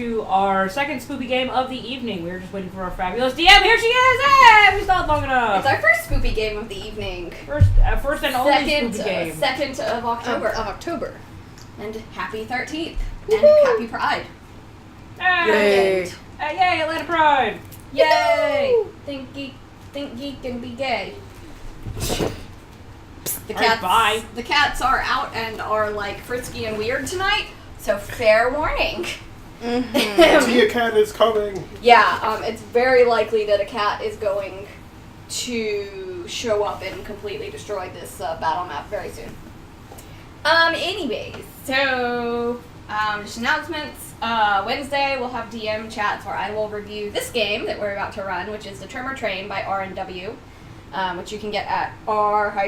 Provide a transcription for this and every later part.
to our second spoopy game of the evening. We were just waiting for our fabulous DM. Here she is! Hey! We stalled long enough. It's our first spoopy game of the evening. First and only spoopy game. 2nd of October. Of October. And happy 13th. And happy Pride. Hey! Yay, Atlanta Pride! Yay! Think geek and be gay. The cats, bye. The cats are out and are like frisky and weird tonight, so fair warning. Tia cat is coming. Yeah, it's very likely that a cat is going to show up and completely destroy this battle map very soon. Anyways, so just announcements. Wednesday we'll have DM chats where I will review this game that we're about to run, which is the Tremor Train by R&W. Which you can get at r-in-w.net.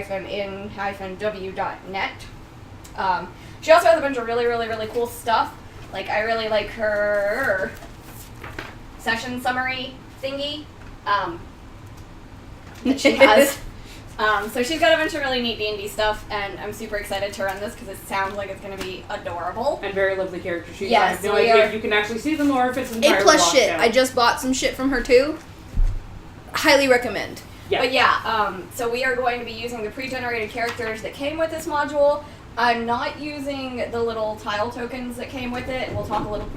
She also has a bunch of really, really, really cool stuff. Like, I really like her session summary thingy that she has. So she's got a bunch of really neat D&D stuff, and I'm super excited to run this because it sounds like it's going to be adorable. And very lovely character sheets. Yes, I have no idea if you can actually see them or if it's entirely A+ shit. out. I just bought some shit from her too. Highly recommend. Yeah. But yeah, so we are going to be using the pre-generated characters that came with this module. I'm not using the little tile tokens that came with it. We'll talk a little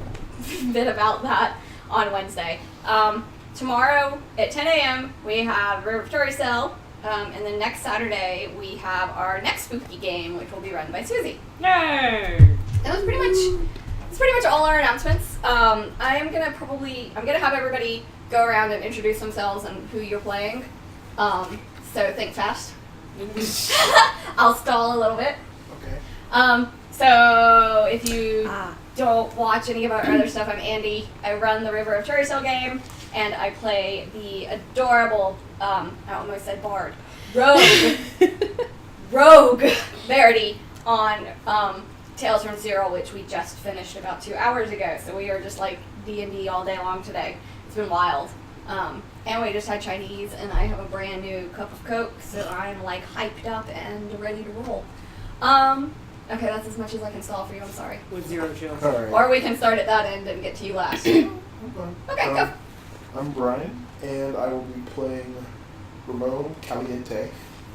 bit about that on Wednesday. Tomorrow at 10 a.m. we have River of Storycell, and then next Saturday we have our next spooky game, which will be run by Susie. Yay! That's pretty much all our announcements. I'm gonna have everybody go around and introduce themselves and who you're playing. So think fast. I'll stall a little bit. Okay. So if you don't watch any of our other stuff, I'm Andy. I run the River of Storycell game, and I play the adorable, I almost said Bard, Rogue Verity on Tales from Zero, which we just finished about 2 hours ago. So we are just like D&D all day long today. It's been wild. And we just had Chinese, and I have a brand new cup of Coke, so I'm like hyped up and ready to roll. Okay, that's as much as I can stall for you, I'm sorry. With 0 chills. All right. Or we can start at that end and get to you last. Okay, go. I'm Brian, and I will be playing Ramon Caliente,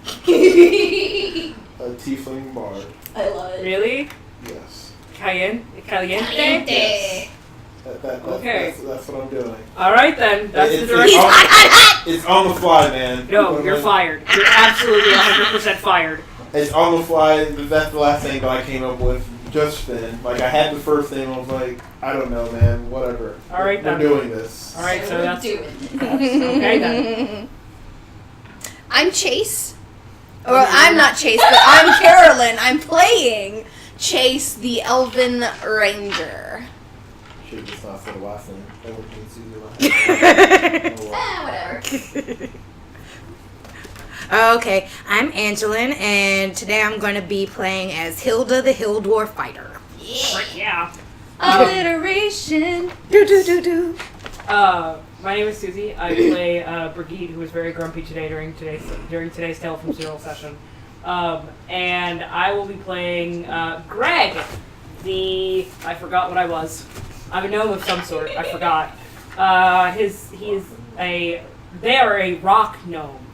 a tiefling bard. I love it. Really? Yes. Caliente? Caliente. Okay. That's what I'm doing. Alright then, that's the direction. It's on the fly, man. No, you're fired. You're absolutely 100% fired. It's on the fly. That's the last thing that I came up with just then. Like, I had the first thing, and I was like, I don't know, man. Whatever. Alright then. We're doing this. Alright, so that's okay then. I'm Chase. Well, I'm not Chase, but I'm Carolyn. I'm playing Chase the Elven Ranger. Should have just not said the last name. That would have been Susie last. whatever. Okay, I'm Angelin, and today I'm going to be playing as Hilda the Hill Dwarf Fighter. Yeah. Alliteration. Do. My name is Susie. I play Brigitte, who was very grumpy today during today's Tale from Zero session. And I will be playing Greg, I forgot what I was. I'm a gnome of some sort. I forgot. They are a rock gnome.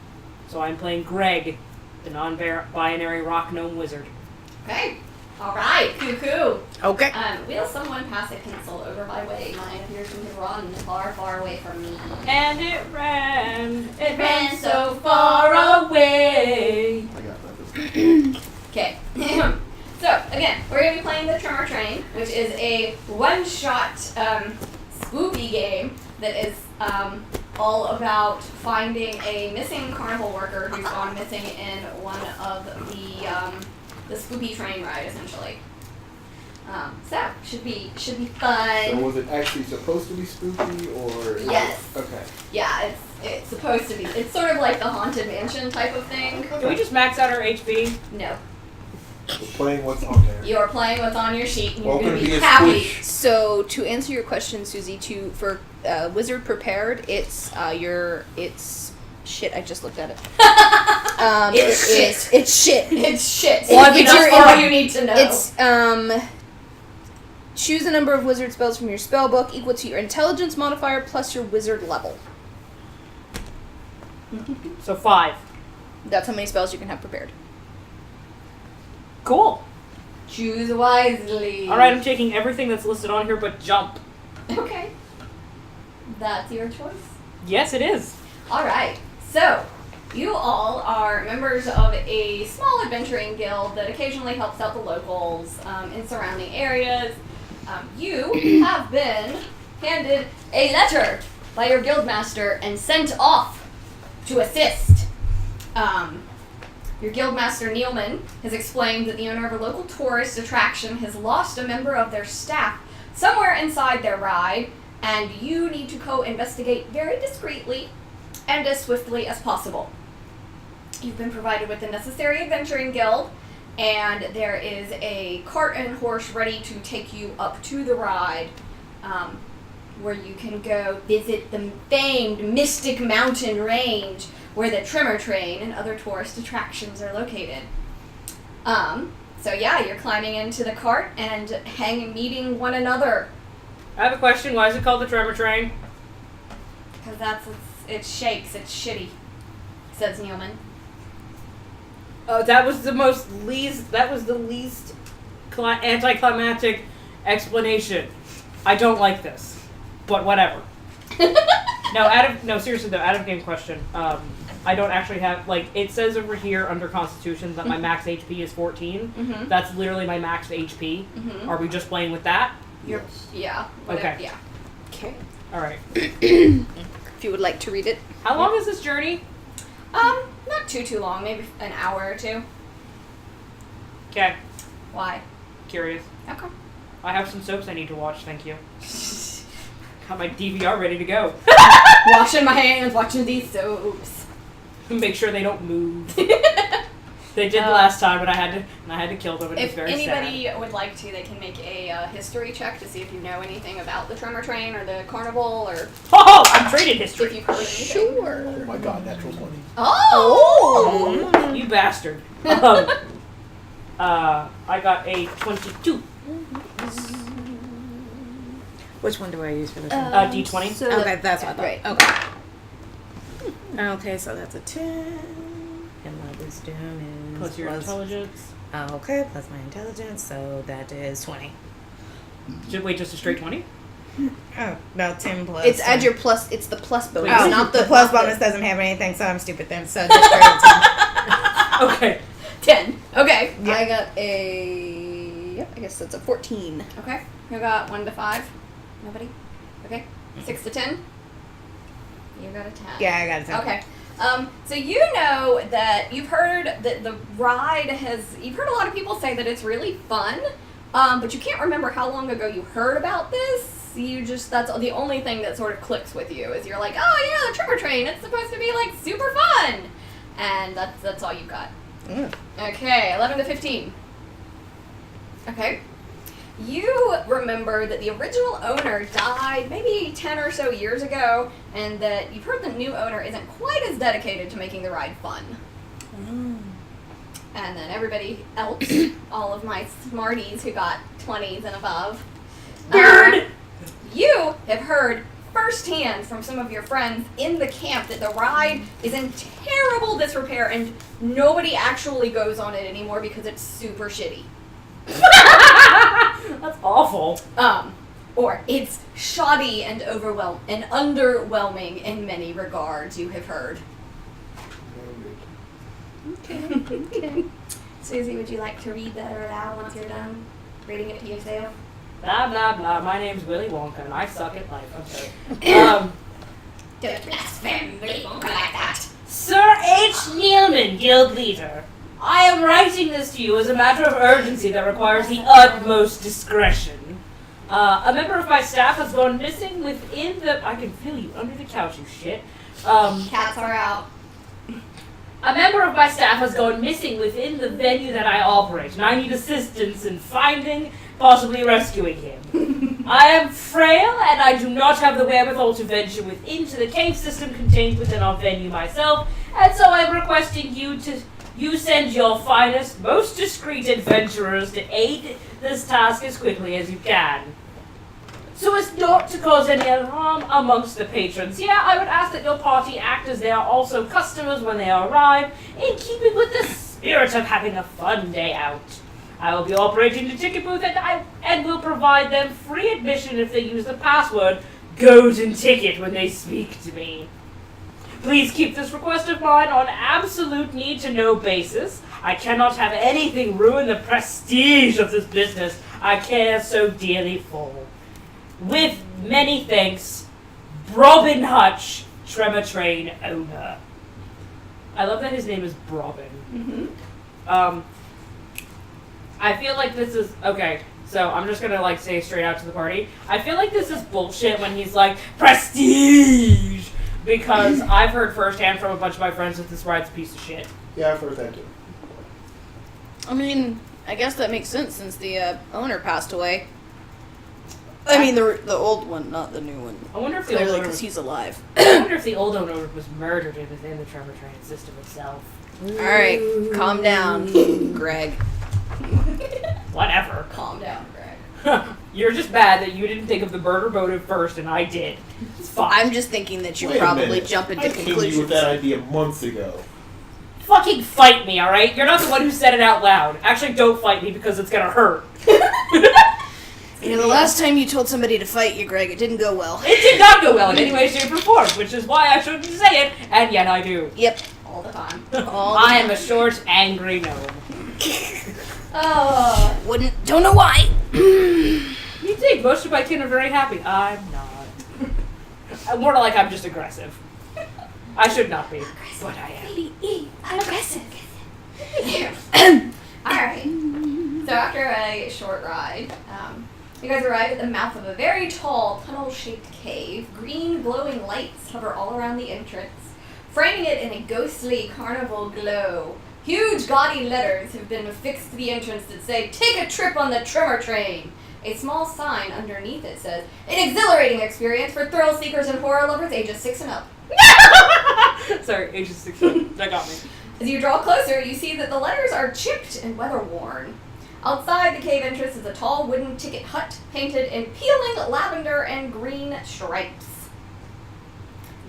So I'm playing Greg, the non-binary rock gnome wizard. Okay. Alright, cuckoo. Okay. Will someone pass a pencil over my way? Mine appears to have run far, far away from me. And it ran so far away. I got that. Okay. So, again, we're going to be playing the Tremor Train, which is a one-shot spoopy game that is all about finding a missing carnival worker who's gone missing in one of the spoopy train ride, essentially. So, should be fun. So was it actually supposed to be spooky, or? Yes. Okay. Yeah, it's supposed to be. It's sort of like the Haunted Mansion type of thing. Can we just max out our HP? No. We're playing what's on there. You're playing what's on your sheet, and you're Welcome going to to be the happy. squish. So to answer your question, Susie, for Wizard Prepared, it's shit. I just looked at it. It's shit. It's shit. It's shit. Well, That's it's all you need to know. It's Choose a number of wizard spells from your spell book equal to your intelligence modifier plus your wizard level. So 5. That's how many spells you can have prepared. Cool. Choose wisely. Alright, I'm taking everything that's listed on here but jump. Okay. That's your choice. Yes, it is. Alright, so you all are members of a small adventuring guild that occasionally helps out the locals in surrounding areas. You have been handed a letter by your guildmaster and sent off to assist. Your guildmaster Neilman has explained that the owner of a local tourist attraction has lost a member of their staff somewhere inside their ride, and you need to co-investigate very discreetly and as swiftly as possible. You've been provided with the necessary adventuring guild, and there is a cart and horse ready to take you up to the ride, where you can go visit the famed Mystic Mountain Range, where the Tremor train and other tourist attractions are located. So yeah, you're climbing into the cart and meeting one another. I have a question. Why is it called the Tremor train? Because it shakes, it's shitty, says Neilman. That was the least anticlimactic explanation. I don't like this, but whatever. No, seriously though, out of game question. I don't actually have, it says over here under Constitution that my max HP is 14. Mm-hmm. That's literally my max HP. Mm-hmm. Are we just playing with that? Yeah. Okay. Yeah. Okay. Alright. If you would like to read it. How long is this journey? Not too long, maybe an hour or two. Okay. Why? Curious. Okay. I have some soaps I need to watch, thank you. Got my DVR ready to go. Washing my hands, watching these soaps. Make sure they don't move. They did last time, but I had to kill them. And If it's very anybody sad. would like to, they can make a history check to see if you know anything about the Tremor train or the carnival, or Oh, I'm trading if history. you've heard anything. Oh my god, natural 20. Oh! You bastard. I got a 22. Which one do I use for this one? D20. So Okay, that's what I thought. Right. Okay. Okay, so that's a 10. And my wisdom is Plus your intelligence. Okay, plus my intelligence, so that is 20. Wait, just a straight 20? Oh, no, 10 plus. It's add 10. your plus. It's the plus bonus, Oh, not the the plus bonus doesn't have anything, so I'm stupid then. So just straight up 10. Okay. 10. Okay. I got a. Yep, I guess that's a 14. Okay. You got 1 to 5? Nobody? Okay. 6 to 10? You got a 10. Yeah, I got a 10. Okay. So you know that you've heard that the ride you've heard a lot of people say that it's really fun, but you can't remember how long ago you heard about this. That's the only thing that sort of clicks with you, is you're like, oh yeah, the Tremor train, it's supposed to be like super fun. And that's all you've got. Okay, 11 to 15. Okay. You remember that the original owner died maybe 10 or so years ago, and that you've heard the new owner isn't quite as dedicated to making the ride fun. And then everybody else, all of my smarties who got 20s and above, you have heard firsthand from some of your friends in the camp that the ride is in terrible disrepair and nobody actually goes on it anymore because it's super shitty. That's awful. Or it's shoddy and underwhelming in many regards, you have heard. Okay. Susie, would you like to read that aloud once you're done reading it to yourself? Blah, blah, blah. My name's Willy Wonka, and I suck at life. I'm sorry. Don't blaspheme Willy Wonka like that. Sir H. Neilman, Guild Leader. I am writing this to you as a matter of urgency that requires the utmost discretion. A member of my staff has gone missing within the... I can feel you under the couch, you shit. Cats are out. A member of my staff has gone missing within the venue that I operate, and I need assistance in finding, possibly rescuing him. I am frail, and I do not have the wherewithal to venture into the cave system contained within our venue myself, and so I'm requesting you to You send your finest, most discreet adventurers to aid this task as quickly as you can. So as not to cause any harm amongst the patrons, I would ask that your party act as they are also customers when they arrive, in keeping with the spirit of having a fun day out. I will be operating the ticket booth and will provide them free admission if they use the password Golden Ticket when they speak to me. Please keep this request of mine on absolute need-to-know basis. I cannot have anything ruin the prestige of this business I care so dearly for. With many thanks, Robin Hutch, Tremor Train owner. I love that his name is Robin. Mm-hmm. I feel like this is okay. So I'm just gonna say straight out to the party. I feel like this is bullshit when he's like prestige, because I've heard firsthand from a bunch of my friends that this ride's a piece of shit. Yeah, I've heard that too. I mean, I guess that makes sense since the owner passed away. I mean, the old one, not the new one. I wonder if the Clearly, old owner, because he's alive. I wonder if the old owner was murdered within the Tremor Train system itself. All right, calm down, Greg. Whatever. Calm down, Greg. You're just bad that you didn't think of the murder motive first, and I did. It's fine. I'm just thinking that you Wait a probably minute. jump into I came to you conclusions. with that idea months ago. Fucking fight me, alright? You're not the one who said it out loud. Actually, don't fight me because it's gonna hurt. You know, the last time you told somebody to fight you, Greg, it didn't go well. It did not go well in any way, shape, or form, which is why I shouldn't say it, and yet I do. Yep. All the time. I am a short, angry gnome. Oh. Don't know why. You think most of my kin are very happy. I'm not. I'm more like I'm just aggressive. I should not be, but I am. I'm aggressive. Alright. So after a short ride, you guys arrive at the mouth of a very tall, tunnel-shaped cave. Green, glowing lights hover all around the entrance, framing it in a ghostly carnival glow. Huge, gaudy letters have been affixed to the entrance that say, "Take a trip on the Tremor Train." A small sign underneath it says, "An exhilarating experience for thrill seekers and horror lovers ages 6 and up." Sorry, ages 16. That got me. As you draw closer, you see that the letters are chipped and weather-worn. Outside the cave entrance is a tall wooden ticket hut painted in peeling lavender and green stripes.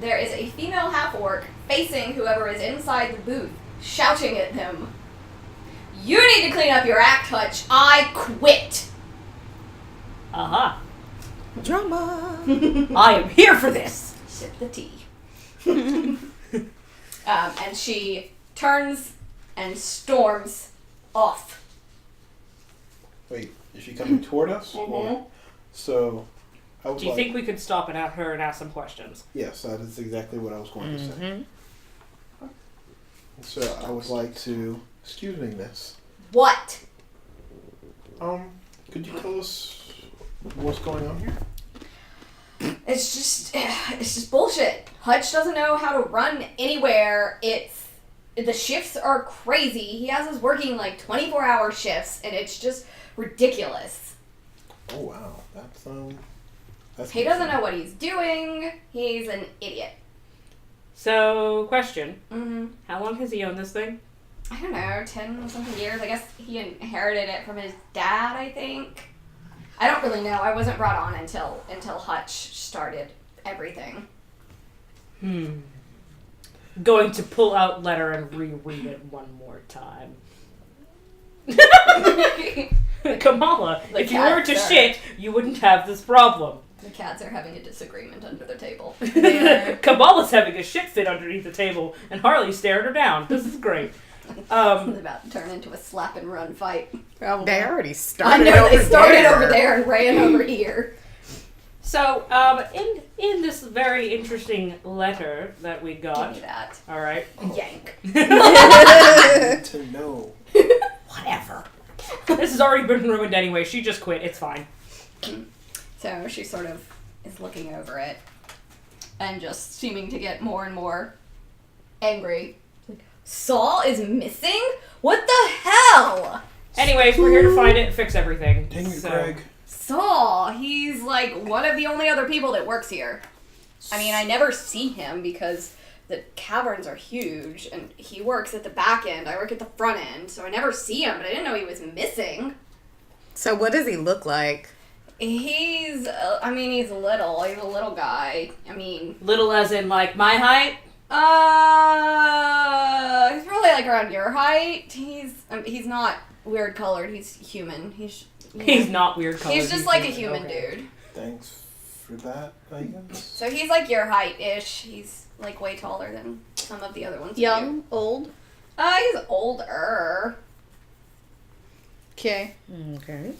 There is a female half-orc facing whoever is inside the booth, shouting at them, "You need to clean up your act, Hutch. I quit." Uh-huh. Drama. I am here for this. Sip the tea. And she turns and storms off. Wait, is she coming toward us? Or, so, I would Do you think we could stop and her and ask some questions? Yes, that is exactly what I was going to say. So I would like to. Excuse me, miss. What? Could you tell us what's going on here? It's just bullshit. Hutch doesn't know how to run anywhere. The shifts are crazy. He has us working 24-hour shifts, and it's just ridiculous. Oh wow, that's. He doesn't know what he's doing. He's an idiot. So, question. Mm-hmm. How long has he owned this thing? I don't know, 10 something years. I guess he inherited it from his dad, I think. I don't really know. I wasn't brought on until Hutch started everything. Going to pull out letter and reread it one more time. Kamala, if you were to shit, you wouldn't have this problem. The cats are having a disagreement under the table. Kamala's having a shit fit underneath the table, and Harley's staring her down. This is great. It's about to turn into a slap and run fight. Probably. They already I started. know, they started there. over there and ran over here. So, in this very interesting letter that we Give got, me that. all right, Yank. To know. whatever. This has already been ruined anyway. She just quit. It's fine. So she sort of is looking over it and just seeming to get more and more angry. Saul is missing? What the hell? Anyways, we're here to find it and fix everything. Dang it, So- Greg. Saul, he's one of the only other people that works here. I mean, I never see him because the caverns are huge, and he works at the back end. I work at the front end, so I never see him, but I didn't know he was missing. So what does he look like? He's little. He's a little guy. I mean... Little as in, like, my height? He's probably, like, around your height. He's not weird colored. He's human. He's not weird colored. He's just like a human dude. Thanks for that, I guess. So he's like your height-ish. He's like way taller than some of the other ones. Young, old. He's older. Okay. Okay.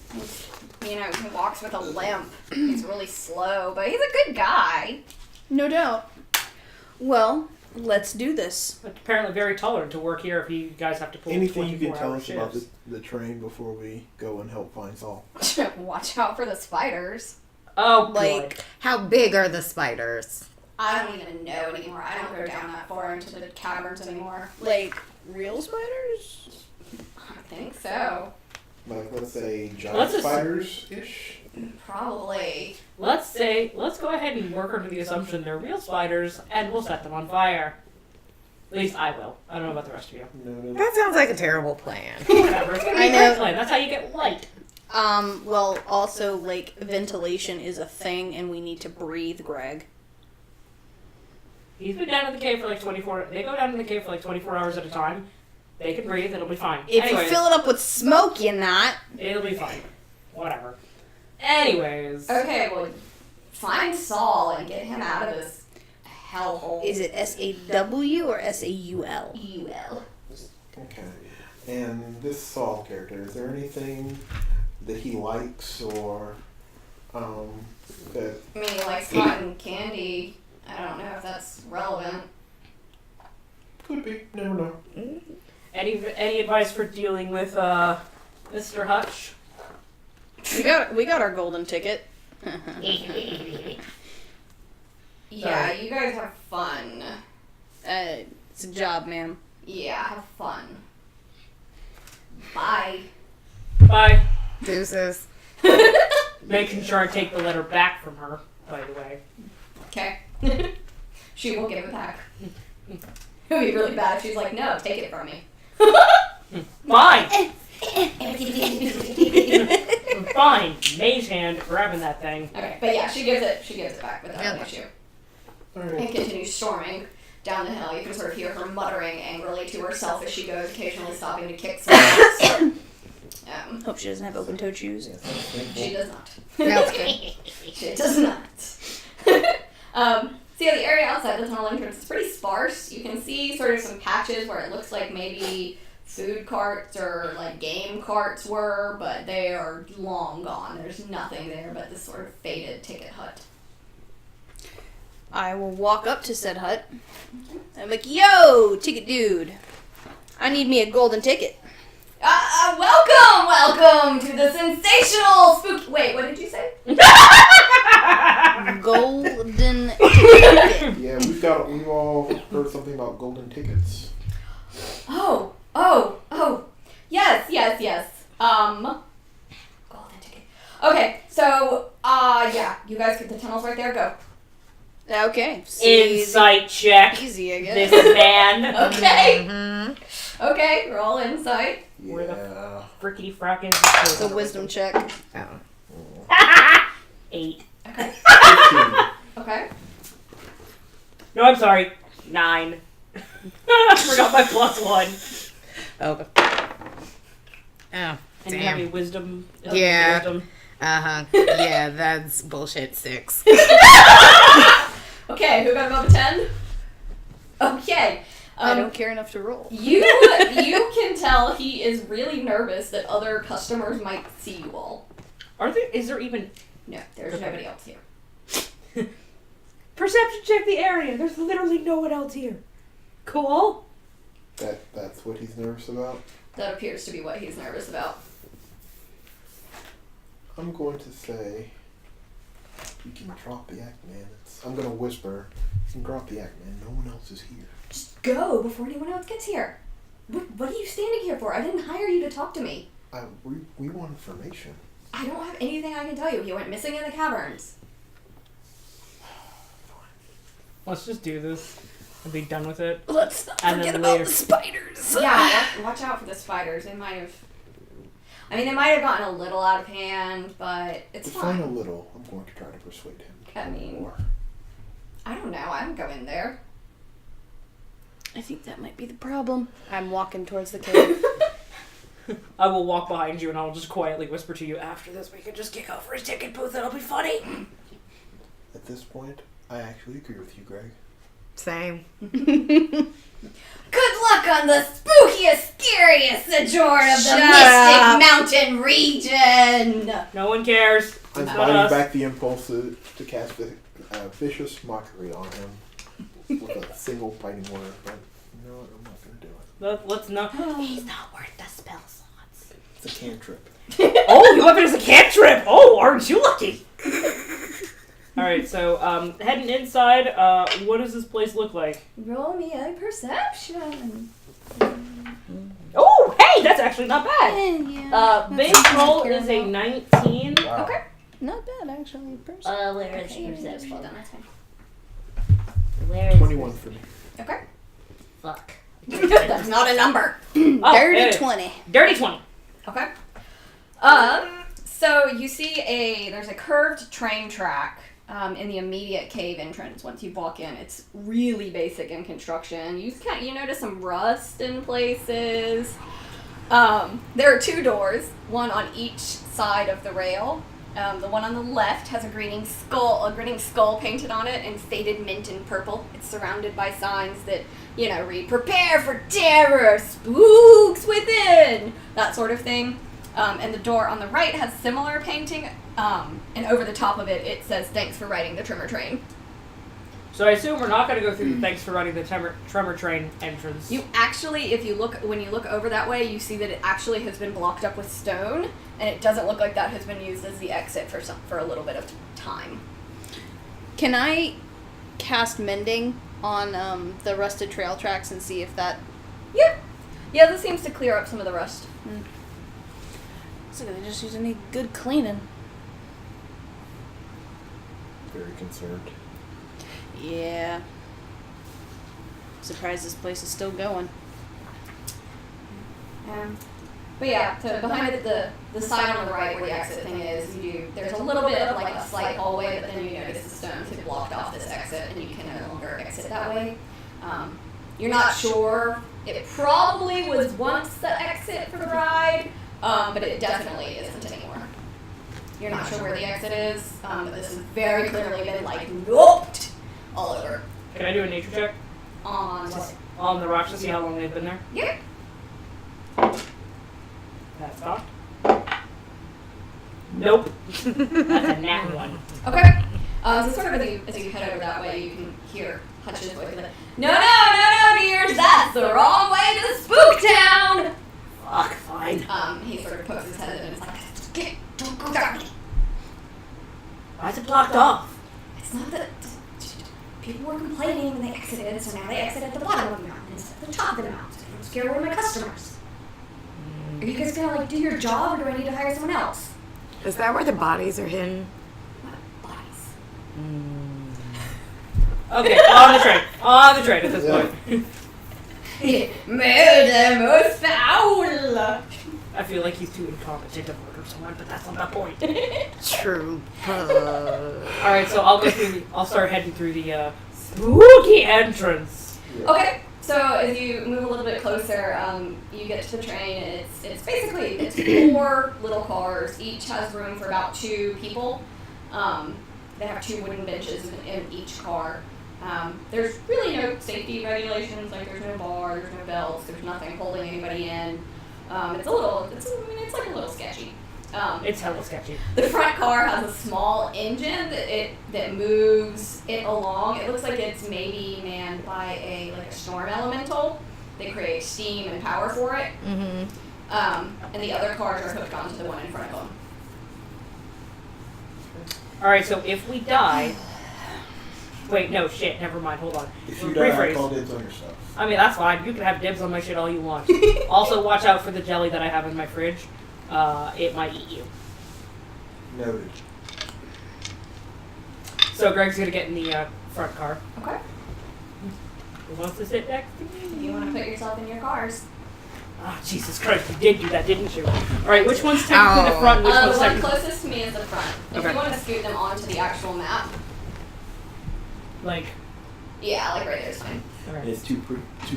He walks with a limp. He's really slow, but he's a good guy. No doubt. Well, let's do this. But apparently very tolerant to work here if you guys have to pull Anything you can tell 24-hour us about shifts. the train before we go and help find Saul? Watch out for the spiders. Oh, Like, good. How big are the spiders? I don't even know anymore. I don't go down that far into the caverns anymore. like real spiders? I think so. Like, let's say giant Let's just- spiders-ish? Probably. Let's go ahead and work under the assumption they're real spiders, and we'll set them on fire. At least I will. I don't know about the rest of you. No. That sounds like a terrible plan. Whatever. It's gonna be I a know. great plan. That's how you get light. Well, also, like, ventilation is a thing, and we need to breathe, Greg. He's been down in the cave for like 24. They go down in the cave for like 24 hours at a time. They can breathe. It'll be fine. If Anyways, you fill it up with smoke, you're not. it'll be fine. Whatever. Anyways. Okay, well, find Saul and get him out of this hellhole. Is it S-A-W or S-A-U-L? UL. Okay. And this Saul character, is there anything that he likes or that... I mean, he likes cotton candy. I don't know if that's relevant. Could be. Never know. Any advice for dealing with Mr. Hutch? We got our golden ticket. Yeah, you guys have fun. It's a job, ma'am. Yeah, have fun. Bye. Bye. Deuces. Making sure I take the letter back from her, by the way. Okay. She will give it back. It would be really bad if she's like, no, take it from me. Fine. Fine. Mage hand grabbing that thing. Okay, but yeah, she gives it back without an Okay. issue. Alright. And continues storming down the hill. You can sort of hear her muttering angrily to herself as she goes, occasionally stopping to kick some rocks. Hope she doesn't have open-toed shoes. She does not. Okay. She does not. So yeah, the area outside the tunnel entrance is pretty sparse. You can see sort of some patches where it looks like maybe food carts or like game carts were, but they are long gone. There's nothing there but this sort of faded ticket hut. I will walk up to said hut. I'm like, yo, ticket dude. I need me a golden ticket. Welcome to the sensational spooky... Wait, what did you say? Golden ticket. Yeah, we've all heard something about golden tickets. Oh. Yes. Golden ticket. Okay, so, yeah, you guys get the tunnels right there, go. Okay. Insight check. Easy, I This guess. man. Okay. Mm-hmm. Okay, roll insight. Where the Yeah. Frickety frack is It's a wisdom check. Oh. 8. Okay. 15. Okay. No, I'm sorry. 9. I forgot my +1. Okay. Oh, And you have a damn. wisdom. Yeah. Wisdom. Uh-huh. Yeah, that's bullshit 6. Okay, who got above a 10? Okay. I don't care enough to roll. You can tell he is really nervous that other customers might see you all. Is there even No, there's nobody else here. perception check the area? There's literally no one else here. Cool. That's what he's nervous about. That appears to be what he's nervous about. I'm going to say you can drop the act, man. I'm going to whisper. You can drop the act, man. No one else is here. Just go before anyone else gets here. What are you standing here for? I didn't hire you to talk to me. We want information. I don't have anything I can tell you. He went missing in the caverns. Let's just do this. and be done with it. Let's not And forget then about later- the spiders. Yeah, watch out for the spiders. They might have. I mean, they might have gotten a little out of hand, but it's Define a fine. little. I'm going to try to persuade him. to I do mean- more. I don't know. I don't go in there. I think that might be the problem. I'm walking towards the cave. I will walk behind you and I'll just quietly whisper to you, after this we can just kick out for a ticket booth, it'll be funny. At this point, I actually agree with you, Greg. Same. Good luck on the spookiest, scariest sojourn of the Shut Mystic up. Mountain region. No one cares. I'm It's not fighting us. back the impulse to cast vicious mockery on him with a single fighting word, but you know what? I'm not going to do it. Let's not. He's not worth the spell slots. It's a cantrip. Oh, your weapon is a cantrip! Oh, aren't you lucky? Alright, so heading inside, what does this place look like? Roll me a perception. Oh, hey, that's actually not bad. Yeah. Base That's something roll to care is a about. 19. Wow. Okay. Not bad, actually. Where is your perception? Hold on, that's fine. Where is 21 this? for me. Okay. Fuck. That's not a number. Oh, Dirty hey. 20. Dirty 20. Okay. So you see there's a curved train track in the immediate cave entrance. Once you walk in, it's really basic in construction. You notice some rust in places. There are two doors, one on each side of the rail. The one on the left has a grinning skull painted on it in faded mint and purple. It's surrounded by signs that, read "Prepare for terror, spooks within," that sort of thing. And the door on the right has similar painting, and over the top of it, it says, "Thanks for riding the Tremor train." So I assume we're not going to go through the thanks for running the Tremor train entrance. You actually, when you look over that way, you see that it actually has been blocked up with stone, and it doesn't look like that has been used as the exit for a little bit of time. Can I cast mending on the rusted trail tracks and see if that... Yeah, this seems to clear up some of the rust. So they just use any good cleaning. Very concerned. Yeah. Surprised this place is still going. But yeah, so behind the side on the right where the exit thing is, there's a little bit of like a slight hallway, but then you notice the stones have blocked off this exit, and you can no longer exit that way. You're not sure. It probably was once the exit for the ride, but it definitely isn't anymore. You're not sure where the exit is, but this has very clearly been like noped all over. Can I do a nature check On what? on the rocks to see how long they've been there? Yeah. That's stopped. Nope. That's a nat one. Okay. So sort of as you head over that way, you can hear Hutch's voice like, No, dears, that's the wrong way to Spook Town! Fuck, fine. He sort of pokes his head in and is like, don't go that way. Why is it blocked off? It's not that people were complaining when they exited, so now they exit at the bottom of the mountain instead of the top of the mountain. I'm scare away my customers. Are you guys gonna do your job, or do I need to hire someone else? Is that where the bodies are hidden? Bodies. Okay, on the train. On the train at this point. Murder most foul. I feel like he's too incompetent to murder someone, but that's not the point. True. Alright, so I'll start heading through the spooky entrance. Okay, so as you move a little bit closer, you get to the train, and it's basically 4 little cars. Each has room for about 2 people. They have 2 wooden benches in each car. There's really no safety regulations, like there's no bars, there's no belts, there's nothing holding anybody in. It's like a little sketchy. It's hella sketchy. The front car has a small engine that moves it along. It looks like it's maybe manned by a storm elemental. They create steam and power for it. Mm-hmm. And the other cars are hooked onto the one in front of them. Alright, so if we die... Wait, no, shit, never mind, hold on. If you die, I Rephrase. call dibs on your stuff. I mean, that's fine. You can have dibs on my shit all you want. Also, watch out for the jelly that I have in my fridge. It might eat you. Noted. So Greg's gonna get in the front car. Okay. Who wants to sit next to me? You want to put yourself in your cars. Ah, Jesus Christ, you did do that, didn't you? Alright, which one's technically the front and which The one's one technically... closest to me is the front. If Okay. you want to scoot them onto the actual map, Like... yeah, like right there's fine. Okay. It's two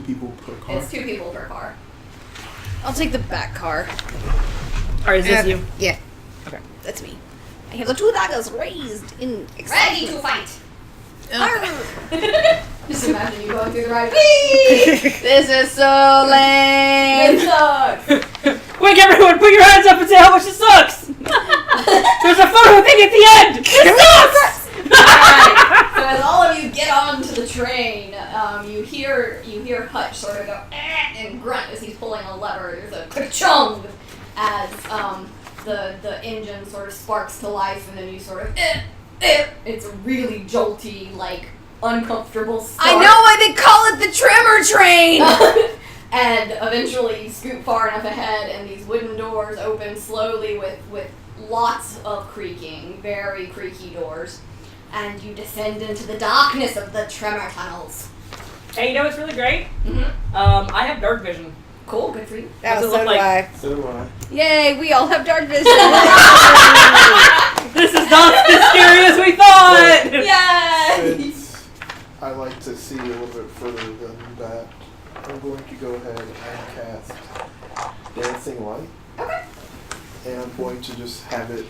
people per car. It's 2 people per car. I'll take the back car. Alright, is this you? Yeah. That's me. I have the 2 daggers raised in Ready to excitement. fight! Arr! Just imagine you going through the ride. Whee! This is so lame. It sucks! Quick, everyone, put your hands up and say how much it sucks! There's a photo thing at the end! It sucks! Alright, so as all of you get onto the train, you hear Hutch sort of go and grunt as he's pulling a lever. There's a ka-chung as the engine sort of sparks to life, and then you sort of it's a really jolty, like uncomfortable start. I know why they call it the Tremor train. And eventually you scoot far enough ahead, and these wooden doors open slowly with lots of creaking, very creaky doors. And you descend into the darkness of the Tremor tunnels. Hey, you know what's really great? Mm-hmm. I have dark vision. Cool, good for you. What's it so look do like? I. So do I. Yay, we all have dark vision. This is not as scary as we thought! Yay! Since I like to see a little bit further than that, I'm going to go ahead and cast Dancing Light. Okay. And I'm going to just have it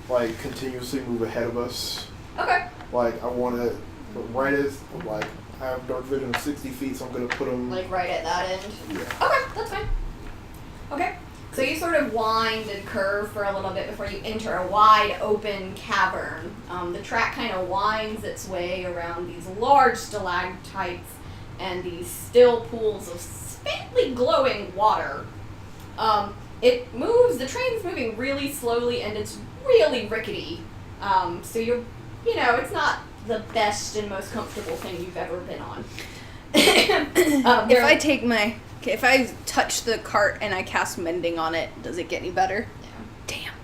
like continuously move ahead of us. Okay. Like I want to, right as like I have dark vision of 60 feet, so I'm going to put them. Like right at that end. Yeah. Okay, that's fine. Okay. So you sort of wind and curve for a little bit before you enter a wide open cavern. The track kind of winds its way around these large stalactites and these still pools of faintly glowing water. It moves, the train's moving really slowly and it's really rickety. So it's not the best and most comfortable thing you've ever been on. If I touch the cart and I cast mending on it, does it get any better? Damn.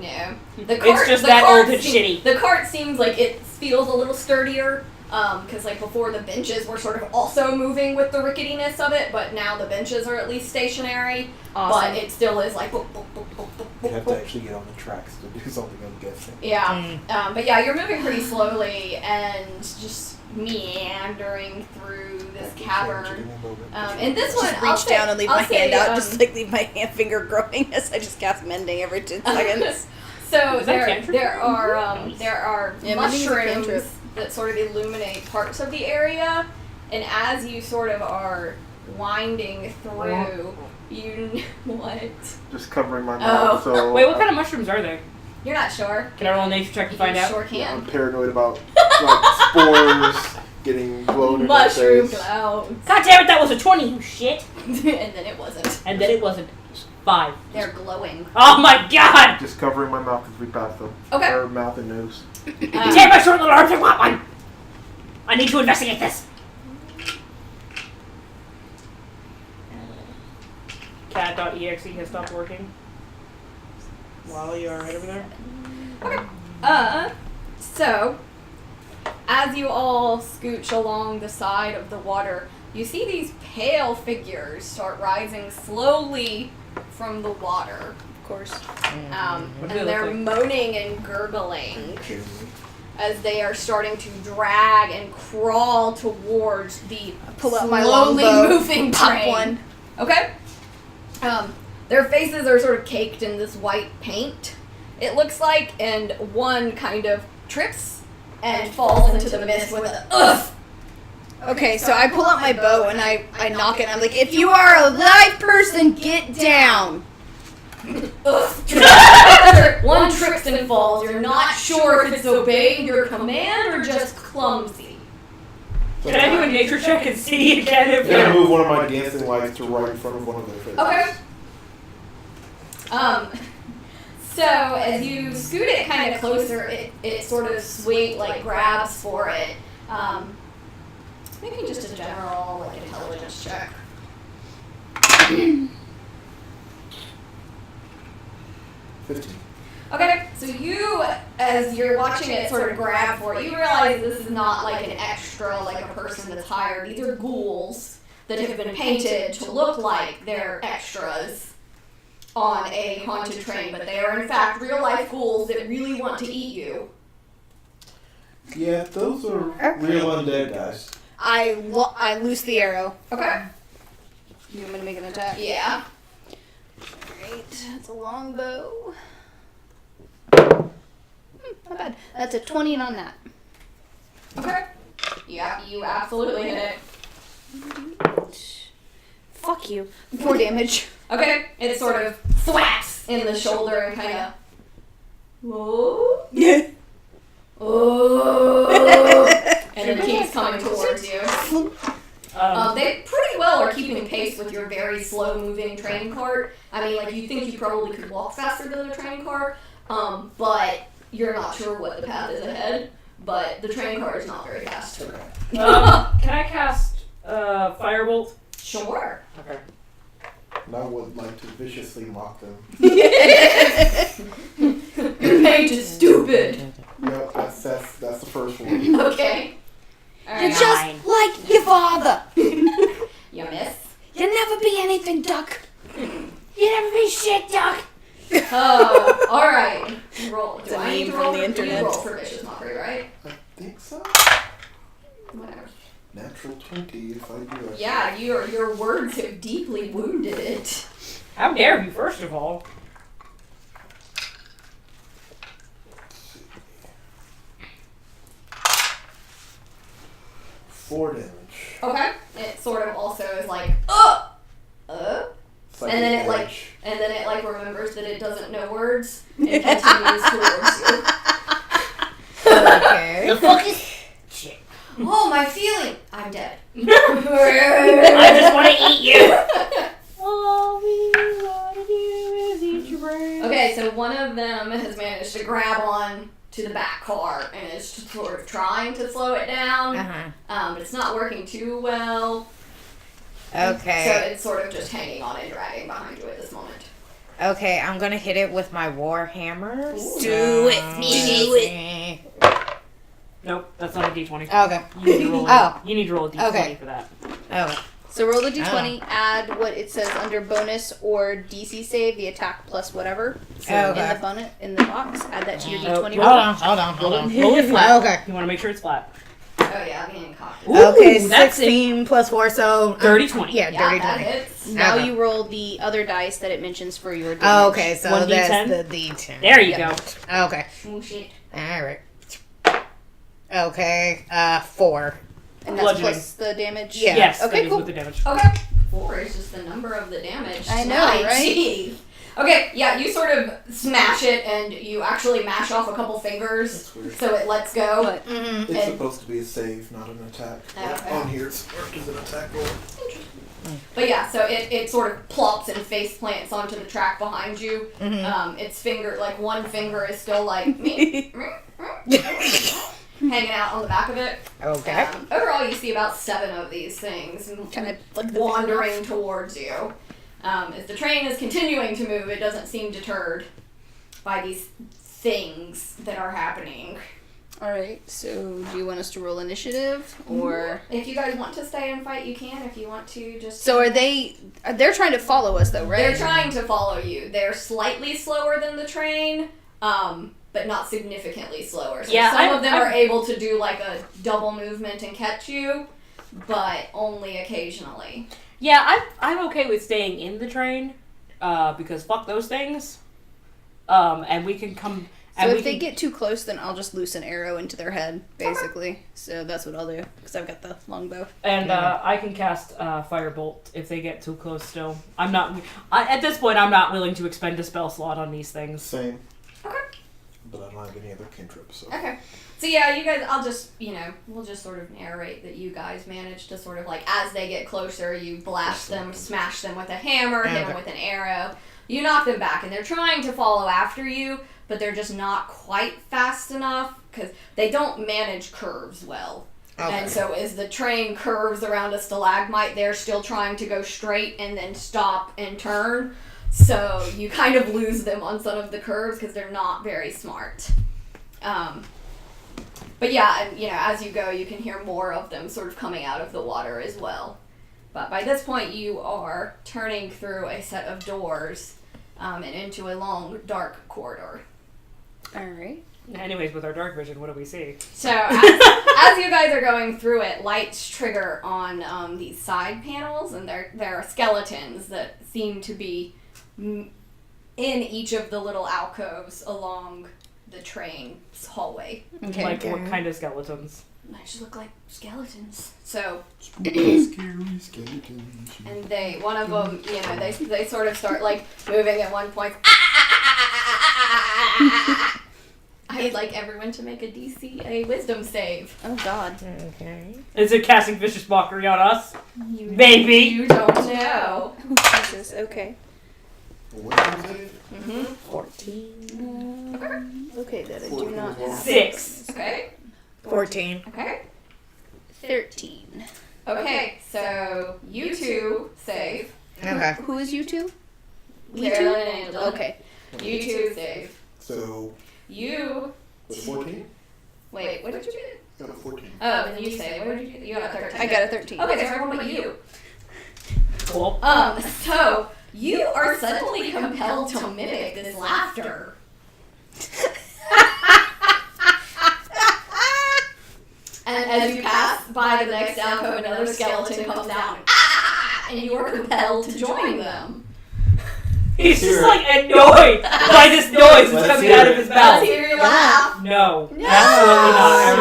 No. It's just that old and shitty. The cart seems like it feels a little sturdier, because like before the benches were sort of also moving with the ricketiness of it, but now the benches are at least stationary. Awesome. But it still is like boop, boop, boop, boop, boop, You boop, have to boop. actually get on the tracks to do something, I'm guessing. Yeah. But yeah, you're moving pretty slowly and just meandering through this That can change cavern. at any moment. And this one, Just I'll reach say- down and leave I'll my hand say, out, just like leave my hand finger growing as I just cast mending every 2 seconds. So Is that there cantrip? are Yeah, mending is a cantrip. mushrooms that sort of illuminate parts of the area, and as you sort of are winding through, what? Just covering my Oh. mouth. So Wait, what kind of mushrooms are they? You're not sure. Can I roll a nature check to find You out? sure Yeah, I'm can. paranoid about like spores getting blown in my Mushroom face. clouds. God damn it, that was a 20, you shit! And then it wasn't. And then it wasn't. 5. They're glowing. Oh my god! Just covering my mouth as we pass them. Okay. Or mouth and nose. Take my short little arms, I want one! I need to investigate this! Cat.exe has stopped working. While you are right over there. Okay. So, as you all scooch along the side of the water, you see these pale figures start rising slowly from the water. Of course. What do they And they're look like? moaning and gurgling Kidding me. as they are starting to drag and crawl towards the Pull out my slowly longbow, moving pop train. one. Okay. Their faces are sort of caked in this white paint, it looks like, and one kind of trips and falls into the mist with a ugh. Okay, so I pull out my bow and I knock it. I'm like, if you are a live person, get down. Ugh. One trips and falls. You're not sure if it's obeying your command or just clumsy. Can I do a nature check and see again if I'm gonna move one of my dancing lights to right in front of one of their faces. Okay. So as you scoot it kind of closer, it sort of grabs for it. Maybe just a general intelligence check. 15. Okay, so you, as you're watching it sort of grab for it, you realize this is not like an extra, like a person that's hired. These are ghouls that have been painted to look like they're extras on a haunted train, but they are in fact real-life ghouls that really want to eat you. Yeah, those are real undead guys. I loose the arrow. Okay. You want me to make an attack? Yeah. Alright, that's a longbow. Not bad. That's a 20 on that. Okay. Yeah, you absolutely hit it. Fuck you. 4 damage. Okay, it sort of thwacks in the shoulder and kind of. Whoa. Oh. And then keeps coming towards you. They pretty well are keeping pace with your very slow-moving train cart. I mean, like, you think you probably could walk faster than a train cart, but you're not sure what the path is ahead. But the train cart is not very fast. Can I cast Firebolt? Sure. Okay. And I would like to viciously mock them. Your page is stupid. Yep, that's the first one. Okay. You're Alright. just like your father. You miss. You'll never be anything, Duck. You'll never be shit, Duck. Oh, alright. Roll. It's Do a I need meme to from roll? the You internet. roll for vicious mockery, right? I think so. Whatever. Natural 20 if I do it. Yeah, your words have deeply wounded it. How dare you, first of all? Four damage. Okay. It sort of also is like, Psychic and then it like, edge. and then it like remembers that it doesn't know words and continues towards you. Okay. The fuck is shit? Oh, my feeling. I'm dead. I just want to eat you. All we want to do is eat your brain. Okay, so one of them has managed to grab on to the back car and is sort of trying to slow it down. Uh-huh. But it's not working too well. Okay. So it's sort of just hanging on and dragging behind you at this moment. Okay, I'm gonna hit it with my war hammer. Ooh. Do it. Do it. Nope, that's not a D20. Okay. You need to roll. You need to roll a D20 Okay. for that. Okay. So roll the d20, add what it says under bonus or DC save, the attack plus whatever. So Okay. in the box, add that to your Oh, d20. Hold on. Roll it flat. Okay. You want to make sure it's flat. Oh yeah, I'm getting cocked. Okay, Ooh, that's 16 plus 4, so... Dirty 20. Yeah, Yeah, dirty that 20. hits. Now Okay. you roll the other dice that it mentions for your damage. Oh, okay, so 1d10? that's the D10. There you Yeah. go. Okay, Oh shit. alright. Okay, 4. And that's Bludgeoning. plus the damage? Yeah. Yes. Okay, that is cool. with the damage. Okay. 4 is just the number of the damage. I know, tonight. right? Jeez. Okay, yeah, you sort of smash it and you actually mash off a couple fingers That's weird. so it lets go. But Mm-hmm. It's And- supposed to be a save, not an attack. Okay. On here it's marked as an attack roll. But yeah, so it sort of plops and face plants onto the track behind you. Mm-hmm. Its finger, like one finger is still like hanging out on the back of it. Okay. Overall, you see about 7 of these things Can I flick the wandering towards you. As the train is continuing to move, it doesn't seem deterred by these things that are happening. Alright, so do you want us to roll initiative? Or. If you guys want to stay and fight, you can. If you want to just... So they're trying to follow us though, right? They're trying to follow you. They're slightly slower than the train, but not significantly slower. So Yeah, some of them are able to do like a double movement and catch you, but only occasionally. Yeah, I'm okay with staying in the train, because fuck those things. And we can come. So And if they get too close, then I'll just loose an arrow into their head, basically. So that's what I'll do, because I've got the longbow. And I can cast Firebolt if they get too close still. At this point, I'm not willing to expend a spell slot on these things. Same. Okay. But I don't have any other cantrips, so. Okay. So yeah, you guys, I'll just, we'll just sort of narrate that you guys manage to sort of like, as they get closer, you blast them, smash them with a hammer, hit them with an arrow. You knock them back, and they're trying to follow after you, but they're just not quite fast enough, because they don't manage curves well. Okay. And so as the train curves around a stalagmite, they're still trying to go straight and then stop and turn. So you kind of lose them on some of the curves because they're not very smart. But yeah, and as you go, you can hear more of them sort of coming out of the water as well. But by this point, you are turning through a set of doors and into a long, dark corridor. All right. Anyways, with our dark vision, what do we see? So as you guys are going through it, lights trigger on these side panels, and there are skeletons that seem to be in each of the little alcoves along the train's hallway. Okay. Like, what kind of skeletons? They just look like skeletons. So, Scary skeletons. and one of them, they sort of start like moving at one point. I'd like everyone to make a wisdom save. Oh God. Okay. Is it casting vicious mockery on us? You Maybe. You don't know. Jesus. Okay. What was it? Mm-hmm. 14. Okay, that I do not have. 6. Okay. 14. Okay. 13. Okay. So you two save. Okay. Who is you two? Carolyn and Angela. Okay. You two save. So, You. was it 14? Wait. What did you get? Got a 14. Oh, and you say. What did you get? You got a 13. I got a 13. Okay, there's everyone but you. Cool. So you are suddenly compelled to mimic this laughter. And as you pass by the next alcove, another skeleton comes out, and you are compelled to join them. He's just like annoyed by this noise that's coming out of his Let's mouth. hear your laugh. No, absolutely not.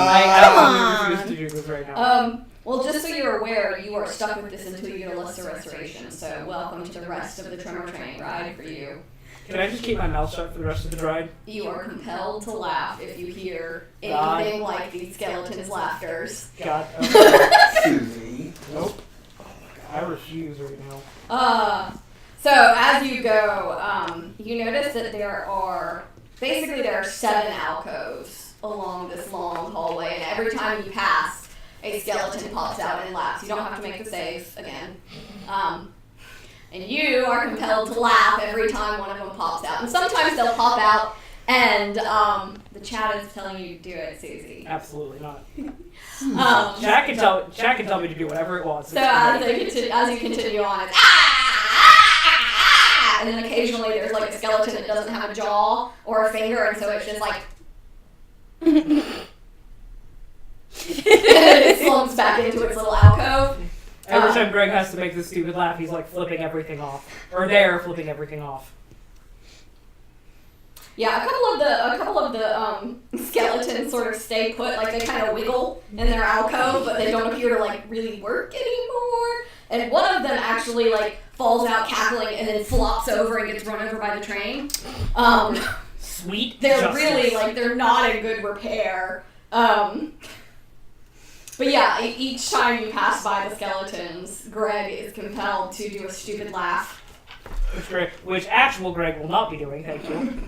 I absolutely Come refuse to do this right now. Well, just so you're aware, you are stuck with this until you get a lesser restoration. So welcome to the rest of the Tremor train ride for you. Can I just keep my mouth shut for the rest of the ride? You are compelled to laugh if you hear God. anything like these skeletons' laughters. God. Susie. Nope. I refuse right now. So as you go, you notice that there are 7 alcoves along this long hallway, and every time you pass, a skeleton pops out and laughs. You don't have to make the save again. And you are compelled to laugh every time one of them pops out. And sometimes they'll pop out, and the chat is telling you to do it, Susie. Absolutely not. Jack Jack can tell me to do whatever it wants. So as you continue on, it's and then occasionally there's like a skeleton that doesn't have a jaw or a finger, and so it's just like it slumps back into its little alcove. Every time Greg has to make this stupid laugh, he's like flipping everything off. Or they're flipping everything off. Yeah, a couple of the skeletons sort of stay put, like they kind of wiggle in their alcove, but they don't appear to like really work anymore. And one of them actually like falls out cackling and then flops over and gets run over by the train. Sweet They're justice. really like they're not in good repair. But yeah, each time you pass by the skeletons, Greg is compelled to do a stupid laugh. Which actual Greg will not be doing, thank you.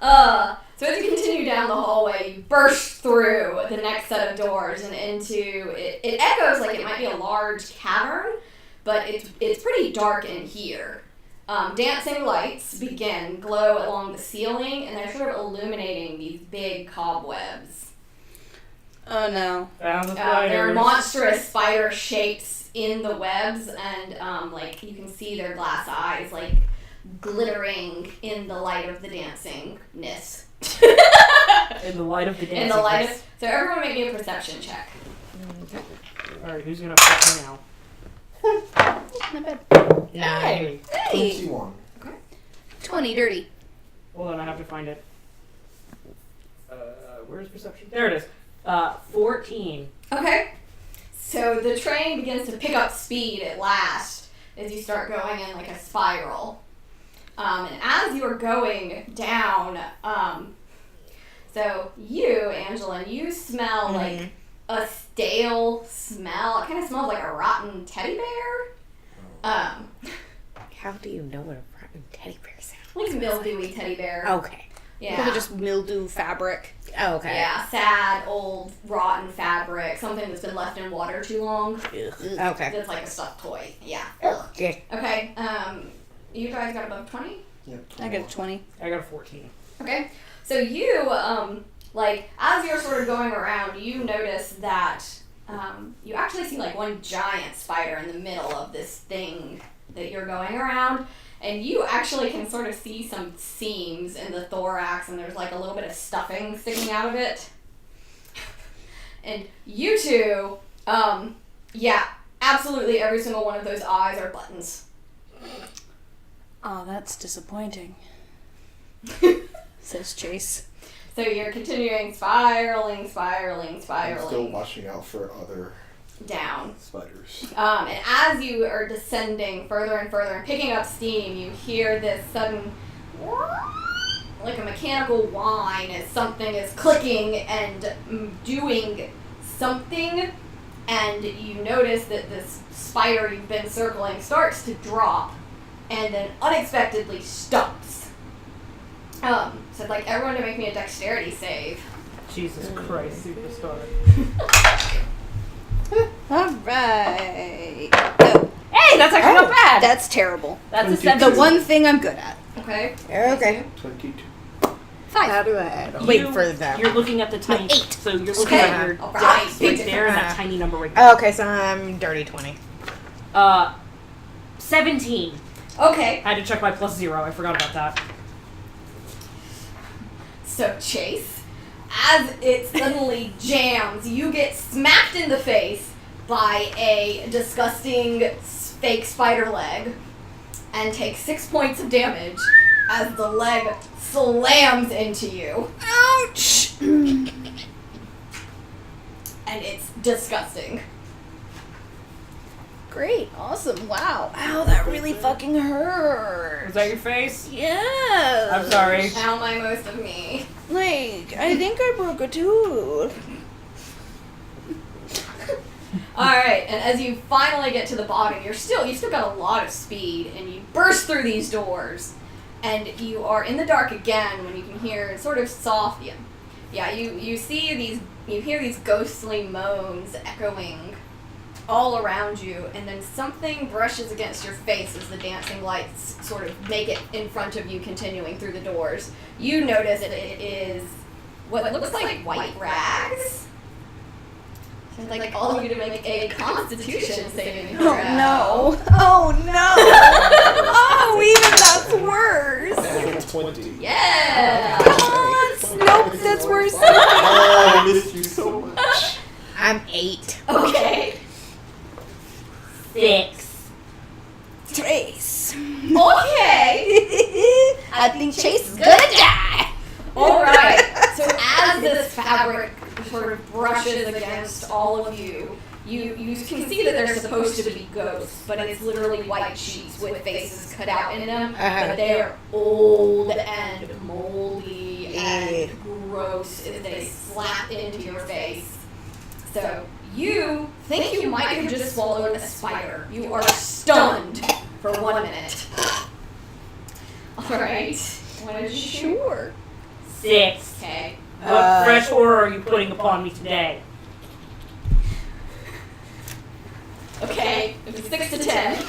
So as you continue down the hallway, you burst through the next set of doors and into it. It echoes like it might be a large cavern, but it's pretty dark in here. Dancing lights glow along the ceiling, and they're sort of illuminating these big cobwebs. Oh no. Found the There are spiders. monstrous spider shapes in the webs, and like you can see their glass eyes like glittering in the light of the dancingness. In the light of the dancing. In the light of, so everyone make me a perception check. Alright, who's gonna fuck me now? Not bad. 9. Hey. 21. 20 dirty. Hold on, I have to find it. Where's perception? There it is. 14. Okay. So the train begins to pick up speed at last as you start going in like a spiral. And as you're going down, so you, Angela, you smell like a stale smell. It kind of smells like a rotten teddy bear. How do you know what a rotten teddy bear sounds? Like mildewy teddy bear. Okay. Yeah. Probably just mildew fabric. Oh, okay. Yeah, sad, old, rotten fabric. Something that's been left in water too long. Okay. That's like a stuffed toy. Yeah. Ugh. Yeah. Okay. You guys got above 20? Yep. I got a 20. I got a 14. Okay. So you, like, as you're sort of going around, you notice that you actually see, like, one giant spider in the middle of this thing that you're going around. And you actually can sort of see some seams in the thorax, and there's, like, a little bit of stuffing sticking out of it. And you two, yeah, absolutely every single one of those eyes are buttons. Oh, that's disappointing. Says Chase. So you're continuing spiraling. I'm still watching out for other down. spiders. And as you are descending further and further and picking up steam, you hear this sudden, like a mechanical whine as something is clicking and doing something. And you notice that this spider you've been circling starts to drop and then unexpectedly stops. So I'd like everyone to make me a dexterity save. Jesus Christ, superstar. Alright. Oh, Hey, that's actually not bad. that's terrible. That's a 22. 7. The one thing I'm good at. Okay. Okay. 22. 5. How do I wait for them? You're looking at the tiny. 8. So you're looking Okay. at your All dots right. right Big there and that difference. tiny number right there. Okay, so I'm dirty 20. 17. Okay. I had to check my plus 0. I forgot about that. So Chase, as it suddenly jams, you get smacked in the face by a disgusting fake spider leg and take 6 points of damage as the leg slams into you. Ouch! And it's disgusting. Great. Awesome. Wow. Ow, that really fucking hurt. Was that your face? Yeah. I'm sorry. Now my most of me. Like, I think I broke a tooth. Alright, and as you finally get to the bottom, you still got a lot of speed, and you burst through these doors, and you are in the dark again when you can hear sort of soft, you hear these ghostly moans echoing all around you, and then something brushes against your face as the dancing lights sort of make it in front of you, continuing through the doors. You notice that it is what looks like white rags. So I'd like all of you to make a Constitution saving throw. Oh no. Oh no. Oh, even that's worse. That's 20. Yeah! Nope, that's worse. Oh, I missed you so much. I'm 8. Okay. 6. Trace. Okay! I think Chase is gonna die. Alright, so as this fabric sort of brushes against all of you, you can see that they're supposed to be ghosts, but it's literally white sheets with faces cut out in them. But they're old and moldy and gross as they slap into your face. So you think you might have just swallowed a spider. You are stunned for 1 minute. Alright. What did you shoot? Sure. 6. Okay. What fresh horror are you putting upon me today? Okay, it was 6 to 10.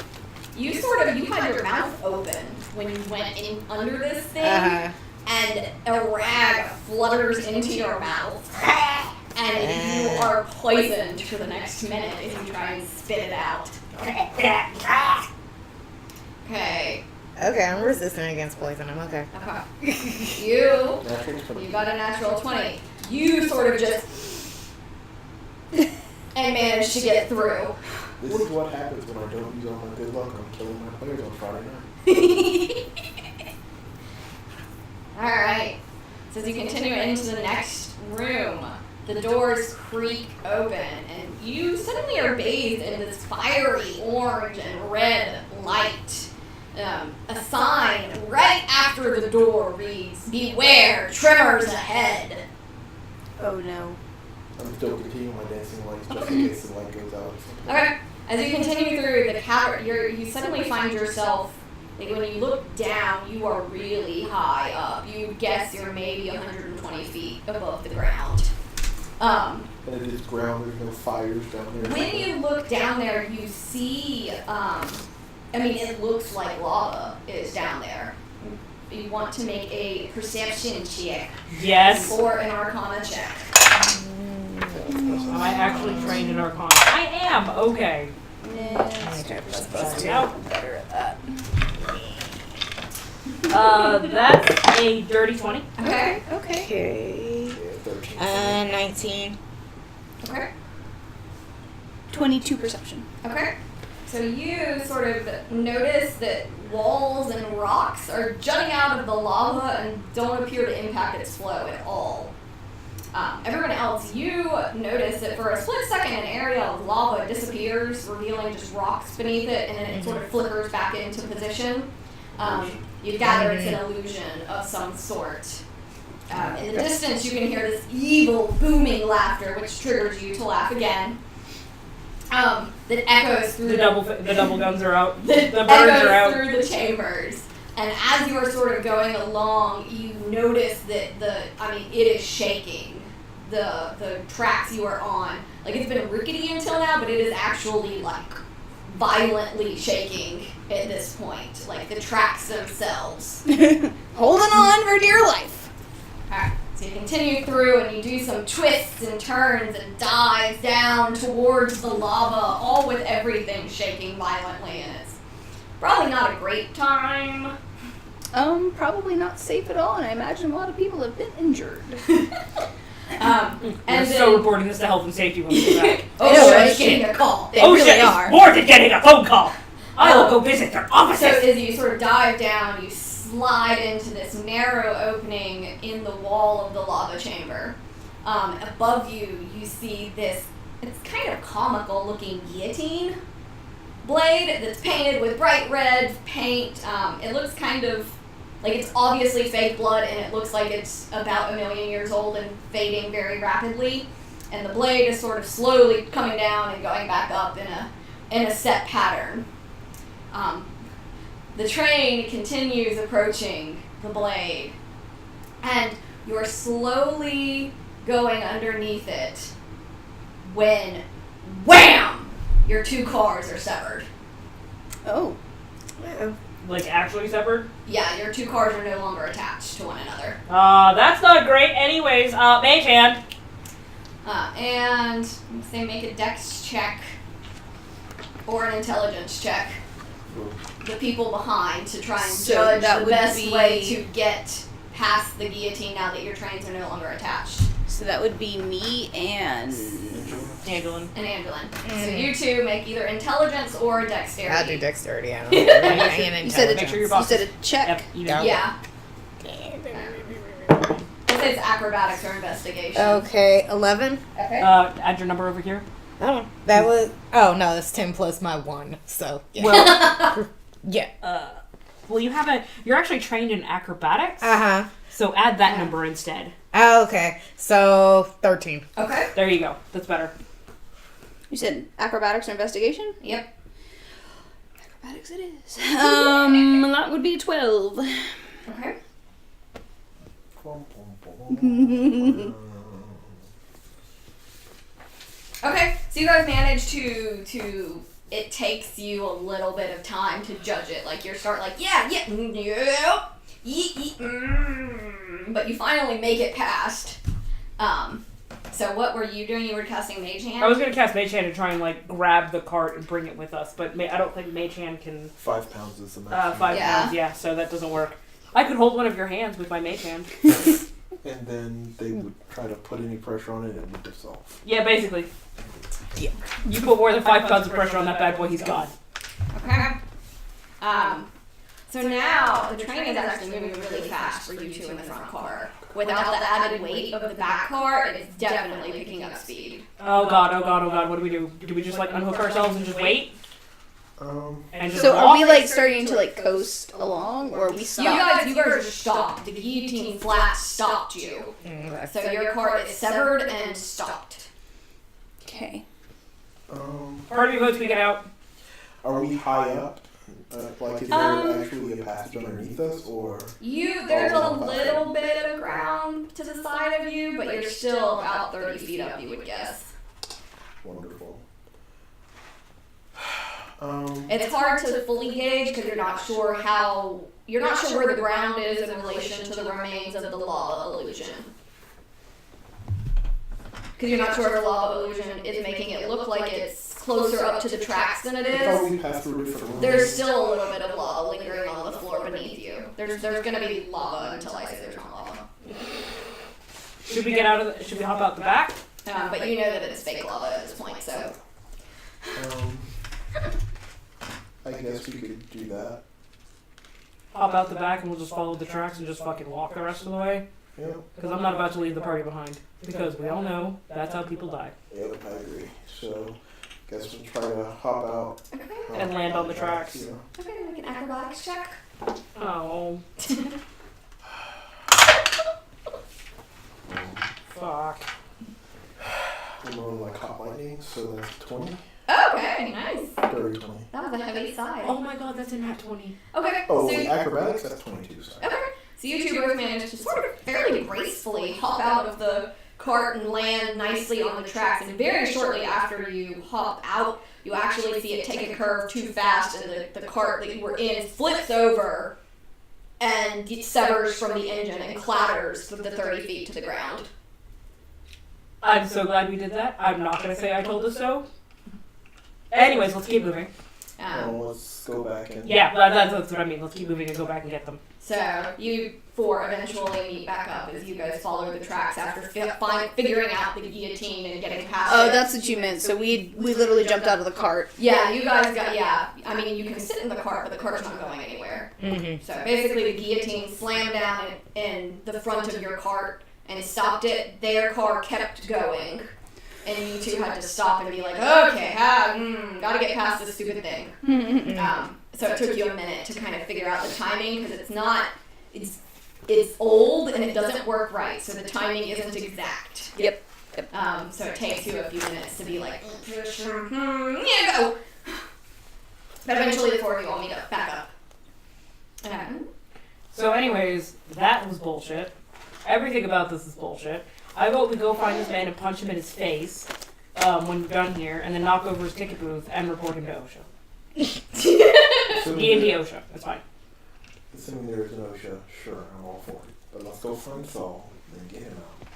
You had your mouth open when you went in under this thing, and a rag flutters into your mouth, and you are poisoned for the next minute if you try and spit it out. Okay. Okay, I'm resistant against poison. I'm okay. You Natural 20. got a natural 20. You sort of just and managed to get through. This is what happens when I don't use all my good luck on killing my players on Friday night. Alright. So as you continue into the next room, the doors creak open, and you suddenly are bathed in this fiery orange and red light. A sign right after the door reads, "Beware, tremors ahead." Oh no. I'm still continuing my dancing lights just in case the light goes out or something. Okay. As you continue through the cavern, you suddenly find yourself, like when you look down, you are really high up. You guess you're maybe 120 feet above the ground. And it is ground, there's no fires down there. When you look down there, you see I mean, it looks like lava is down there. You want to make a perception check Yes. or an arcana check. Am I actually trained in Arcana? I am. Okay. Out. Better at that. That's a dirty 20. Okay. Okay. 13. 19. Okay. 22 perception. Okay. So you sort of notice that walls and rocks are jutting out of the lava and don't appear to impact its flow at all. Everyone else, you notice that for a split second an area of lava disappears, revealing just rocks beneath it, and then it sort of flickers back into position. You gather it's an illusion of some sort. In the distance, you can hear this evil, booming laughter, which triggers you to laugh again. That echoes through The double guns are out. The birds echoes are out. through the chambers. And as you are sort of going along, you notice that it is shaking. The tracks you are on. Like, it's been rickety until now, but it is actually, like, violently shaking at this point. Like, the tracks themselves. Holding on for dear life. Alright, so you continue through and you do some twists and turns and dives down towards the lava, all with everything shaking violently, and it's probably not a great time. Probably not safe at all, and I imagine a lot of people have been injured. And We're then, so reporting this to health and safety when we get back. oh, know, shit, right? it's getting a call. They Oh really shit, are. it's more than getting a phone call. I will go visit their So offices. as you sort of dive down, you slide into this narrow opening in the wall of the lava chamber. Above you, you see this, it's kind of comical looking guillotine blade that's painted with bright red paint. It looks kind of like it's obviously fake blood, and it looks like it's about 1 million years old and fading very rapidly. And the blade is sort of slowly coming down and going back up in a set pattern. The train continues approaching the blade, and you're slowly going underneath it when, wham! Your 2 cars are severed. Oh. Like actually severed? Yeah, your 2 cars are no longer attached to one another. That's not great. Anyways, mage hand. And let's say make a dex check or an intelligence check. The people behind to try and So judge that the would best be- way to get past the guillotine now that your trains are no longer attached. So that would be me and... Angelin. And Angelin. So you 2 make either intelligence or dexterity. I'll do dexterity. I don't know. You said Make sure your you boss said a check. Yep, you know. Yeah. Let's say it's acrobatics or investigation. Okay, 11. Okay. Add your number over here. Oh, that was. Oh no, that's 10 plus my 1. So yeah. Well, Yeah. well, you're actually trained in acrobatics. Uh huh. So add that number instead. Oh, okay. So 13. Okay. There you go. That's better. You said acrobatics or investigation? Yep. Acrobatics it is. That would be 12. Okay. Okay, so you guys manage to it takes you a little bit of time to judge it. Like you start like, yeah, but you finally make it past. So what were you doing? You were casting Mage Hand? I was gonna cast Mage Hand to try and like grab the cart and bring it with us, but I don't think Mage Hand can. 5 pounds is the maximum. 5 Yeah. pounds, yeah. So that doesn't work. I could hold one of your hands with my Mage Hand. And then they would try to put any pressure on it, and it would dissolve. Yeah, basically. Yeah. You put more than 5 pounds of pressure on that bad boy, he's gone. Okay. So now the train is actually moving really fast for you 2 in the front car. Without the added weight of the back car, it is definitely picking up speed. Oh god, oh god, oh god. What do we do? Do we just like unhook ourselves and just wait? And just So walk? are we like starting to like coast along, or are we You stopped? guys are stopped. The guillotine flat stopped you. So your car is severed and stopped. Okay. Part of me votes we get out. Are we high up? Like, is there actually a passage underneath us, or? There's a little bit of ground to the side of you, but you're still about 30 feet up, you would guess. Wonderful. It's hard to fully gauge because you're not sure where the ground is in relation to the remains of the lava illusion. Because you're not sure if the lava illusion is making it look like it's closer up to the tracks than it I thought is. we passed through different rooms. There's still a little bit of lava lingering on the floor beneath you. There's going to be lava until I say there's not lava. Should we hop out the back? But you know that it's fake lava at this point, so. I guess we could do that. Hop out the back and we'll just follow the tracks and just fucking walk the rest of the way? Yeah. Because I'm not about to leave the party behind. Because we all know that's how people die. Yep, I agree. So, guess we'll try to hop out. Okay. And land on the tracks. Yeah. Okay, make an acrobatics check. Oh. Fuck. I'm on like hot lightning, so that's 20. Okay, nice. Dirty 20. That was a heavy side. Oh my god, that's a nat 20. Okay, Oh, so, acrobatics, that's 22, sorry. okay. So you two both managed to sort of fairly gracefully hop out of the cart and land nicely on the tracks. And very shortly after you hop out, you actually see it take a curve too fast, and the cart that you were in flips over and severs from the engine and clatters the 30 feet to the ground. I'm so glad we did that. I'm not going to say I told us so. Anyways, let's keep moving. Let's go back and... Yeah, that's what I mean. Let's keep moving and go back and get them. So you four eventually meet back up as you guys follow the tracks after figuring out the guillotine and getting past Oh, it. that's what you meant. So we literally jumped out of the cart. Yeah, you guys got, I mean, you can sit in the cart, but the cart's not going anywhere. Mm-hmm. So basically the guillotine slammed down in the front of your cart and stopped it. Their car kept going. And you two had to stop and be like, okay, gotta get past this stupid thing. So it took you a minute to kind of figure out the timing because it's old and it doesn't work right, so the timing isn't exact. Yep. So it takes you a few minutes to be like, yeah, go. But eventually the four of you all meet up, back up. So anyways, that was bullshit. Everything about this is bullshit. I vote we go find this man and punch him in his face when we're done here, and then knock over his ticket booth and report him to OSHA. D&D OSHA, that's fine. Assuming there is an OSHA, sure, I'm all for it. But let's go find Saul and get him out.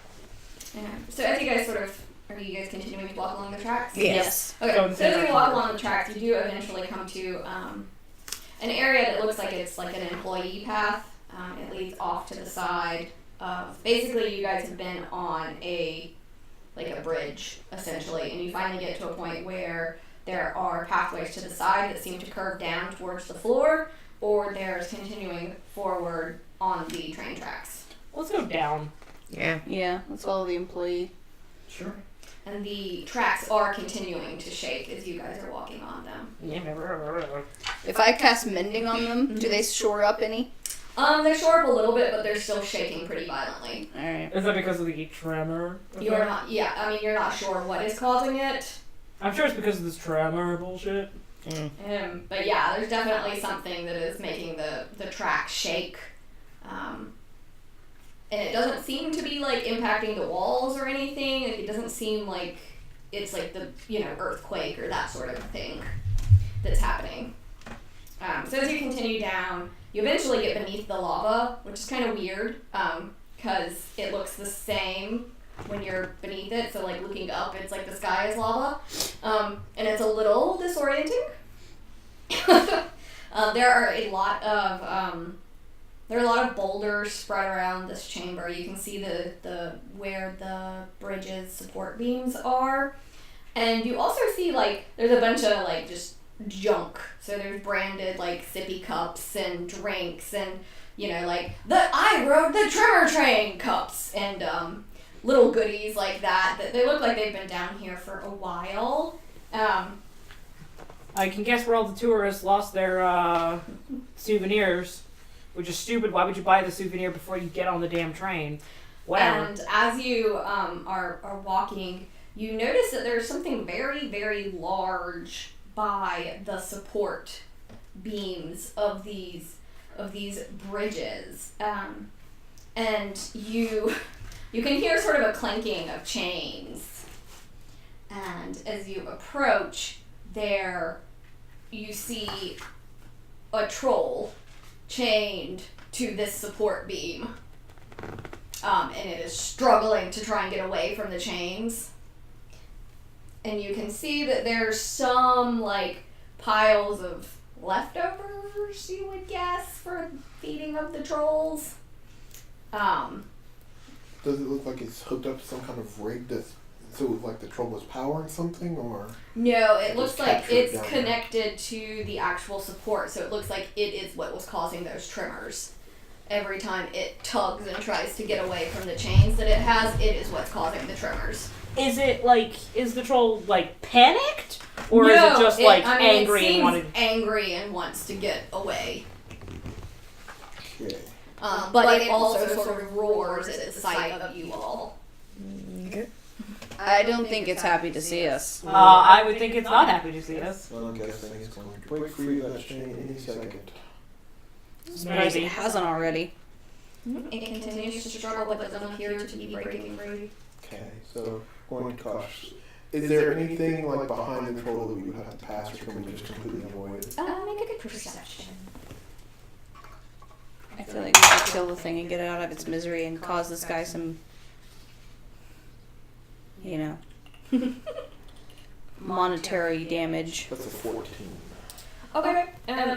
So as you guys are you guys continuing to walk along the tracks? Yes. Okay, Go in the so as same you walk direction. along the tracks, you do eventually come to an area that looks like it's like an employee path. It leads off to the side of, basically you guys have been on a bridge, essentially, and you finally get to a point where there are pathways to the side that seem to curve down towards the floor, or there's continuing forward on the train tracks. Let's go down. Yeah. Yeah, let's follow the employee. Sure. And the tracks are continuing to shake as you guys are walking on them. If I cast mending on them, do they shore up any? They shore up a little bit, but they're still shaking pretty violently. Alright. Is that because of the tremor? You're not sure what is causing it. I'm sure it's because of this tremor bullshit. But yeah, there's definitely something that is making the track shake. And it doesn't seem to be like impacting the walls or anything. Like, it doesn't seem like it's like the earthquake or that sort of thing that's happening. So as you continue down, you eventually get beneath the lava, which is kind of weird because it looks the same when you're beneath it. So like looking up, it's like the sky is lava, and it's a little disorienting. There are a lot of boulders spread around this chamber. You can see the where the bridge's support beams are, and you also see like there's a bunch of like just junk. So there's branded like sippy cups and drinks and like I rode the Tremor train cups and little goodies like that they look like they've been down here for a while. I can guess where all the tourists lost their souvenirs, which is stupid. Why would you buy the souvenir before you get on the damn train? Whatever. And as you are walking, you notice that there's something very, very large by the support beams of these bridges, and you can hear sort of a clanking of chains. And as you approach, there you see a troll chained to this support beam. And it is struggling to try and get away from the chains. And you can see that there's some, like, piles of leftovers, you would guess, for feeding of the trolls. Does it look like it's hooked up to some kind of rig that's so like the troll was powering something, or? No, it looks like captured it's down there. connected to the actual support, so it looks like it is what was causing those tremors. Every time it tugs and tries to get away from the chains that it has, it is what's causing the tremors. Is the troll, like, panicked? Or is it just, angry it and wanted... angry and wants to get away. Okay. But it also sort of roars at the sight of you all. I don't think it's happy to see us. I would think it's not happy to see us. Well, I'm guessing it's going to break free of that chain any second. Surprised it hasn't already. It continues to struggle, but doesn't appear to be breaking free. Okay, so going to cautious. Is there anything like behind the troll that we would have to pass, or can we just completely avoid it? Make a good perception. I feel like we should kill the thing and get it out of its misery and cause this guy some, monetary damage. That's a 14. Okay,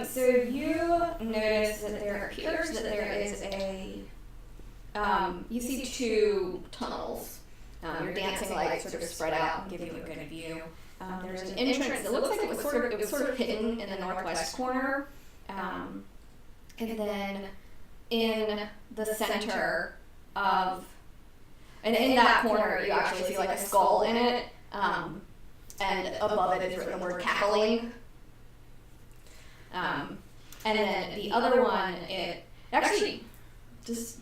so you notice that there appears that there is you see two tunnels. Your dancing lights sort of spread out and give you a good view. There's an entrance that looks like it was sort of hidden in the northwest corner. And then in the center of, and in that corner you actually see like a skull in it, and above it is written the word cackling. And then the other one, it actually just,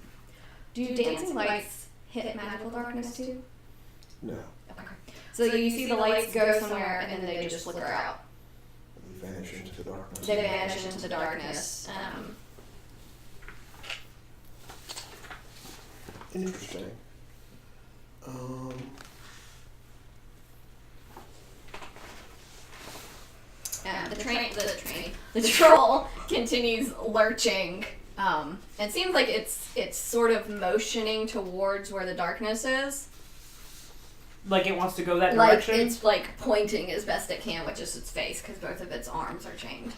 do dancing lights hit magical darkness too? No. Okay. So you see the lights go somewhere and then they just flicker out. They vanish into the darkness. They vanish into darkness. Interesting. The troll continues lurching. It seems like it's sort of motioning towards where the darkness is. Like it wants to go that Like direction? it's like pointing as best it can with just its face because both of its arms are chained.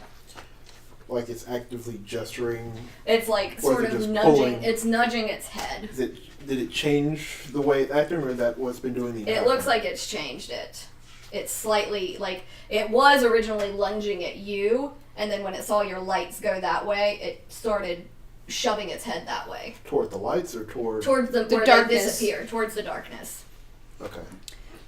Like it's actively gesturing. It's like Or is sort it of just nudging. pulling? It's nudging its head. Did it change the way? I remember that what's been doing the. It looks like it's changed it. It's slightly like it was originally lunging at you, and then when it saw your lights go that way, it started shoving its head that way Toward the lights or toward. towards the where darkness. they disappear, towards the darkness. Okay.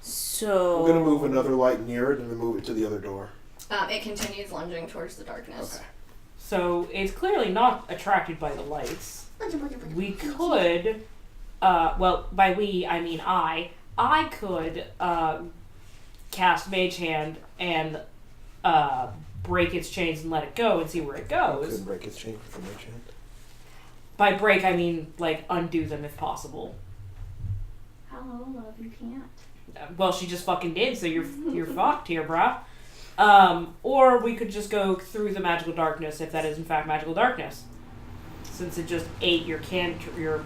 So We're gonna move another light near it and then move it to the other door. It continues lunging towards the darkness. Okay. So it's clearly not attracted by the lights. We could, well, by we, I mean I could cast Mage Hand and break its chains and let it go and see where it goes. Couldn't break its chain from Mage Hand. By break, I mean, like, undo them if possible. Hello, love, you can't. Well, she just fucking did, so you're fucked here, bruh. Or we could just go through the magical darkness, if that is in fact magical darkness. Since it just ate your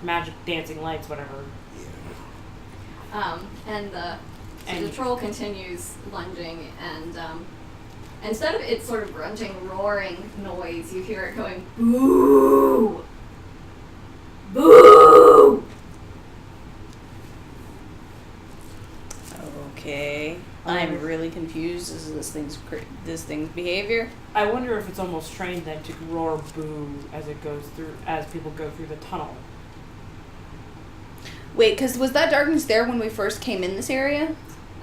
magic dancing lights, whatever. And the troll continues lunging, and instead of its sort of grunting, roaring noise, you hear it going, boo! Boo! okay, I'm really confused as to this thing's behavior. I wonder if it's almost trained then to roar boo as people go through the tunnel. Wait, because was that darkness there when we first came in this area?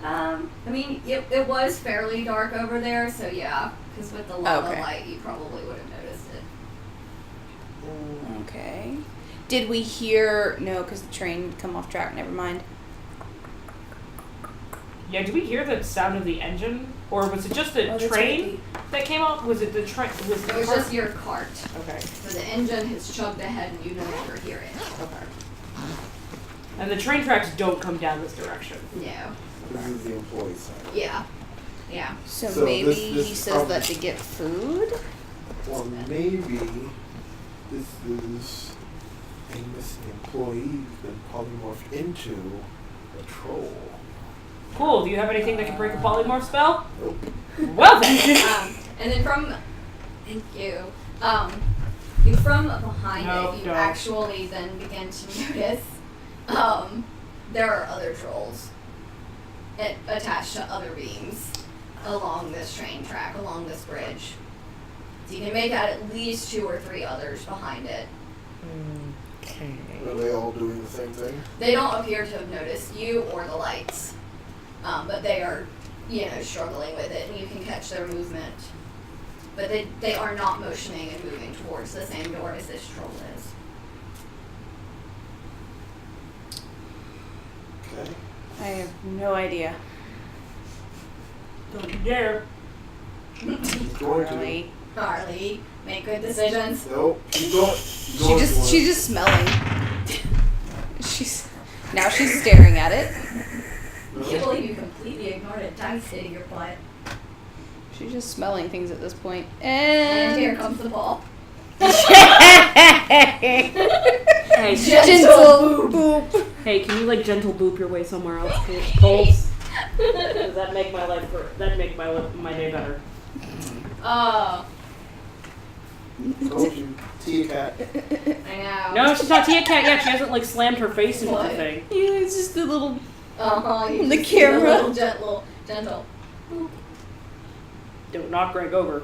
I mean, it was fairly dark over there, so yeah, because with the lava light, you probably would have noticed it. Okay. Did we hear... No, because the train would come off track. Never mind. Yeah, did we hear the sound of the engine? Or was it just the train that came up? Was it the train? It was just your cart. Okay. So the engine has chugged ahead and you no longer hear it. Okay. And the train tracks don't come down this direction. No. This is the employee side. Yeah. Yeah. So, So maybe this he says probably- that to get food? Or maybe this is a missing employee who's been polymorphed into a troll. Cool. Do you have anything that can break a polymorph spell? Well then. And then from, thank you. From behind No, it, you don't. actually then begin to notice there are other trolls attached to other beams along this train track, along this bridge. So you can make out at least 2 or 3 others behind it. Okay. Are they all doing the same thing? They don't appear to have noticed you or the lights, but they are, struggling with it, and you can catch their movement. But they are not motioning and moving towards the same door as this troll is. Okay. I have no idea. Don't you dare. He's going to. Carly. Harley, make good decisions. Nope. Keep going. She's just smelling. Now she's staring at it. I can't believe you completely ignored a dice hitting your butt. She's just smelling things at this point. And here And comes the ball. Hey, gentle boop. hey, can you like gentle boop your way somewhere else, Coles? Does that make my life? That'd make my day better. Oh, Told you. Tia Cat. I know. No, she's not Tia Cat yet. She hasn't like slammed her face into What? the thing. Yeah, it's just a little. You The just see a camera. little gentle. Don't knock Greg over.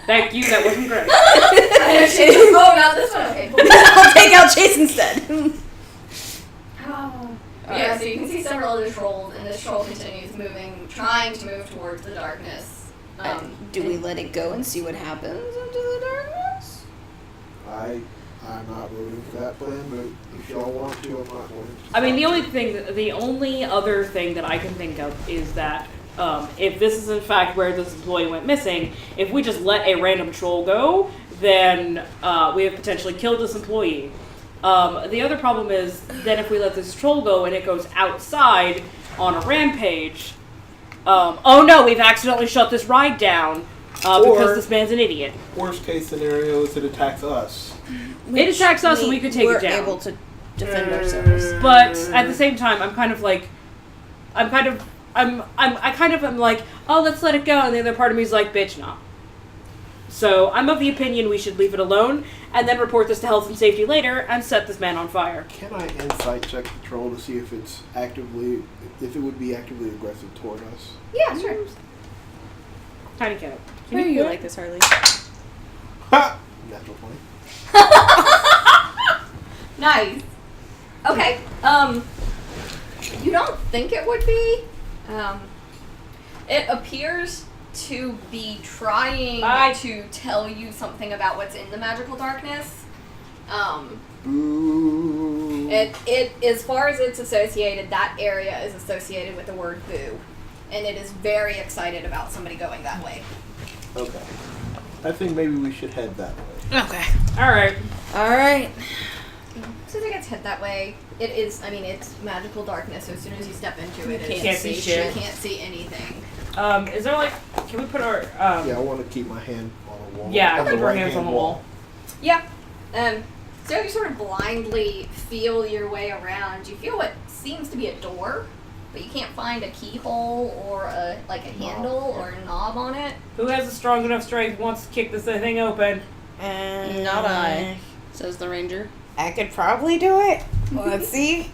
Thank you. That wasn't Greg. I know she didn't go about this one. Okay. I'll take out Chase instead. Yeah, so you can see several other trolls, and this troll continues moving, trying to move towards the darkness. Do we let it go and see what happens into the darkness? I'm not voting for that plan, but if y'all want to, I'm not going to. I mean, the only other thing that I can think of is that if this is in fact where this employee went missing, if we just let a random troll go, then we have potentially killed this employee. The other problem is then if we let this troll go and it goes outside on a rampage, oh no, we've accidentally shut this ride down because this man's an idiot. Worst case scenario is it attacks us. It attacks us and we could take it down. We're able to defend ourselves. But at the same time, I kind of am like, oh, let's let it go. And the other part of me is like, bitch, no. So I'm of the opinion we should leave it alone and then report this to health and safety later and set this man on fire. Can I insight check the troll to see if it would be actively aggressive toward us? Yeah, sure. Tiny cat. Why do you like this, Harley? Ha! Natural 20. Nice. Okay. You don't think it would be? It appears to be trying to tell you something about what's in the magical darkness. Boo. It as far as it's associated, that area is associated with the word boo. And it is very excited about somebody going that way. Okay. I think maybe we should head that way. Okay. Alright. Alright. As soon as it gets hit that way, it's magical darkness, so as soon as you step into it, You can't see shit. You can't see anything. Is there can we put our, Yeah, I want to keep my hand on the wall. yeah, On the keep our hands right-hand on the wall. Yeah. So you sort of blindly feel your way around. You feel what seems to be a door, but you can't find a keyhole or a handle or a knob on it. Who has a strong enough strength wants to kick this thing open? Not I, says the ranger. I could probably do it. Let's see.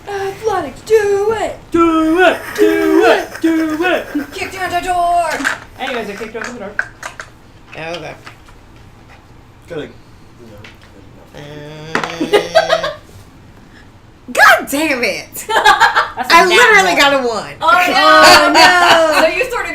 Athletics, do it! Do it! Do it! Do it! Kick down the door! Anyways, I kicked open the door. Okay. Gotta, God damn it! That's I literally got a 1. Oh no! So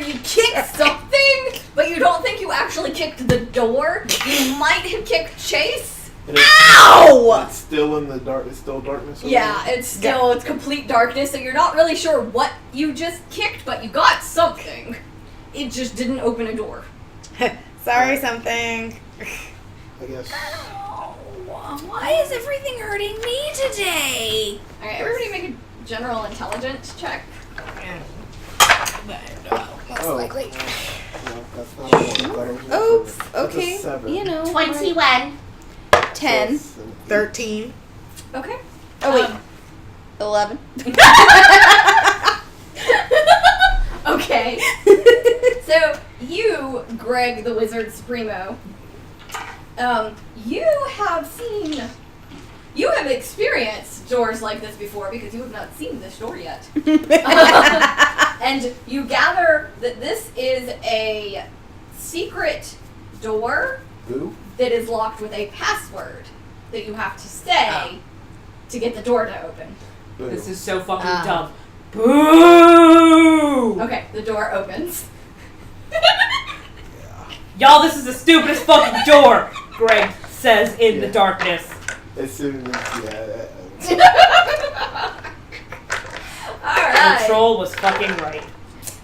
you kicked something, but you don't think you actually kicked the door. You might have kicked Chase. Ow! It's still in the dark. It's still darkness. over Yeah, there? it's complete darkness, so you're not really sure what you just kicked, but you got something. It just didn't open a door. Sorry, something. I guess. Why is everything hurting me today? Alright, everybody make a general intelligence check. Most Oh. likely. No, that's not what I thought it was. Oops. That's a Okay. 7. You know. 21. 10. 13. Okay. Oh wait. 11. Okay. So you, Greg the Wizard Supremo, you have experienced doors like this before because you have not seen this door yet. And you gather that this is a secret door Boo? that is locked with a password that you have to say to get the door to open. Boo. This is so fucking dumb. Boo! Okay, the door opens. Y'all, this is the stupidest fucking door, Greg says in the darkness. As soon as, Alright. The troll was fucking right.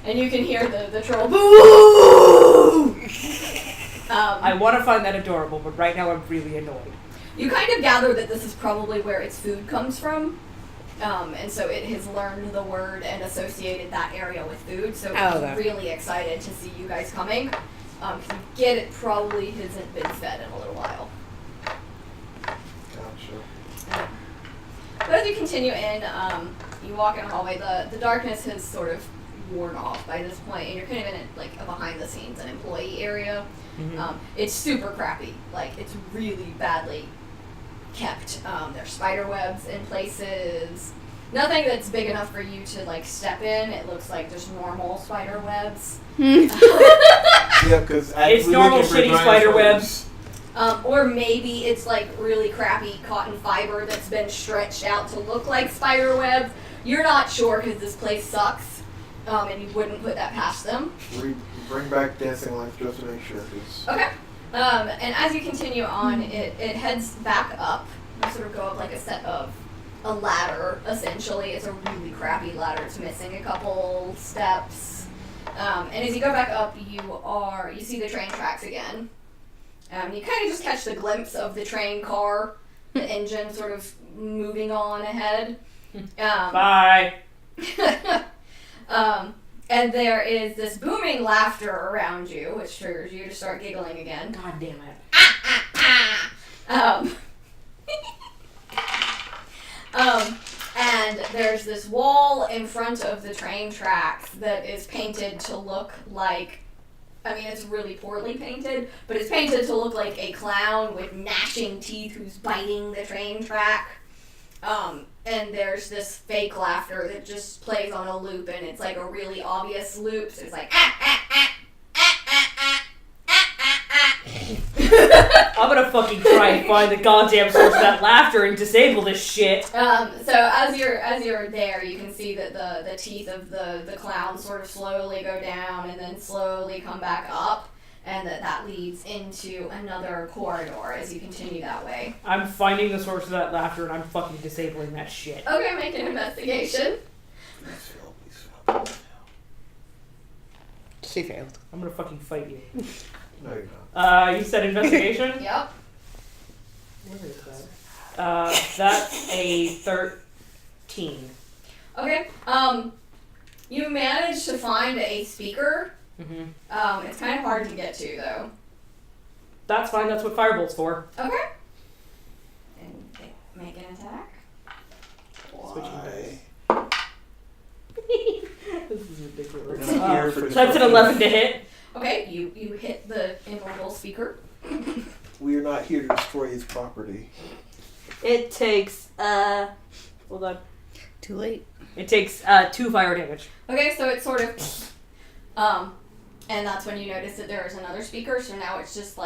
And you can hear the troll. Boo! I want to find that adorable, but right now I'm really annoyed. You kind of gather that this is probably where its food comes from. And so it has learned the word and associated that area with food. So it's really excited to see you guys coming. Because you get it probably hasn't been fed in a little while. Gotcha. But as you continue in, you walk in a hallway. The darkness has sort of worn off by this point, and you're kind of in a behind the scenes, an employee area. Mm-hmm. It's super crappy. It's really badly kept. There's spider webs in places. Nothing that's big enough for you to step in. It looks like just normal spider webs. Yeah, because It's normal shitty spider webs. Or maybe it's really crappy cotton fiber that's been stretched out to look like spider webs. You're not sure because this place sucks, and you wouldn't put that past them. Bring back dancing lights just to make sure. Okay. And as you continue on, it heads back up. You sort of go up a ladder, essentially. It's a really crappy ladder. It's missing a couple steps. And as you go back up, you see the train tracks again. You kind of just catch the glimpse of the train car, the engine sort of moving on ahead. Bye. And there is this booming laughter around you, which triggers you to start giggling again. God damn it. And there's this wall in front of the train tracks that is painted to look like, it's really poorly painted, but it's painted to look like a clown with gnashing teeth who's biting the train track. And there's this fake laughter that just plays on a loop, and it's a really obvious loop, so it's I'm gonna fucking try and find the goddamn source of that laughter and disable this shit. So as you're there, you can see that the teeth of the clown sort of slowly go down and then slowly come back up, and that leads into another corridor as you continue that way. I'm finding the source of that laughter and I'm fucking disabling that shit. Okay, make an investigation. Please fail. She failed. I'm gonna fucking fight you. No, you're not. You said investigation? Yep. Where is that? That's a 13. Okay. You managed to find a speaker. Mm-hmm. It's kind of hard to get to though. That's fine, that's what Firebolt's for. Okay. And make an attack. Why? This is ridiculous. We're gonna hear for this That's an 11 to hit. Okay, you hit the immortal speaker. We are not here to destroy his property. It takes, hold on. Too late. It takes 2 fire damage. Okay, so it's sort of, and that's when you notice that there is another speaker, so now it's just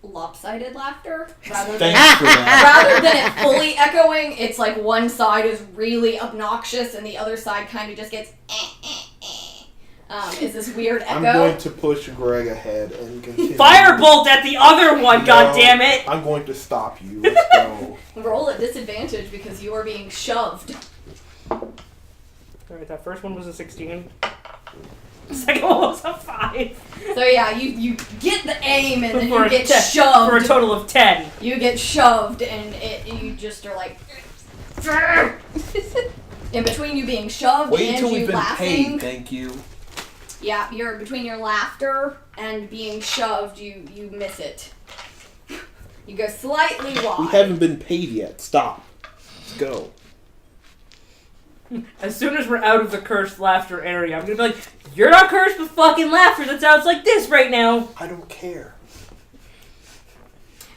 lopsided laughter. Rather than it fully echoing, it's one side is really obnoxious and the other side kind of just gets is this weird echo. I'm going to push Greg ahead and continue. Firebolt at the other one, goddammit! I'm going to stop you. Let's go. Roll at disadvantage because you are being shoved. Alright, that first one was a 16. The second one was a 5. So yeah, you get the aim and then For you a get te- shoved. For a total of 10. You get shoved and you just are in between you being shoved Wait and until you we've been laughing. paid. Thank you. Yeah, you're between your laughter and being shoved, you miss it. You go slightly wide. We haven't been paid yet. Stop. Let's go. As soon as we're out of the cursed laughter area, I'm gonna be like, you're not cursed with fucking laughter that sounds like this right now. I don't care.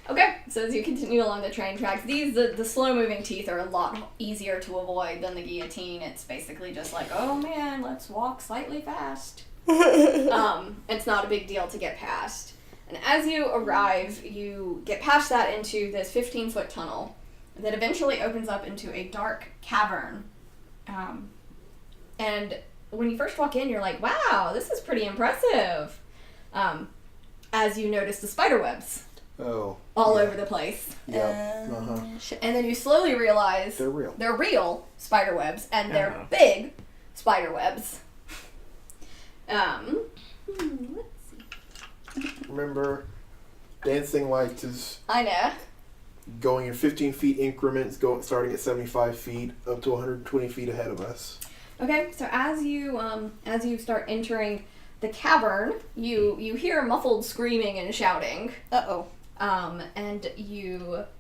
Okay, so as you continue along the train tracks, the slow-moving teeth are a lot easier to avoid than the guillotine. It's basically just like, oh man, let's walk slightly fast. It's not a big deal to get past. And as you arrive, you get past that into this 15-foot tunnel that eventually opens up into a dark cavern. And when you first walk in, you're like, wow, this is pretty impressive. As you notice the spider webs. Oh. All over the place. Yeah. And then you slowly realize They're real. They're real spider webs, and they're big spider webs. Let's see. Remember, dancing lights is I know. going in 15 feet increments, starting at 75 feet up to 120 feet ahead of us. Okay, so as you start entering the cavern, you hear muffled screaming and shouting. Uh-oh. And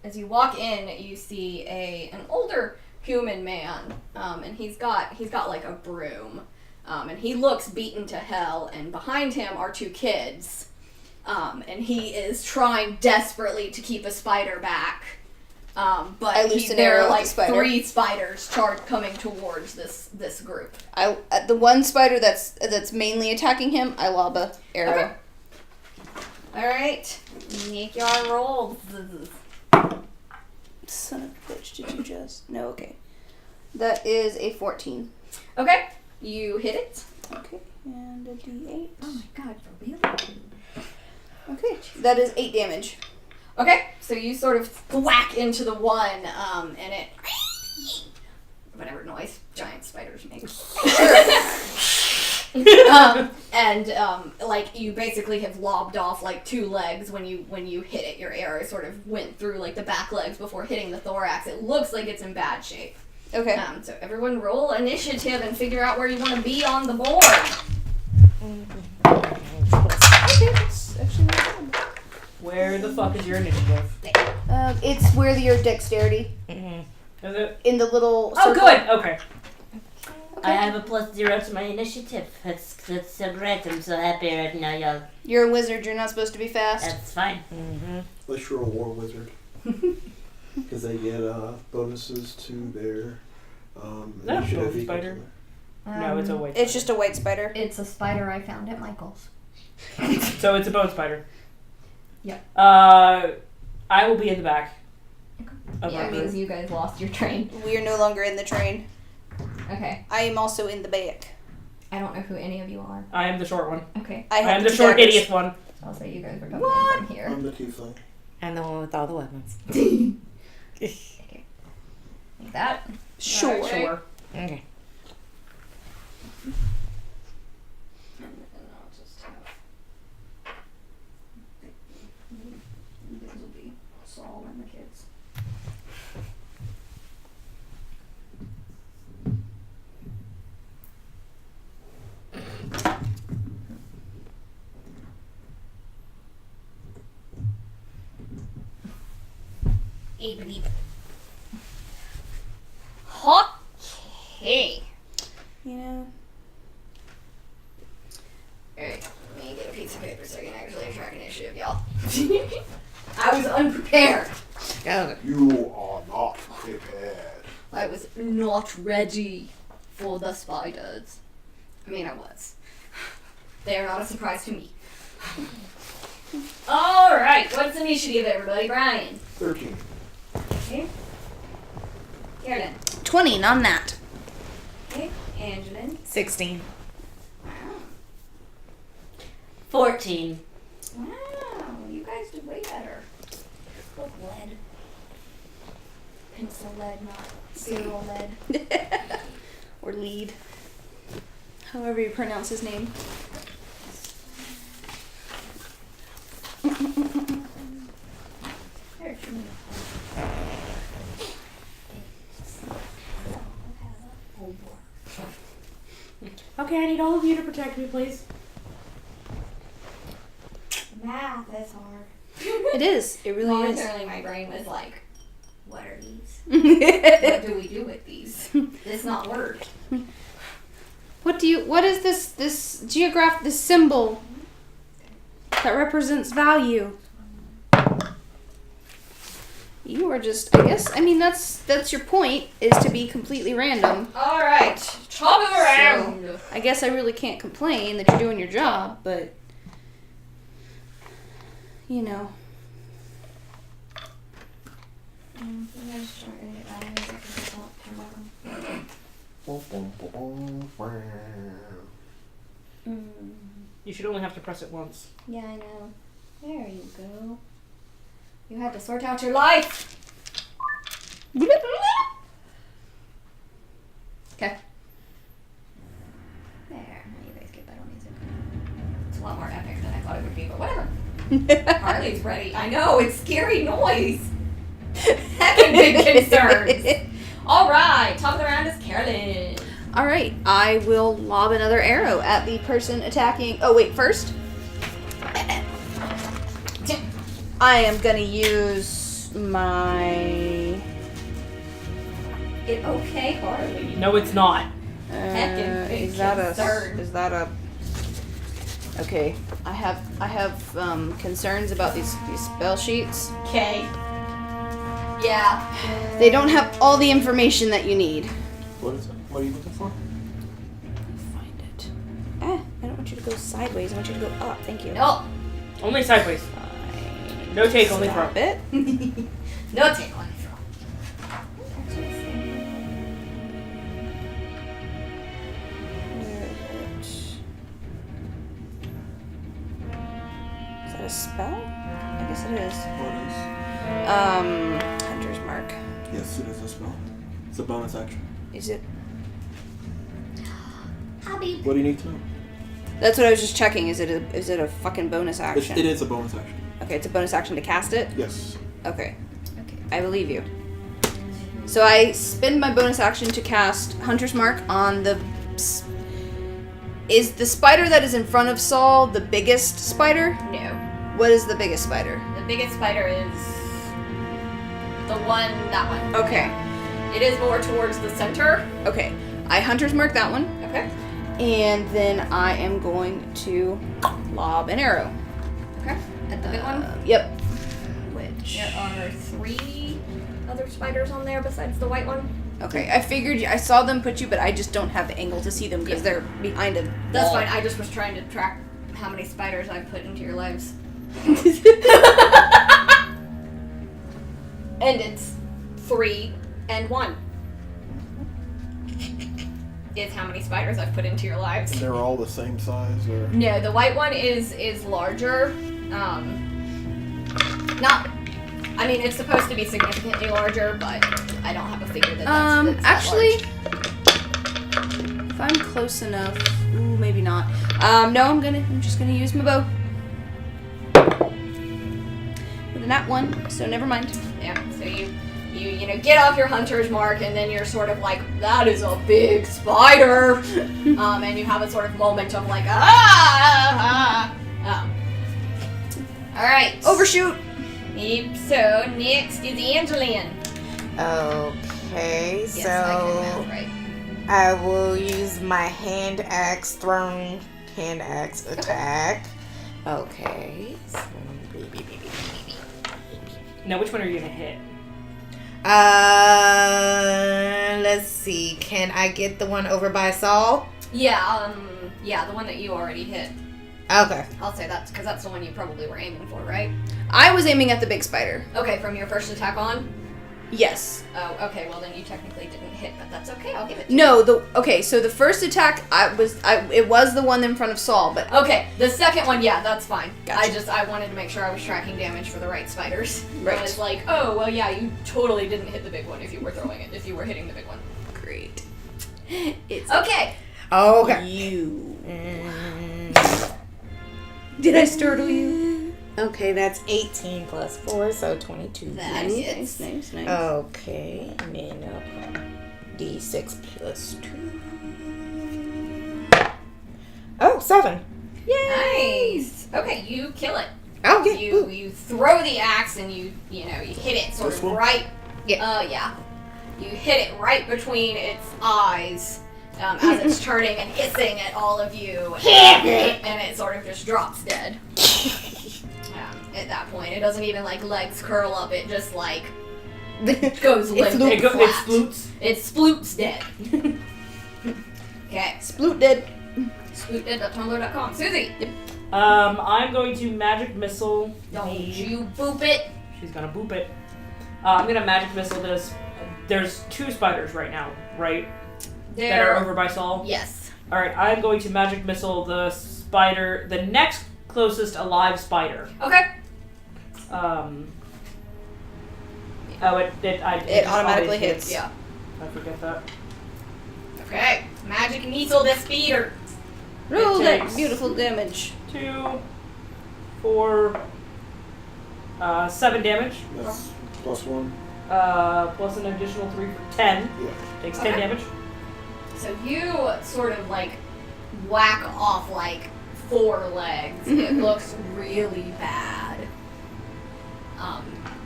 as you walk in, you see an older human man, and he's got like a broom, and he looks beaten to hell, and behind him are two kids, and he is trying desperately to keep a spider back, but there are like three spiders coming towards this group. The one spider that's mainly attacking him, I lob a arrow. Okay. All right, make your rolls. Son of a bitch, did you just? No, okay. That is a 14. Okay, you hit it. Okay, and a d8. Oh my god, for real? Okay, that is 8 damage. Okay, so you sort of whack into the one, and it... whatever noise giant spiders make. Like, you basically have lobbed off, like, 2 legs when you hit it. Your arrow sort of went through, like, the back legs before hitting the thorax. It looks like it's in bad shape. Okay. So everyone roll initiative and figure out where you want to be on the board. Okay, that's actually not bad. Where the fuck is your initiative? It's where your dexterity. Mm-hmm. Is it? In the little Oh, circle. good. Okay. I have a +0 to my initiative. That's so great. I'm so happy right now, y'all. You're a wizard. You're not supposed to be fast. That's fine. Mm-hmm. Unless you're a war wizard. Because they get bonuses to their That a initiative bone equal to spider? their- No, it's a white. It's just a white spider. It's a spider I found at Michael's. So it's a bone spider. Yep. I will be in the back. Of Yeah, our it means group. you guys lost your train. We are no longer in the train. Okay. I am also in the back. I don't know who any of you are. I am the short one. Okay. I I have am the two short daggers. idiot one. So I'll say you guys are coming in from here. I'm the tiefling. And the one with all the weapons. Okay. Like that. Sure. Alright, Sure. Okay. And I'll just have... You guys will be Saul and the kids. Okay. You know. Alright, let me get a piece of paper so I can actually track initiative, y'all. I was unprepared. Go. You are not prepared. I was not ready for the spiders. I mean, I was. They are not a surprise to me. Alright, what's initiative, everybody? Brian. 13. Okay. Carolyn. 20, not that. Okay. Angelin. 16. Wow. 14. Wow, you guys did way better. Look, lead. Pencil lead, not cereal lead. Or lead. However you pronounce his name. Okay, I need all of you to protect me, please. Math is hard. It is. It really is. Momentarily, my brain was like, what are these? What What do we do with these? This not work. is this symbol that represents value? You are just, I mean, that's your point, is to be completely random. Alright, top of the round. So, I guess I really can't complain that you're doing your job, but, you know. You should only have to press it once. Yeah, I know. There you go. You had to sort out your life. Okay. There. Now you guys get better music. It's a lot more epic than I thought it would be, but whatever. Harley's ready. I know, it's scary noise. Having big concerns. Alright, top of the round is Carolyn. Alright, I will lob another arrow at the person attacking. Oh, wait, first? I am gonna use my. Okay, Harley. No, it's not. Heckin' big Is that concern. a? Okay, I have concerns about these spell sheets. Okay. Yeah. They don't have all the information that you need. What is it? What are you looking for? Find it. I don't want you to go sideways. I want you to go up. Thank you. No. Only sideways. No take, only throw. Stop it. No take on throw. Is that a spell? I guess it is. What Hunter's Mark. is? Yes, it is a spell. It's a bonus action. Is it? Hobby. What do you need to know? That's what I was just checking. Is it a fucking bonus action? It is a bonus action. Okay, it's a bonus action to cast it? Yes. Okay. I believe you. So I spend my bonus action to cast Hunter's Mark on the... Is the spider that is in front of Saul the biggest spider? No. What is the biggest spider? The biggest spider is that one. Okay. It is more towards the center. Okay. I Hunter's Mark that one. Okay. And then I am going to lob an arrow. Okay. At the big one. Yep. Which... There are 3 other spiders on there besides the white one. Okay, I figured I saw them put you, but I just don't have the angle to see them because they're behind a That's wall. fine. I just was trying to track how many spiders I put into your lives. And it's 3 and 1. Is how many spiders I've put into your lives. And they're all the same size, or? No, the white one is larger. Not. I mean, it's supposed to be significantly larger, but I don't have a figure that's actually, that large. if I'm close enough, ooh, maybe not. No, I'm just gonna use my bow. With a nat 1, so never mind. Yeah. So you get off your hunter's mark, and then you're sort of like, that is a big spider, and you have a sort of moment of like, All right. Overshoot. So next is Angeline. Okay, Yes, I can math right. I will use my hand axe attack. Okay. So, Now, which one are you gonna hit? let's see. Can I get the one over by Saul? Yeah, the one that you already hit. Okay. I'll say that's because that's the one you probably were aiming for, right? I was aiming at the big spider. Okay, from your first attack on? Yes. Oh, okay, well then you technically didn't hit, but that's okay, I'll give it to you. No, so the first attack it was the one in front of Saul, but Okay, the second one, yeah, that's fine. Gotcha. I wanted to make sure I was tracking damage for the right spiders. Right. I was like, oh, well yeah, you totally didn't hit the big one if you were throwing it, if you were hitting the big one. great. It's Okay. Okay. you. Did I startle you? Okay, that's 18 plus 4, so 22. That hits. Nice. Okay, and then D6 plus 2. Oh, 7. Nice. Okay, you kill it. Okay. You throw the axe and you hit it sort This of one? right. Yeah. Yeah. You hit it right between its eyes as it's turning and hissing at all of you, and it sort of just drops dead. At that point, it doesn't even like legs curl up. It just like goes limp. It flat. sploots. It sploots dead. Okay. Sploot dead. Splootdead.tumblr.com. Susie. I'm going to magic missile. Don't you boop it. She's gonna boop it. I'm gonna magic missile this. There's 2 spiders right now, right? That are over by Saul? Yes. Alright, I'm going to magic missile the spider, the next closest alive spider. Okay. It automatically always hits. Yeah. I forget that. Okay. Magic missile the speeder. Roll that takes- beautiful damage. 2, 4, 7 damage. That's +1. Plus an additional 3 for 10. Yeah. Takes 10 Okay. damage. So you sort of like whack off like 4 legs. It looks really bad.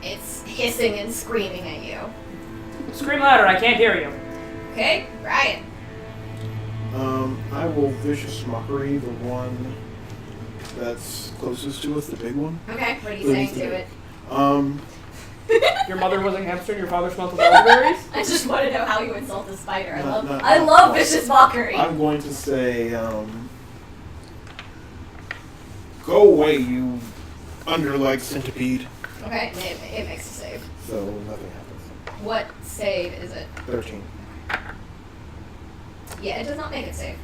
It's hissing and screaming at you. Scream louder, I can't hear you. Okay, Ryan. I will vicious mockery the one that's closest to us, the big one. Okay, what are you Who saying needs to to it? Your mother was a hamster and your father smelled of elderberries? I just want to know how you insult a spider. No, I love vicious mockery. I'm going to say, go away, you underleg centipede. Okay, it makes a save. So nothing happens. What save is it? 13. Yeah, it does not make it save.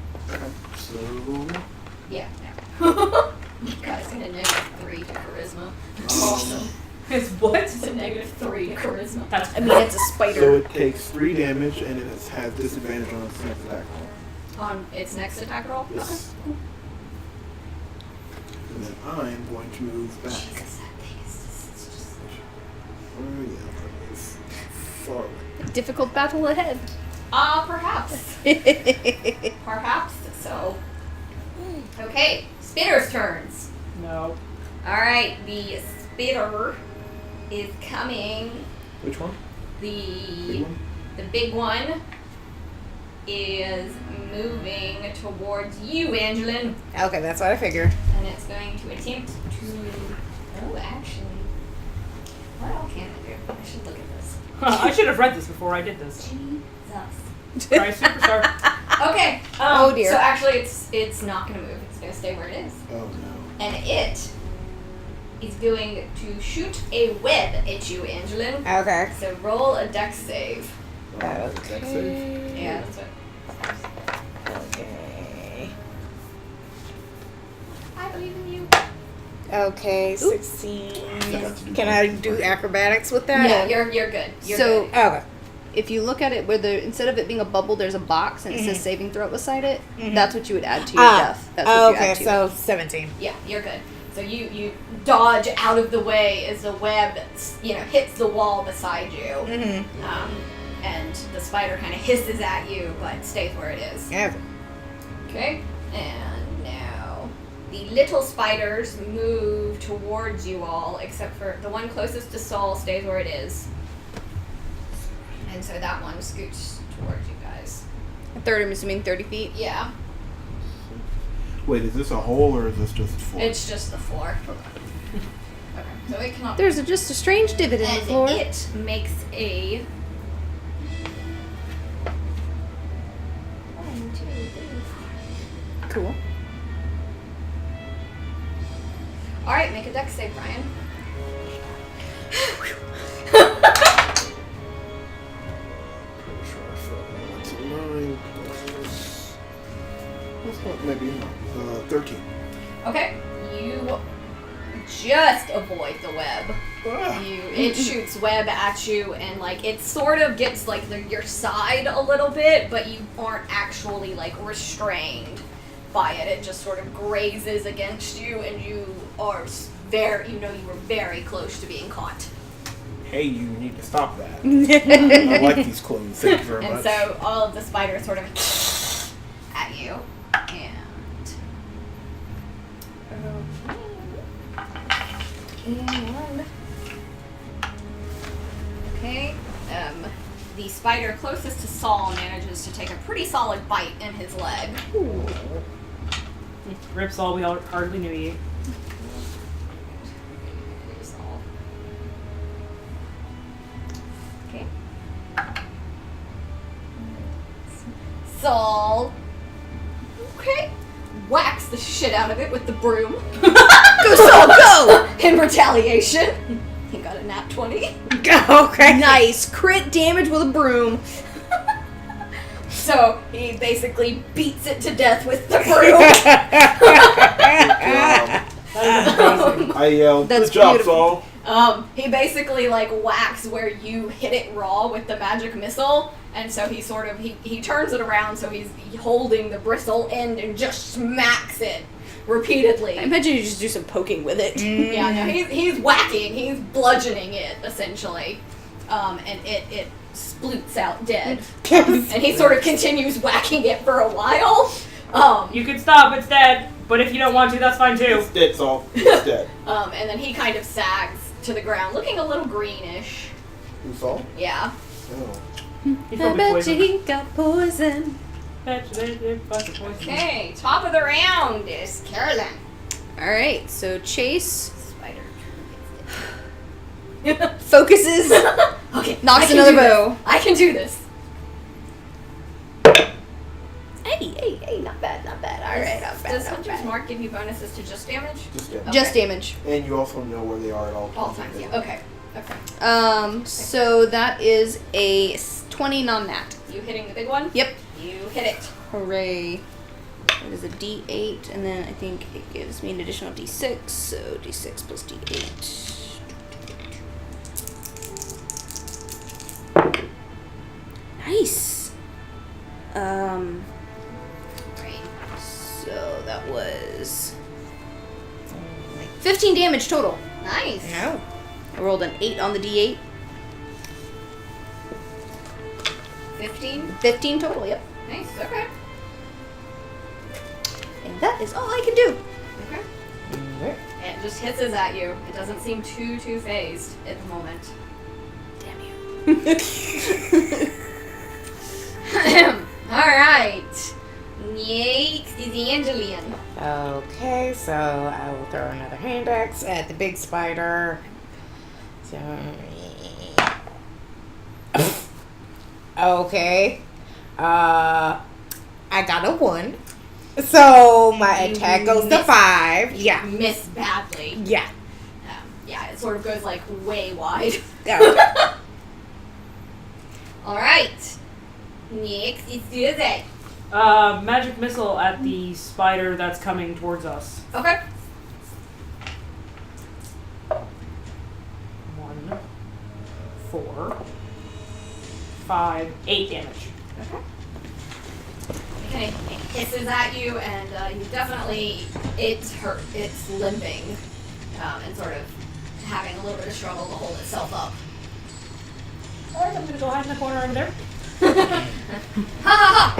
So Yeah, no. God, it's gonna -3 to charisma. Awesome. It's what? It's a -3 to charisma. That's I mean, it's a so spider. it takes 3 damage and it has disadvantage on its next attack roll. On its next attack roll? Yes. And then I'm going to move back. Jesus, that thing is just... Oh yeah, it's far away. Difficult battle ahead. Perhaps. Perhaps so. Okay, Spitter's turns. No. Alright, the Spitter is coming. Which one? Big The one? big one is moving towards you, Angelin. Okay, that's what I figured. And it's going to attempt to... Oh, actually... What all can it do? I should look at this. I should have read this before I did this. Jesus. Christ Superstar. Okay. Oh, dear. So actually, it's not going to move. It's going to stay where it is. Oh no. And it is going to shoot a web at you, Angelin. Okay. So roll a dex save. Dex save. Yeah, that's what. Okay. I believe in you. Okay, 16. Yes. Can I do acrobatics with that? Yeah, you're good. You're So- good. Okay. If you look at it where instead of it being a bubble, there's a box and it says saving throw beside it, that's what you would add to your death. That's what you okay, add to so 17. Yeah, you're good. So you dodge out of the way as the web, hits the wall beside you. Mm-hmm. And the spider kind of hisses at you, but stays where it is. Yeah. Okay, and now the little spiders move towards you all, except for the one closest to Saul stays where it is. And so that one scoots towards you guys. A third, I'm assuming 30 feet. Yeah, Wait, is this a hole or is this just full? it's just the floor. Okay, so it cannot. There's just a strange divot in the And floor. it makes a. 1, 2, 3, 4. Cool. All right, make a dex save, Brian. Pretty sure I fell. That's a 9 plus. That's not maybe 13. Okay, you just avoid the web. Ah. It shoots web at you, and like it sort of gets like your side a little bit, but you aren't actually like restrained by it. It just sort of grazes against you, and you are you were very close to being caught. Hey, you need to stop that. I like these clothes. Thank you very And much. so all of the spiders sort of at you, and And okay, the spider closest to Saul manages to take a pretty solid bite in his leg. Rips all, we all hardly knew you. Saul. Okay. Saul. Okay. Whacks the shit out of it with the broom. Go, Saul, go! In retaliation. He got a nat 20. Okay. Nice. Crit damage with a broom. So he basically beats it to death with the broom. I yelled, That's good job, beautiful. Saul. He basically like whacks where you hit it raw with the magic missile, and so he sort of he turns it around so he's holding the bristle end and just smacks it repeatedly. I imagine you just do some poking with it. Yeah, no, he's whacking, he's bludgeoning it essentially, and it sploots out dead. And he sort of continues whacking it for a while. You can stop, it's dead. But if you don't want to, that's fine too. It's dead, Saul. It's dead. And then he kind of sags to the ground, looking a little greenish. Who, Saul? Yeah. Oh. He's I probably bet poisoned. you he got poison. Okay, top of the round is Carolyn. Alright, so Chase Spider. focuses, Okay, knocks I can another do this. bow. I can do this. Hey, not bad, not bad. Alright, not bad, Does not Hunter's bad. Mark give you bonuses to just damage? Just dead. Okay. Just damage. And you also know where they are at all times. All times, yeah. Okay. So that is a 20 non-nat. You hitting the big one? Yep. You hit it. Hooray. That is a D8, and then I think it gives me an additional D6, so D6 plus D8. Nice. Right. So that was 15 damage total. Nice. No. I rolled an 8 on the D8. 15. 15 total, yep. Nice. Okay. And that is all I can do. Okay. It just hisses at you. It doesn't seem too phased at the moment. Damn you. All right. Next is the Angelian. Okay, so I will throw another hand axe at the big spider. So, okay. I got a 1. So my attack goes to 5. Yeah. Miss badly. Yeah. Yeah, it sort of goes like way wide. Yeah. All right. Next is Suzy. Magic missile at the spider that's coming towards us. Okay. 1, 4, 5, 8 damage. Okay. It kind of hisses at you, and you definitely, it's hurt. It's limping, and sort of having a little bit of struggle to hold itself up. Alright, I'm gonna go hide in the corner over there. Ha ha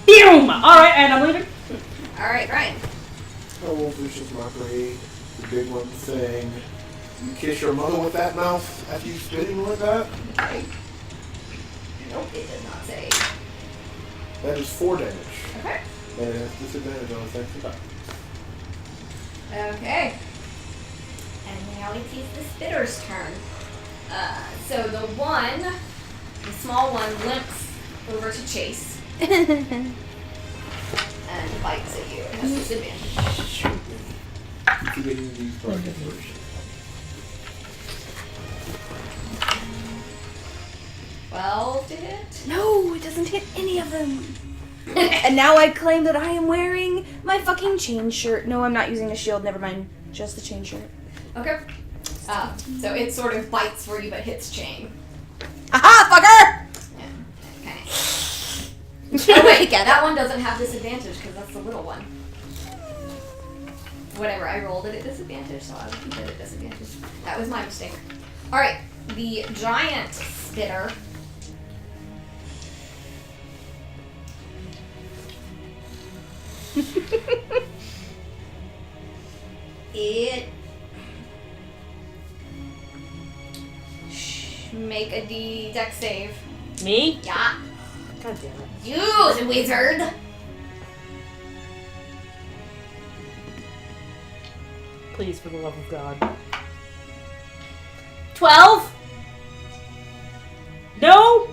Boom! Alright, and I'm leaving. ha! All right, Brian. Oh, vicious mockery. The big one saying, "You kiss your mother with that mouth after you spitting like that?" Nope, it does not say. That is 4 damage. Okay. And it has disadvantage on its next attack. Okay. And now it is the spitter's turn. So the small one limps over to Chase and bites at you. It has disadvantage. You can use target first. 12 to hit. No, it doesn't hit any of them. And now I claim that I am wearing my fucking chain shirt. No, I'm not using a shield. Never mind. Just the chain shirt. Okay. So it sort of bites for you but hits chain. Aha, fucker! Yeah. Kind of. Oh wait, yeah, that one doesn't have disadvantage because that's the little one. Whatever, I rolled it at disadvantage, so I will keep it at disadvantage. That was my mistake. Alright, the giant spitter. It make a dex save. Me? Yeah. God damn it. You wizard. Please, for the love of God. 12. No!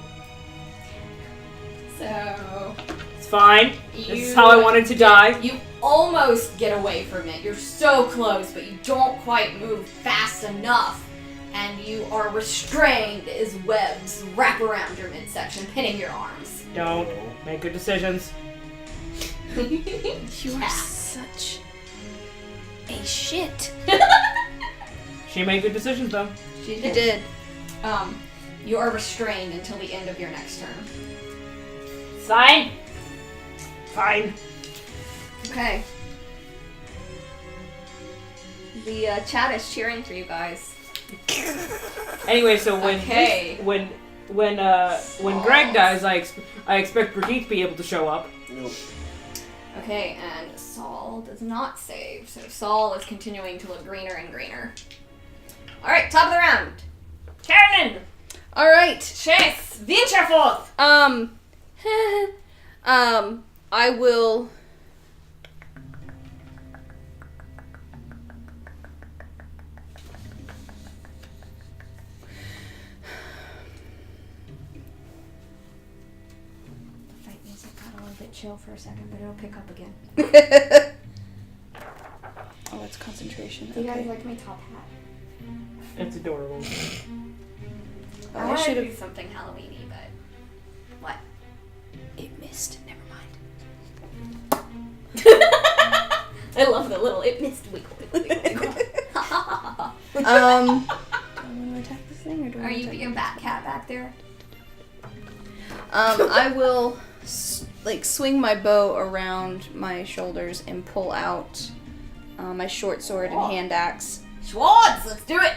So It's fine. This is how I wanted to die. You almost get away from it. You're so close, but you don't quite move fast enough. And you are restrained as webs wrap around your midsection, pinning your arms. Don't make good decisions. You are such a shit. She made good decisions, though. She You did. You are restrained until the end of your next turn. Fine. Fine. Okay. The chat is cheering for you guys. Anyway, so when Okay. when Greg dies, I expect Brigitte to be able to show up. Nope. Okay, and Saul does not save, so Saul is continuing to look greener and greener. Alright, top of the round. Cannon! All right. Chase, venture forth! I will. The fight music got a little bit chill for a second, but it'll pick up again. Oh, it's concentration. Do you guys Okay. like my top hat? It's adorable. Oh, I I wanted should to do have. something Halloween-y, but... What? It missed. Never mind. I love the little it missed wiggle. Do I want to attack this thing, or do I? Are wanna you attack being bat cat back there? I will swing my bow around my shoulders and pull out my short sword and hand axe, Schwartz, let's do it!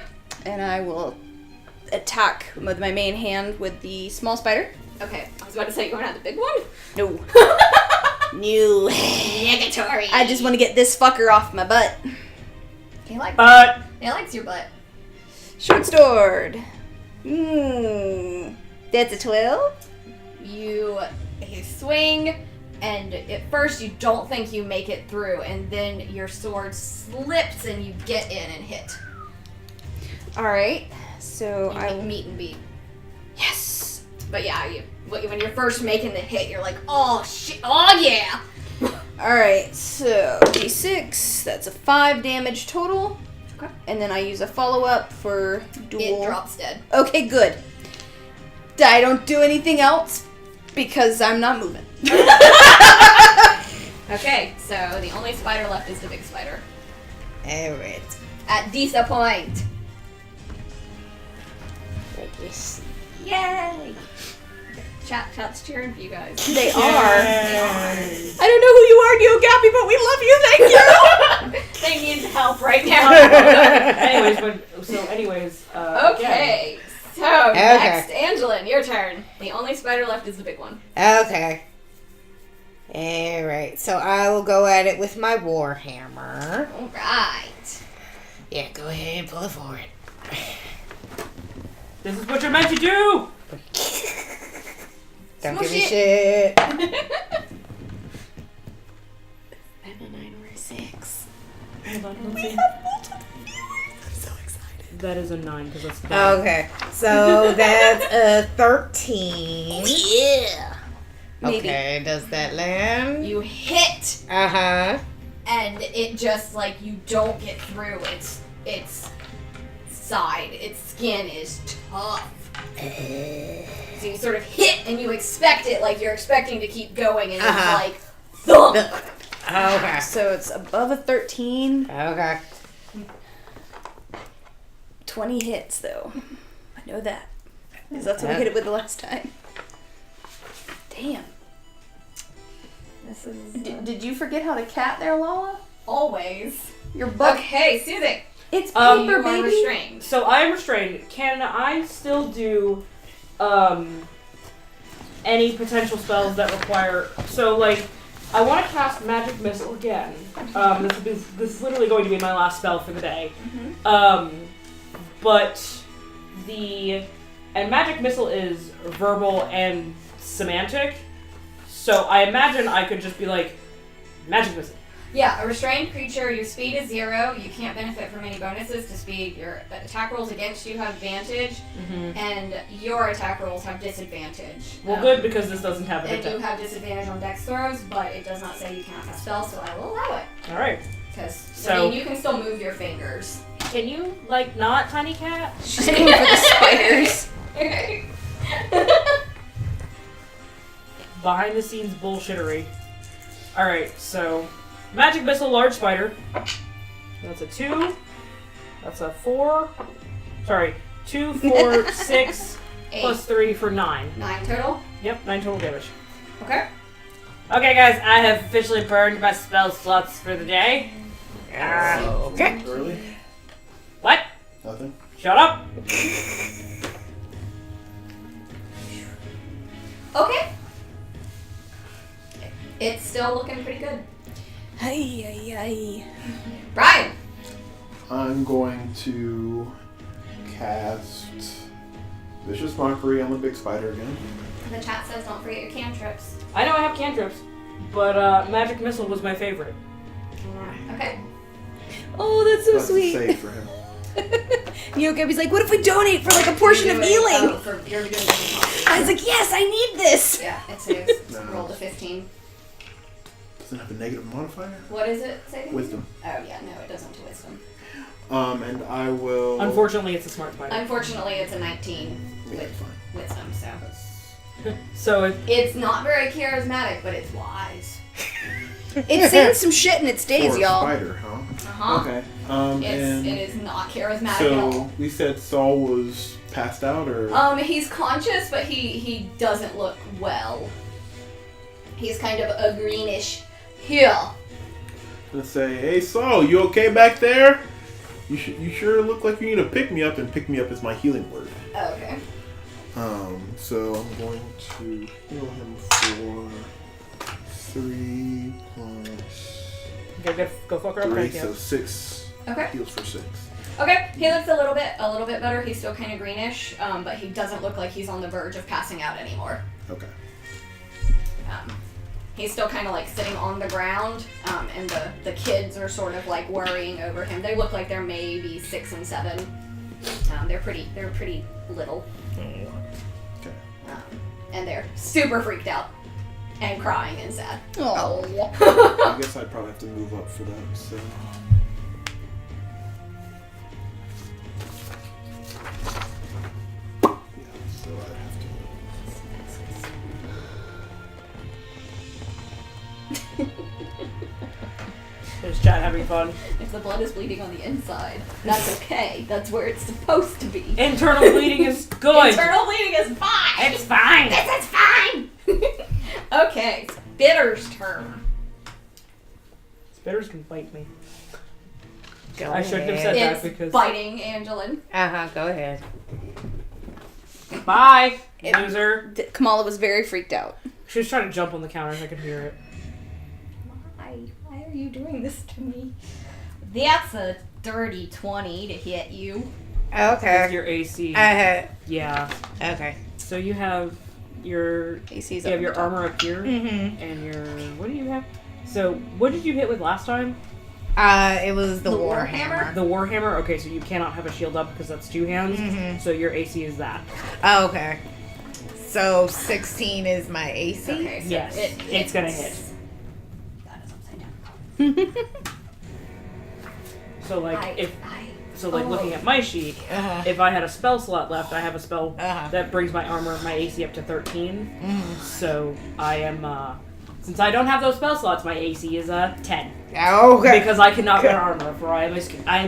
and I will attack with my main hand with the small spider. Okay, I was about to say, you going at the big one? No. No. Negatory! I just want to get this fucker off my butt. He likes, But he likes your butt. Short sword. That's a 12. You swing, and at first you don't think you make it through, and then your sword slips and you get in and hit. Alright, so You I will. meet and beat. Yes! But yeah, when you're first making the hit, you're like, oh shit, oh yeah! Alright, so d6. That's a 5 damage total. Okay. And then I use a follow up for dual. It drops dead. Okay, good. I don't do anything else because I'm not moving. Okay, so the only spider left is the big spider. Alright. At Disa Point. Yay! Chat's cheering for you guys. They are. They are. I don't know who you are, Gappy, but we love you. Thank you. They need help right now. anyways, Okay, so next, Angelin, your turn. The only spider left is the big one. Okay. Alright, so I will go at it with my warhammer. All right. Yeah, go ahead and pull it forward. this is what you're meant to do. Don't Smush give me it. shit. And a 9 or a 6. Hold on, let's see. I'm so excited. That is a 9 because that's the Okay, so that's a 13. Yeah. Maybe. Okay, does that land? You hit, Uh-huh. and it just like you don't get through its side. Its skin is tough. So you sort of hit, and you expect it, like you're expecting to keep going, and it's like thump. Okay. So it's above a 13. Okay. 20 hits, though. I know that. Because that's what I hit it with the last time. Damn. This is Did you forget how to cat there, Lala? always. Your butt. Okay, Susie. It's You paper, You are baby. restrained. So I am restrained. Can I still do any potential spells that require? So like, I want to cast Magic Missile again. This is literally going to be my last spell for the day. But the And magic missile is verbal and semantic. So I imagine I could just be like, magic missile. Yeah, a restrained creature, your speed is 0, you can't benefit from any bonuses to speed, your attack rolls against you have advantage, and your attack rolls have disadvantage. Well, good, because this doesn't have an And you attack. have disadvantage on dex throws, but it does not say you cannot cast spells, so I will allow it. Alright. Because, So- you can still move your fingers. Can you, like, not Tiny Cat? She's going for the spiders. Behind the scenes bullshittery. Alright, so magic missile, large spider. That's a 2. That's a 4. Sorry, 2, 4, 6, 8. plus 3 for 9. 9 total. Yep, 9 total damage. Okay. Okay, guys, I have officially burned my spell slots for the day. Okay. Early? What? Nothing? Shut up! Okay. It's still looking pretty good. Hey. Brian! I'm going to cast Vicious Mockery on the big spider again. The chat says don't forget your cantrips. I know I have cantrips, but magic missile was my favorite. Okay. Oh, that's so That's a sweet. save for him. Yogabi's like, what if we donate for like a portion of You're doing- healing? you're doing Vicious Mockery. I was like, yes, I need this. Yeah, it saves. No. Roll to 15. Doesn't have a negative modifier? What is it saving? Wisdom. Oh yeah, no, it doesn't to wisdom. And I will... Unfortunately, it's a smart spider. Unfortunately, it's a 19 Yeah, with fine. wisdom, so. So It's not very charismatic, but it's wise. It's seen some shit in its For days, a y'all. spider, huh? Uh-huh. Okay. It is not charismatic at all. So we said Saul was passed out, or He's conscious, but he doesn't look well. He's kind of a greenish here. let's say, "Hey Saul, you okay back there? You sure look like you need a pick me up, and pick me up is my healing word." Oh, okay. So I'm going to heal him for 3 plus okay, go fuck her up 3, right so now. 6 Okay. heals for 6. Okay. He looks a little bit better. He's still kind of greenish, but he doesn't look like he's on the verge of passing out anymore. Okay. He's still kind of like sitting on the ground, and the kids are sort of like worrying over him. They look like they're maybe 6 and 7. They're pretty little, Okay. and they're super freaked out and crying and sad. Oh. I guess I'd probably have to move up for that. So. Yeah, so I'd have to There's chat having fun. If the blood is bleeding on the inside, that's okay. That's where it's supposed to be. Internal bleeding is good. Internal bleeding is fine. It's fine. This is fine. Okay, it's Bitter's turn. Spitters can bite me. Go I shouldn't have said It's that because. biting Angelin. Go ahead. Bye, loser. Kamala was very freaked out. She was trying to jump on the counter. I could hear it. Why are you doing this to me? That's a dirty 20 to hit you. With Okay. your AC. Yeah. Okay. So you have your AC's you have up your at the top. armor up here, Mm-hmm. and your what do you have? So what did you hit with last time? It was the The Warhammer. The Warhammer. Okay, so you cannot have a shield up because that's 2 hands. Mhm. So your AC is that. Oh, okay. So 16 is my AC? Okay, so Yes, it's gonna hit. That is upside down. So like Oh. looking at my sheet, Uh-huh. if I had a spell slot left, I have a spell Uh-huh. that brings my armor, my AC up to 13. Mhm. So I am, since I don't have those spell slots, my AC is 10 Okay. because I cannot wear armor, for I am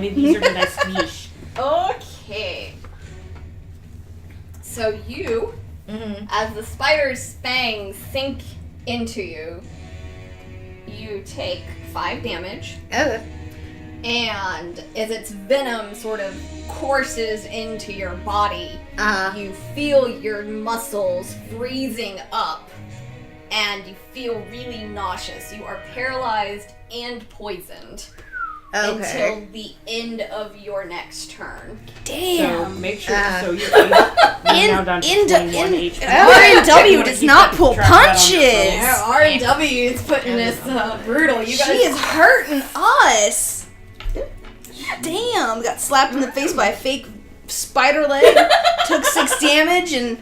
easier than a squeeze. Okay. So you, Mhm. as the spider's fangs sink into you, you take 5 damage. Okay. And as its venom sort of courses into your body, you feel your muscles freezing up and you feel really nauseous. You are paralyzed and poisoned. until the end of your next turn. So Damn. make sure. So you're now down to 21 HP. R&W does not pull Track that on your punches. phone. Yeah, R&W is putting this brutal. You She guys is hurting us. Damn. Got slapped in the face by a fake spider leg. Took 6 damage, and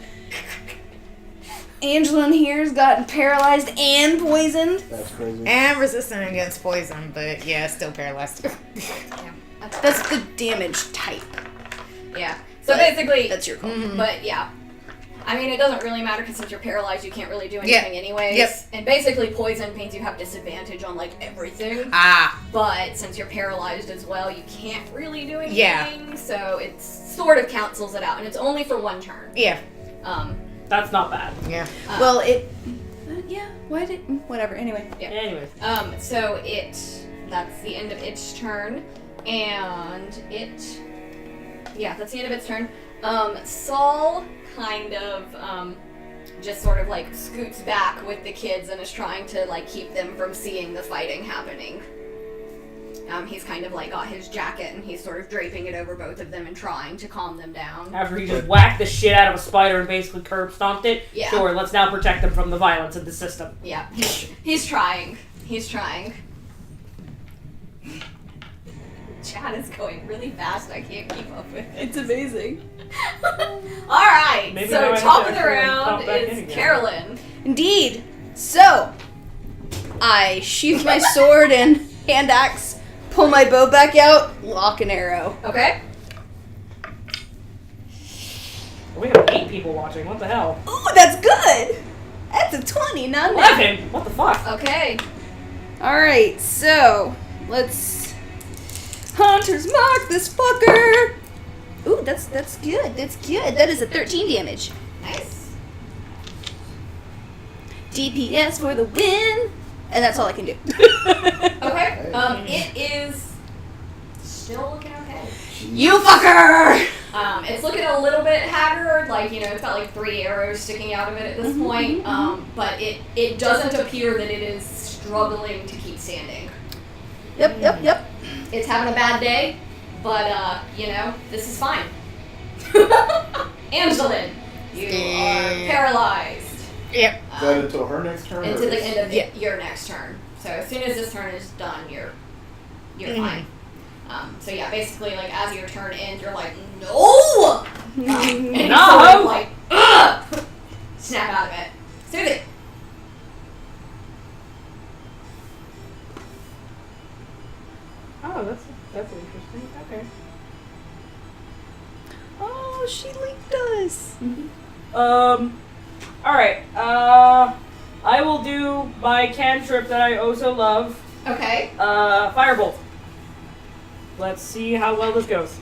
Angela in here's gotten paralyzed and poisoned. That's crazy. And resistant against poison, but yeah, still paralyzed. That's the damage type. Yeah. So But basically, That's your call. but yeah. I mean, it doesn't really matter because since you're paralyzed, you can't really do anything anyways. Yep. And basically, poison means you have disadvantage on like everything. Ah. But since you're paralyzed as well, you can't really do anything. Yeah. So it sort of cancels it out, and it's only for one turn. Yeah. That's not bad. Yeah. Well, it. Yeah. Why did? Whatever. Anyway. Anyways. So that's the end of its turn, and that's the end of its turn. Saul kind of just sort of like scoots back with the kids and is trying to like keep them from seeing the fighting happening. He's kind of like got his jacket and he's sort of draping it over both of them and trying to calm them down. After he just whacked the shit out of a spider and basically curb stomped it, Yeah. sure, let's now protect them from the violence of the system. Yeah, he's trying. He's trying. Chat is going really fast. I can't keep up with it. It's amazing. All right. Maybe now I So have top to of the actually round pop back in is again. Carolyn. Indeed. So, I sheath my sword and hand axe, pull my bow back out, lock an arrow. Okay. We have 8 people watching. What the hell? Ooh, that's good. That's a 20, not a 11. What the fuck? Okay. All right, so let's Hunter's Mark this fucker. Ooh, that's good. That's good. That is a 13 damage. Nice. DPS for the win. And that's all I can do. Okay. It is still looking okay. You fucker! It's looking a little bit haggard, like, it's got like 3 arrows sticking out of it at this point. But it doesn't appear that it is struggling to keep standing. Yep. It's having a bad day, but this is fine. Angelin, you are paralyzed. Yep. Is that until her next turn? Until or the is- end of your next turn. So as soon as this turn is done, you're fine. So yeah, basically, like as your turn ends, you're like, no, and you No! sort of like, ugh, snap out of it. Susie. Oh, that's interesting. Okay. Oh, she linked us. Alright. I will do my cantrip that I oh so love. Okay. Firebolt. Let's see how well this goes.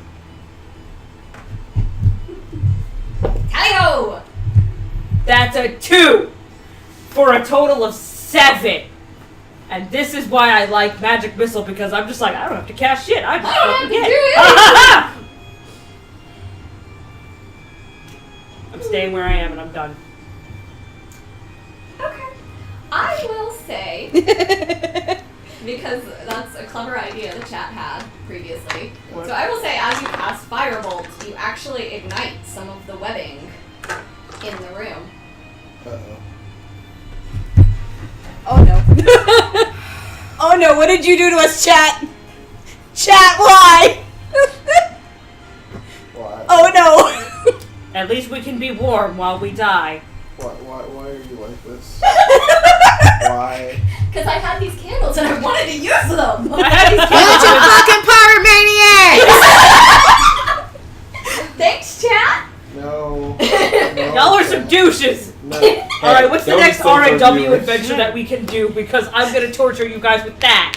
Tally-ho! That's a 2 for a total of 7. And this is why I like Magic Missile, because I'm just like, I don't have to cast shit. I just I don't fucking have to get do it. I'm staying where I am and I'm done. Okay. I will say, because that's a clever idea the chat had previously. What? So I will say, as you cast Firebolt, you actually ignite some of the webbing in the room. Uh-oh. Oh no. Oh no, what did you do to us, chat? Chat, why? Why? Oh no. At least we can be warm while we die. Why are you like this? Why? Because I had these candles and I wanted to use them! I had these Fucking pyromaniac! Thanks, chat! No. Y'all are some douches. No. Alright, what's the Don't next insult our R&W viewers. adventure that we can do? Because I'm gonna torture you guys with that.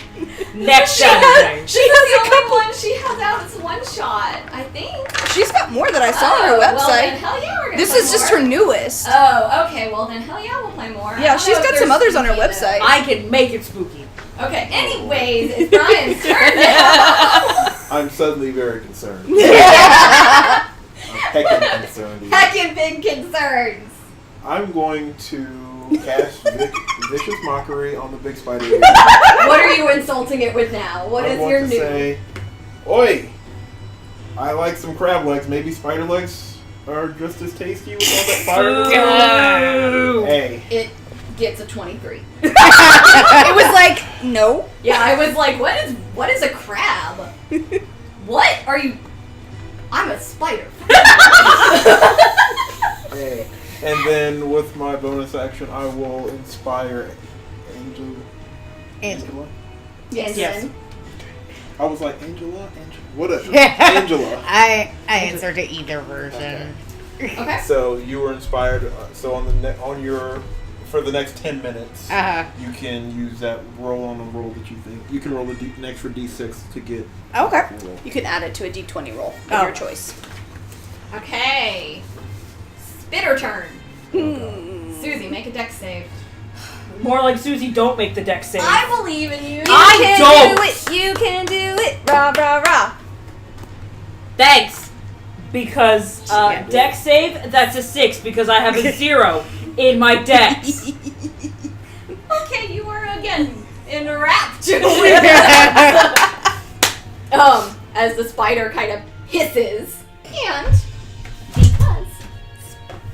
Next She Saturday. has the only one she has out. It's one shot, I think. She's got more that I saw on her Well, then website. hell yeah, we're gonna This play is just more. her newest. Oh, okay. Well, then hell yeah, we'll play more. I Yeah, don't she's know if got they're some others on her spooky, website. I can make it spooky. though. Okay. Anyways, it's Brian's turn now. I'm suddenly very concerned. Yeah. I'm heckin' concerned. even. Heckin' big concerns. I'm going to cast vicious mockery on the big spider. What are you insulting it with now? What is your new? Say, oi! I like some crab legs. Maybe spider legs are just as tasty with all that fire. Hey. It gets a 23. It was like, no. Yeah, I was like, what is a crab? What are you? I'm a spider. Hey. And then with my bonus action, I will inspire Angela. Yes. I was like, Angela? What is Angela? I answered to either version. Okay. So you were inspired. So on for the next 10 minutes, you can use that roll on a roll that you think. You can roll an extra d6 to get. Okay. You can add it to a d20 roll of your choice. Okay. Spitter turn. Susie, make a dex save. More like Susie, don't make the dex save. I believe in you. I don't. Do it. You can do it. Rah, rah, rah. Thanks. Because dex save, that's a 6 because I have a 0 in my dex. Okay, you are again enraptured. As the spider kind of hisses, and because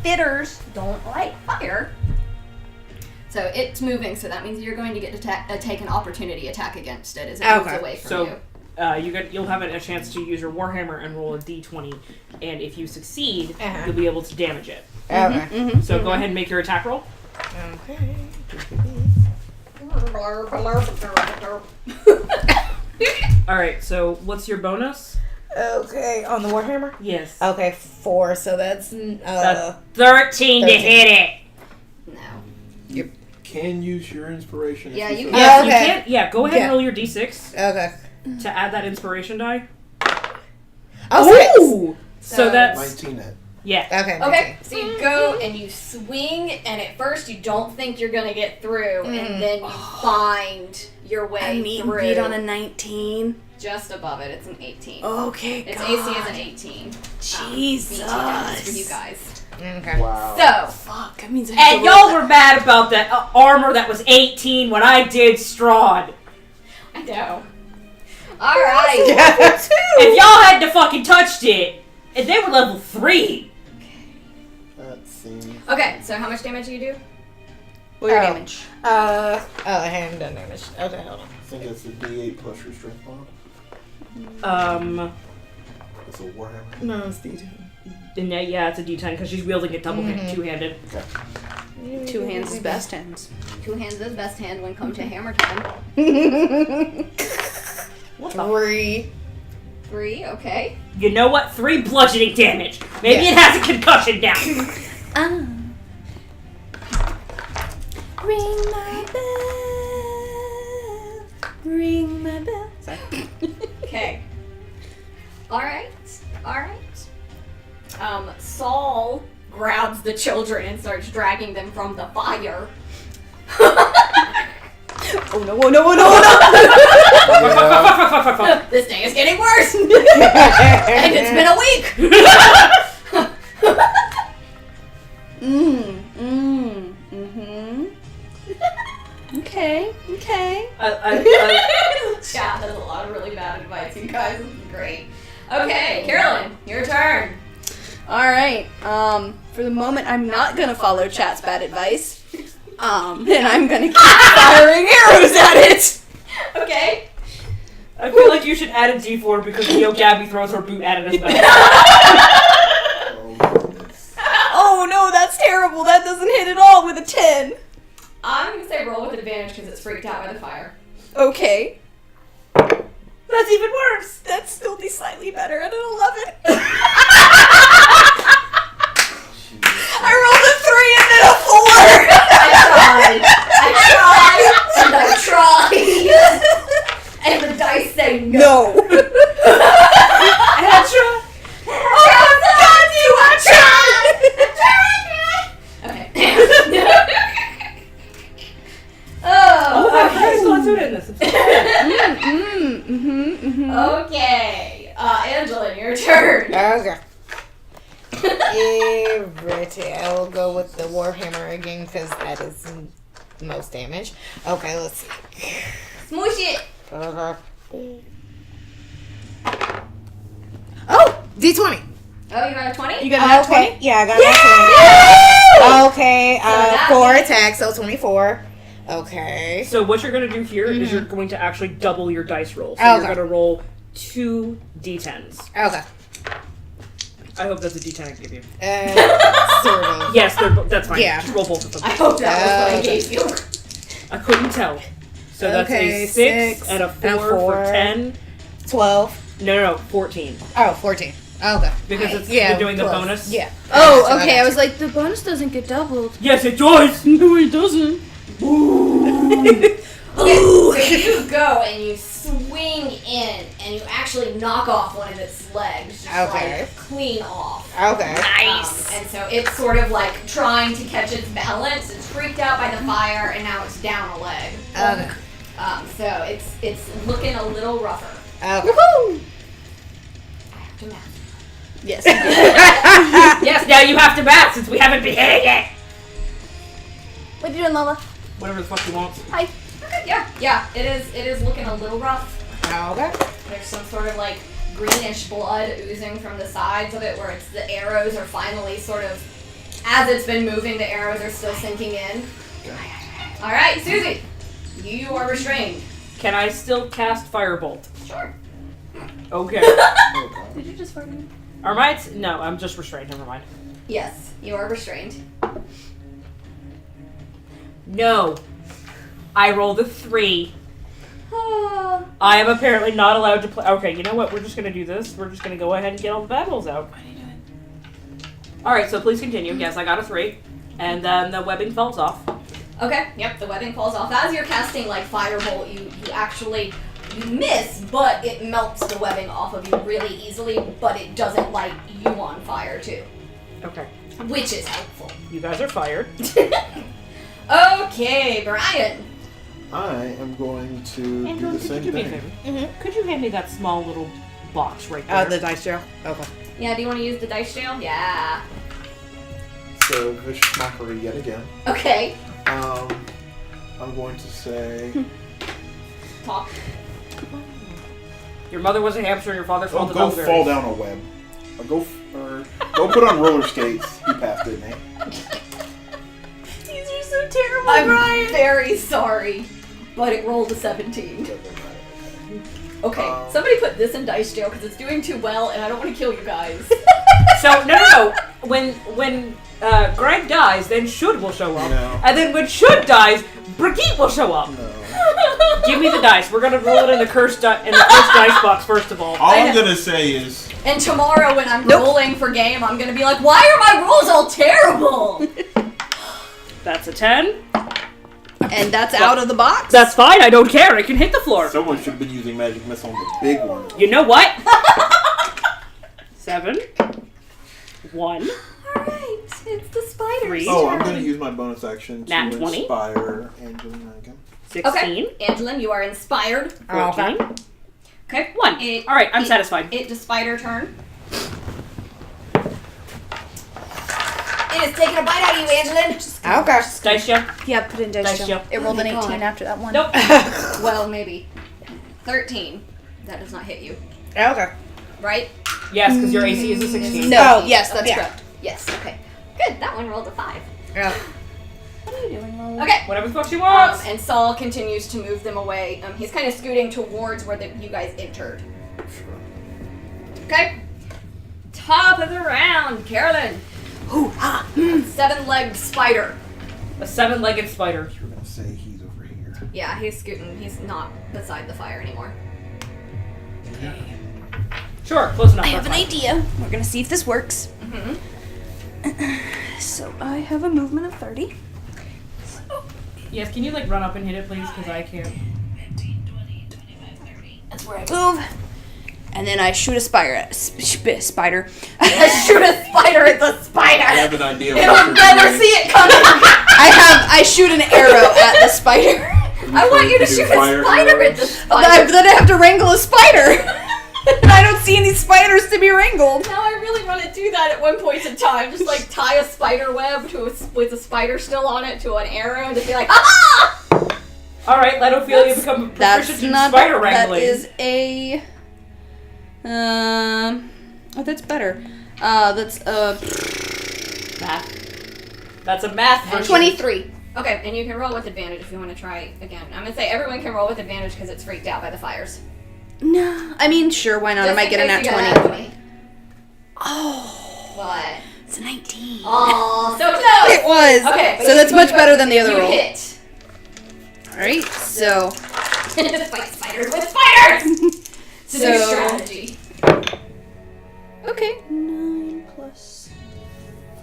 spitters don't like fire, so it's moving. So that means you're going to get to take an opportunity attack against it as it moves away from you. You'll have a chance to use your warhammer and roll a d20, and if you succeed, you'll be able to damage it. Okay. So go ahead and make your attack roll. Okay. All right. So what's your bonus? Okay, on the Warhammer? Yes. Okay, 4, so that's 13 to hit it. No. You can use your inspiration. Yeah, you can. Yes, okay. you can. Yeah, go ahead and roll your d6 Okay. to add that inspiration die. Oh, Ooh! So that's 19 hit. yeah. Okay. Okay, so you go and you swing, and at first you don't think you're gonna get through, and then you find your way I mean, through. beat on a 19. Just above it, it's an 18. Okay, Its God. AC is an 18. Jesus. BT damage for you guys. Okay. Wow. So, Fuck, that means I have And to roll y'all that. were mad about that armor that was 18 when I did Strahd. I know. Alright. If y'all hadn't have fucking touched it, and they were level 3. That seems. Okay, so how much damage do you do? Roll your damage. I hadn't done damage. Okay, hold on. I think it's a D8 plus your strength mod. It's a warhammer. No, it's D2. Yeah, it's a D10 because she's wielding it two-handed. Okay. Two hands is best hands. Two hands is best hand when come to hammer time. What the? 3. 3, okay. You know what? 3 bludgeoning damage. Maybe it has a concussion now. Ring my bell. Ring my bell. Sorry. Okay. Alright. Saul grabs the children and starts dragging them from the fire. Oh no, oh no, oh no, oh no! This day is getting worse! And it's been a week! Okay. Chat has a lot of really bad advice, you guys. This is great. Okay, Carolyn, your turn. Alright, for the moment, I'm not gonna follow chat's bad advice. And I'm gonna keep firing arrows at it! Okay. I feel like you should add a D4 because Gabby throws her boot at it as well. Oh, goodness. Oh no, that's terrible. That doesn't hit at all with a 10. I'm gonna say roll with advantage because it's freaked out by the fire. Okay. That's even worse. That'd still be slightly better at an 11. I rolled a 3 and then a 4. I tried. And the dice say no. No. Okay. Angela, your turn. Okay. Righty, I will go with the Warhammer again because that is the most damage. Okay, let's see. Smoosh it. Oh, D20. Oh, you got a 20? You got a 20? Yeah, I got a 20. Okay, that 4 means- attacks, so 24. Okay. So what you're going to do here is you're going to actually double your dice roll. So Okay. you're going to roll 2 d10s. Okay. I hope that's a d10 I give you. Sort of. Yes, that's fine. Yeah. Just roll both of them. I hope that was what I gave you. I couldn't tell. So that's Okay, a 6 and a 4 for 10. 12. No, 14. Oh, 14. Okay. Because it's Yeah, you're doing the close. bonus. Yeah. Oh, So okay. I got was like, the bonus doesn't get doubled. Yes, it does. No, it doesn't. Okay, so you go and you swing in and you actually knock off one of its legs. Just Okay. like clean off. Okay. And so it's sort of like trying to catch its balance. It's freaked out by the fire and now it's down a leg. Okay. So it's looking a little rougher. Okay. Woohoo! I have to math. Yes. Yes, now you have to bat since we haven't beheaded yet. What are you doing, Lola? Whatever the fuck you want. Hi. Okay, yeah, it is looking a little rough. Okay. There's some sort of like greenish blood oozing from the sides of it where it's the arrows are finally sort of, as it's been moving, the arrows are still sinking in. Alright, Susie, you are restrained. Can I still cast Firebolt? Sure. Okay. Did you just fart at me? Are my no, I'm just restrained, never mind. Yes, you are restrained. No. I rolled a 3. Ah. I am apparently not allowed to play. Okay, you know what? We're just gonna do this. We're just gonna go ahead and get all the bad rolls out. Alright, so please continue. Yes, I got a 3. And then the webbing falls off. Okay, yep, the webbing falls off. As you're casting like firebolt, you actually you miss, but it melts the webbing off of you really easily, but it doesn't light you on fire too. Okay. Which is helpful. You guys are fired. Okay, Brian. I am going to Andrew, do the could you same do me a thing. favor? Could you hand me that small little box right there? The dice jail? Okay. Yeah, do you want to use the dice jail? Yeah. So, vicious mockery yet again. Okay. I'm going to say, Talk. Your mother was a hamster and your father fell to go the fall down a web. Or go put on roller skates. You passed it, mate. These are so terrible, I'm very sorry, but it rolled a 17. Okay, somebody put this in dice jail because it's doing too well, and I don't want to kill you guys. So no. When Greg dies, then Should will show up, No. and then when Should dies, Brigitte will show up. No. Give me the dice. We're gonna roll it in the cursed dice box first of all. All I'm going to say is, And tomorrow when I'm rolling for game, I'm gonna be like, why are my rolls all terrible? That's a 10. And that's out of the box? That's fine. I don't care. It can hit the floor. someone should have been using magic missile on the big one. You know what? 7. 1. Alright, it's the spiders. 3. Oh, I'm going to use my bonus action to Nat 20. inspire Angelina again. 16. Okay, Angelin, you are inspired. 14. Okay. 1. It- All right, I'm it- satisfied. It's the spider turn. It is taking a bite out of you, Angelin. Okay. Dice show. Yeah, put in dice Dice jail. jail. It rolled Oh an my 18 God. after that one. Nope. Well, maybe. 13. That does not hit you, Okay. right? Yes, because your AC is a 16. No, Oh, yes, that's yeah. correct. Yes, okay. Good, that one rolled a 5. Yeah. What are you doing, Lola? Okay. Whatever the fuck she wants. And Saul continues to move them away. He's kind of scooting towards where you guys entered. Okay. Top of the round, Carolyn. Hoo-ha. 7-legged spider. A 7-legged spider. You were going to say he's over here. Yeah, he's scooting. He's not beside the fire anymore. Sure, close enough. I have that's an fine. idea. We're gonna see if this works. Mm-hmm. So I have a movement of 30. Yes, can you like run up and hit it, please? Because I can't. That's where I move. And then I shoot a spider at spider. Shoot a spider at the I spider. have an idea of It'll what you're never doing. see it coming. I shoot an arrow at the spider. I want you to do shoot a fire spider at arrows. the spider. Then I have to wrangle a spider. I don't see any spiders to be wrangled. Now I really want to do that at one point in time. Just like tie a spider web with a spider still on it to an arrow and just be like, ah! All right, let Ophelia become proficient in spider wrangling. That is a. Oh, that's better. That's math. That's a math version. 23. Okay, and you can roll with advantage if you want to try again. I'm gonna say everyone can roll with advantage because it's freaked out by the fires. No, I mean, sure, why not? I might get a nat 20. Oh. What? It's a 19. Oh, so close! It was. Okay, so that's much better than the other you roll. hit. Alright, so. Fight spiders with spiders! It's a new So- strategy. Okay. 9 plus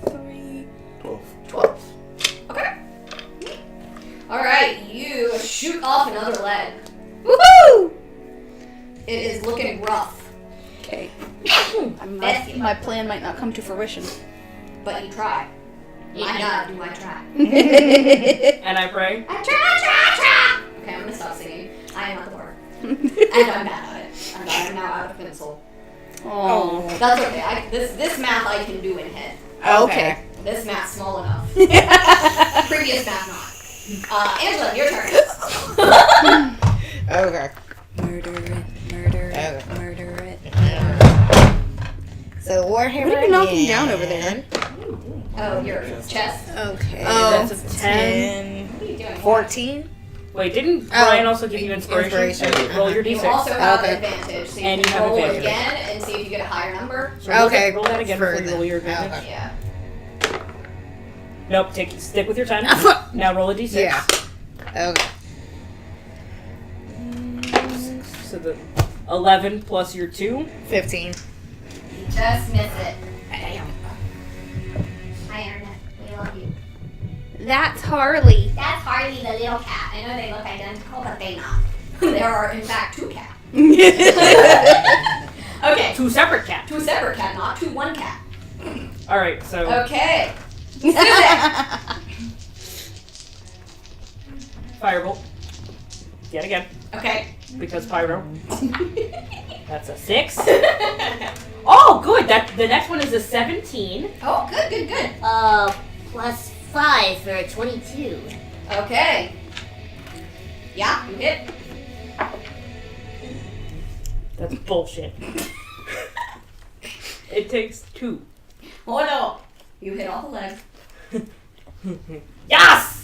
3. 12. Okay. Alright, you shoot off another leg. Woohoo! It is looking rough, Okay. My plan might not come to fruition. but you try. My God, do I try. And I pray. I try. Okay, I'm gonna stop singing. I am not the word. And I'm bad at it. I am now out of pencil. Oh. That's okay. This math I can do in head. Okay. This math's small enough. Previous math not. Angela, your turn. Okay. Murder Okay. it. So Warhammer. What are you knocking again. down over there? Oh, your chest. Okay. Oh, Oh. that's a 10. What are you doing? 14. Wait, didn't Brian also give you inspiration? Inspiration. Roll your You d6. also have Okay. advantage, so you And can you have roll advantage. again and see if you get a higher number. So roll Okay. that- Roll that again before you Further. roll your advantage. Okay. Yeah. Nope, stick with your 10. Now roll a d6. Yeah. Okay. So the 11 plus your 2. 15. You just miss it. Damn. Hi, Internet. We love you. That's Harley. That's Harley the little cat. I know they look identical, but they not. There are, in fact, two cats. Okay. 2 separate cats. Two separate cat, not two one cat. Alright, so Okay. Susan. firebolt. Yet again. Okay. Because pyro. That's a 6. Oh, good. The next one is a 17. Oh, good, good, good. Plus 5 for a 22. Okay. Yeah, you hit. That's bullshit. It takes 2. Oh no. You hit all the legs. Yes!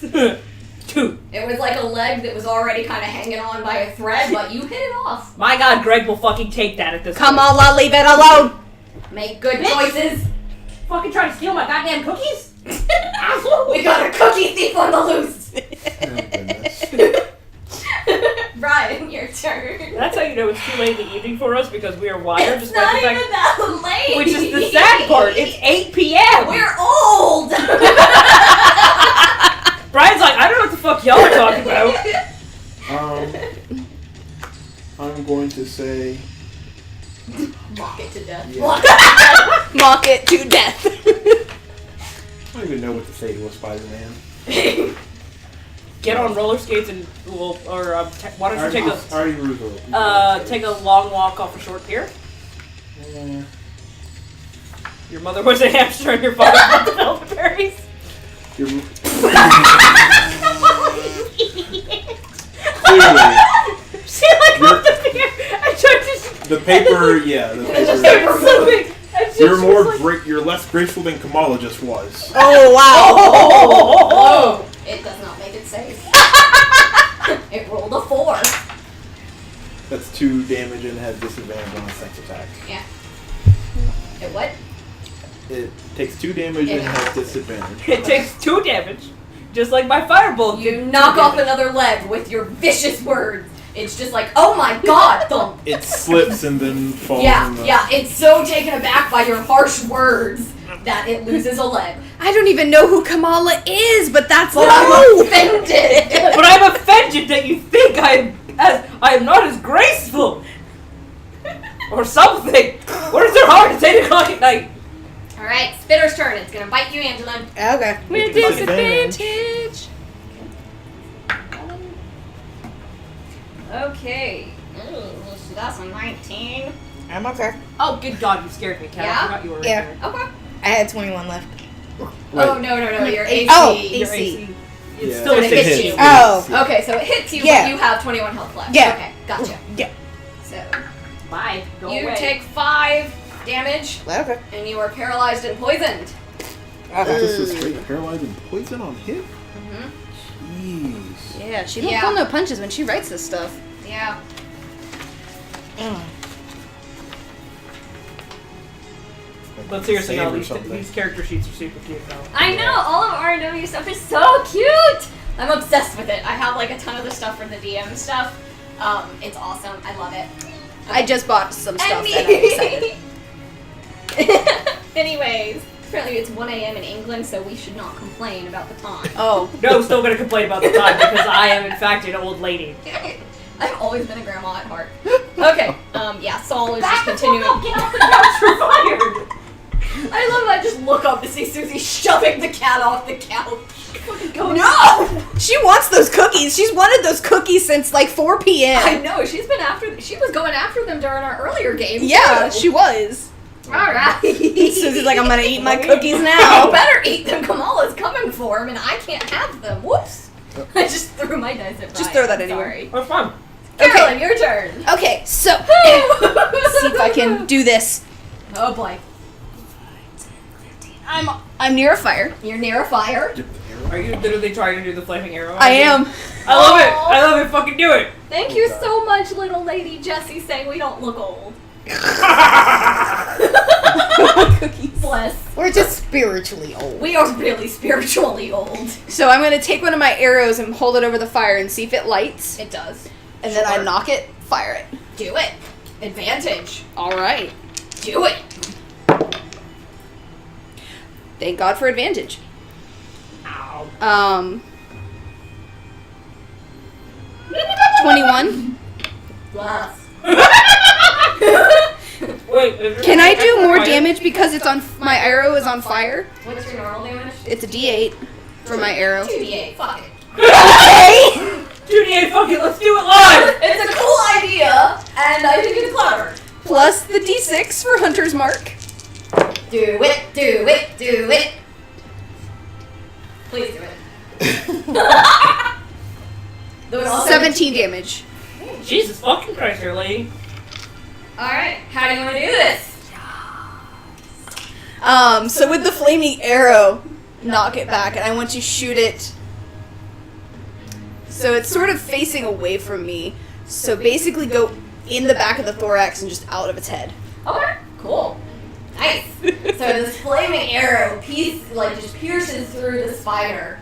2. It was like a leg that was already kind of hanging on by a thread, but you hit it off. My God, Greg will fucking take that at this Come point. on, I'll leave it alone. Make good Bitch. choices. Fucking trying to steal my goddamn cookies? Asshole! We got a cookie thief on the loose. Oh, goodness. Brian, your turn. That's how you know it's too late in the evening for us because we are wired It's despite not the even fact. that late. Which is the sad part. It's 8 p.m. We're old. Brian's like, I don't know what the fuck y'all are talking about. I'm going to say. Mock it to death. Yeah. Mock it to death. I don't even know what to say to a Spider-Man. Get on roller skates and why don't you take Already Russo. take a long walk off a short pier? Yeah. Your mother was a hamster and your father was the elderberries. You're, clearly. She like left the pier. I tried to. The paper, yeah, the Paper paper. flipping. And she You're was more like, you're less graceful than Kamala just was. Oh, wow. Oh, it does not make it safe. It rolled a 4. That's 2 damage and has disadvantage on a sex attack. Yeah. It what? It takes 2 damage and has disadvantage. It takes 2 damage, just like my firebolt. You did knock 2 off damage. another leg with your vicious words. It's just like, oh my god, thump. It slips and then falls. Yeah, in the, yeah, it's so taken aback by your harsh words that it loses a leg. I don't even know who Kamala is, but that's But I'm offended. But I'm offended that you think I am not as graceful, or something. What is there hard at 8 o'clock at night? Alright, Spitter's turn. It's gonna bite you, Angela. Okay. with disadvantage. Okay. Ooh, so that's a 19. I'm okay. Oh, good God, you scared me, Kat. Yeah? I forgot you were right Yeah. there. Okay. I had 21 left. Wait. Oh, no. Your AC. Oh, Your AC. It's Yeah, still it a hits 16. you. Oh. Okay, so it hits you, Yeah. but you have 21 health left. Yeah. Okay, gotcha. Yeah. So Bye. Go you away. take 5 damage, Okay. and you are paralyzed and poisoned. Okay. This is straight paralyzed and poison on hit? Mm-hmm. Jeez. Yeah, she don't Yeah. pull no punches when she writes this stuff. Yeah. Like But seriously, save no, or these something. character sheets are super cute, though. I know, all of R&W stuff is so cute! I'm obsessed with it. I have like a ton of the stuff for the DM stuff. It's awesome. I love it. I just bought some stuff And and I'm excited. Anyways, apparently it's 1 a.m. in England, so we should not complain about the time. Oh. No, still gonna complain about the time because I am, in fact, an old lady. I've always been a grandma at heart. Okay, yeah, Saul is just continuing. Get off the couch, you're fired! I love that I just look up to see Susie shoving the cat off the couch. No! She wants those cookies. She's wanted those cookies since like 4 p.m. I know, she was going after them during our earlier game. Yeah, too. she was. Alright. Susie's like, I'm gonna eat my cookies You now. better eat them. Kamala's coming for him, and I can't have them. Whoops. I just threw my dice at Brian. Just throw that I'm anywhere. sorry. That's fun. Carolyn, your turn. Okay, so see if I can do this. Oh boy. I'm near a fire. You're near a fire. Are you literally trying to do the flaming arrow? I am. I love it! I love it! Fucking do it! Thank you so much, little lady Jessie, saying we don't look old. Cookies. Bless. We're just spiritually old. We are really spiritually old. So I'm gonna take one of my arrows and hold it over the fire and see if it lights. It does. And then I Sure. knock it, fire it. Do it. Advantage. All right. Do it. Thank God for advantage. Ow. 21. Bless. Wait, Can I do more damage because it's on my arrow is on fire? What's your normal damage? It's a D8 for my arrow. 2d8. Fuck it. Okay. 2d8, fuck it, let's do it live! It's a cool idea, and I think it's clever. Plus the D6 for Hunter's Mark. Do it. Do it. Do it. Please do it. Those all 17 damage. Jesus fucking Christ, here, lady. Alright, how do you want to do this? So with the flaming arrow, knock it back, and I want to shoot it. So it's sort of facing away from me. So basically go in the back of the thorax and just out of its head. Okay, cool. Nice. So this flaming arrow just pierces through the spider,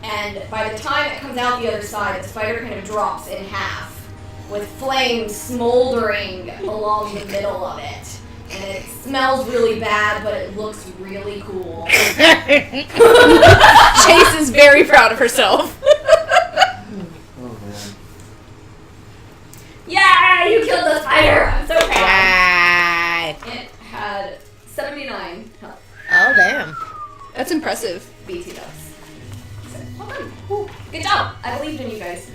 and by the time it comes out the other side, the spider kind of drops in half, with flames smoldering along the middle of it. And it smells really bad, but it looks really cool. Chase is very proud of herself. Oh man. Yeah, you killed the spider! I'm so proud. Right. It had 79 health. Oh, damn. That's impressive. BT does. So, well done. Whew. Good job. I believed in you guys.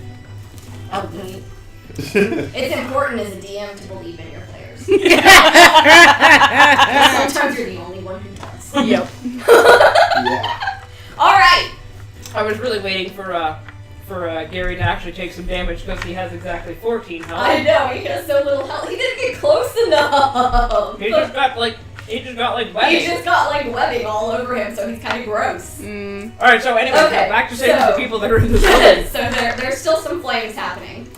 It's important as a DM to believe in your players. Sometimes you're the only one who does. Yep. Yeah. Alright. I was really waiting for Gary to actually take some damage because he has exactly 14 health. I know, he has so little health. He didn't get close enough. He just got like webbing. He just got like webbing all over him, so he's kind of gross. Alright, so anyway, Okay, back to saying to so- the people that are in the building. So there's still some flames happening.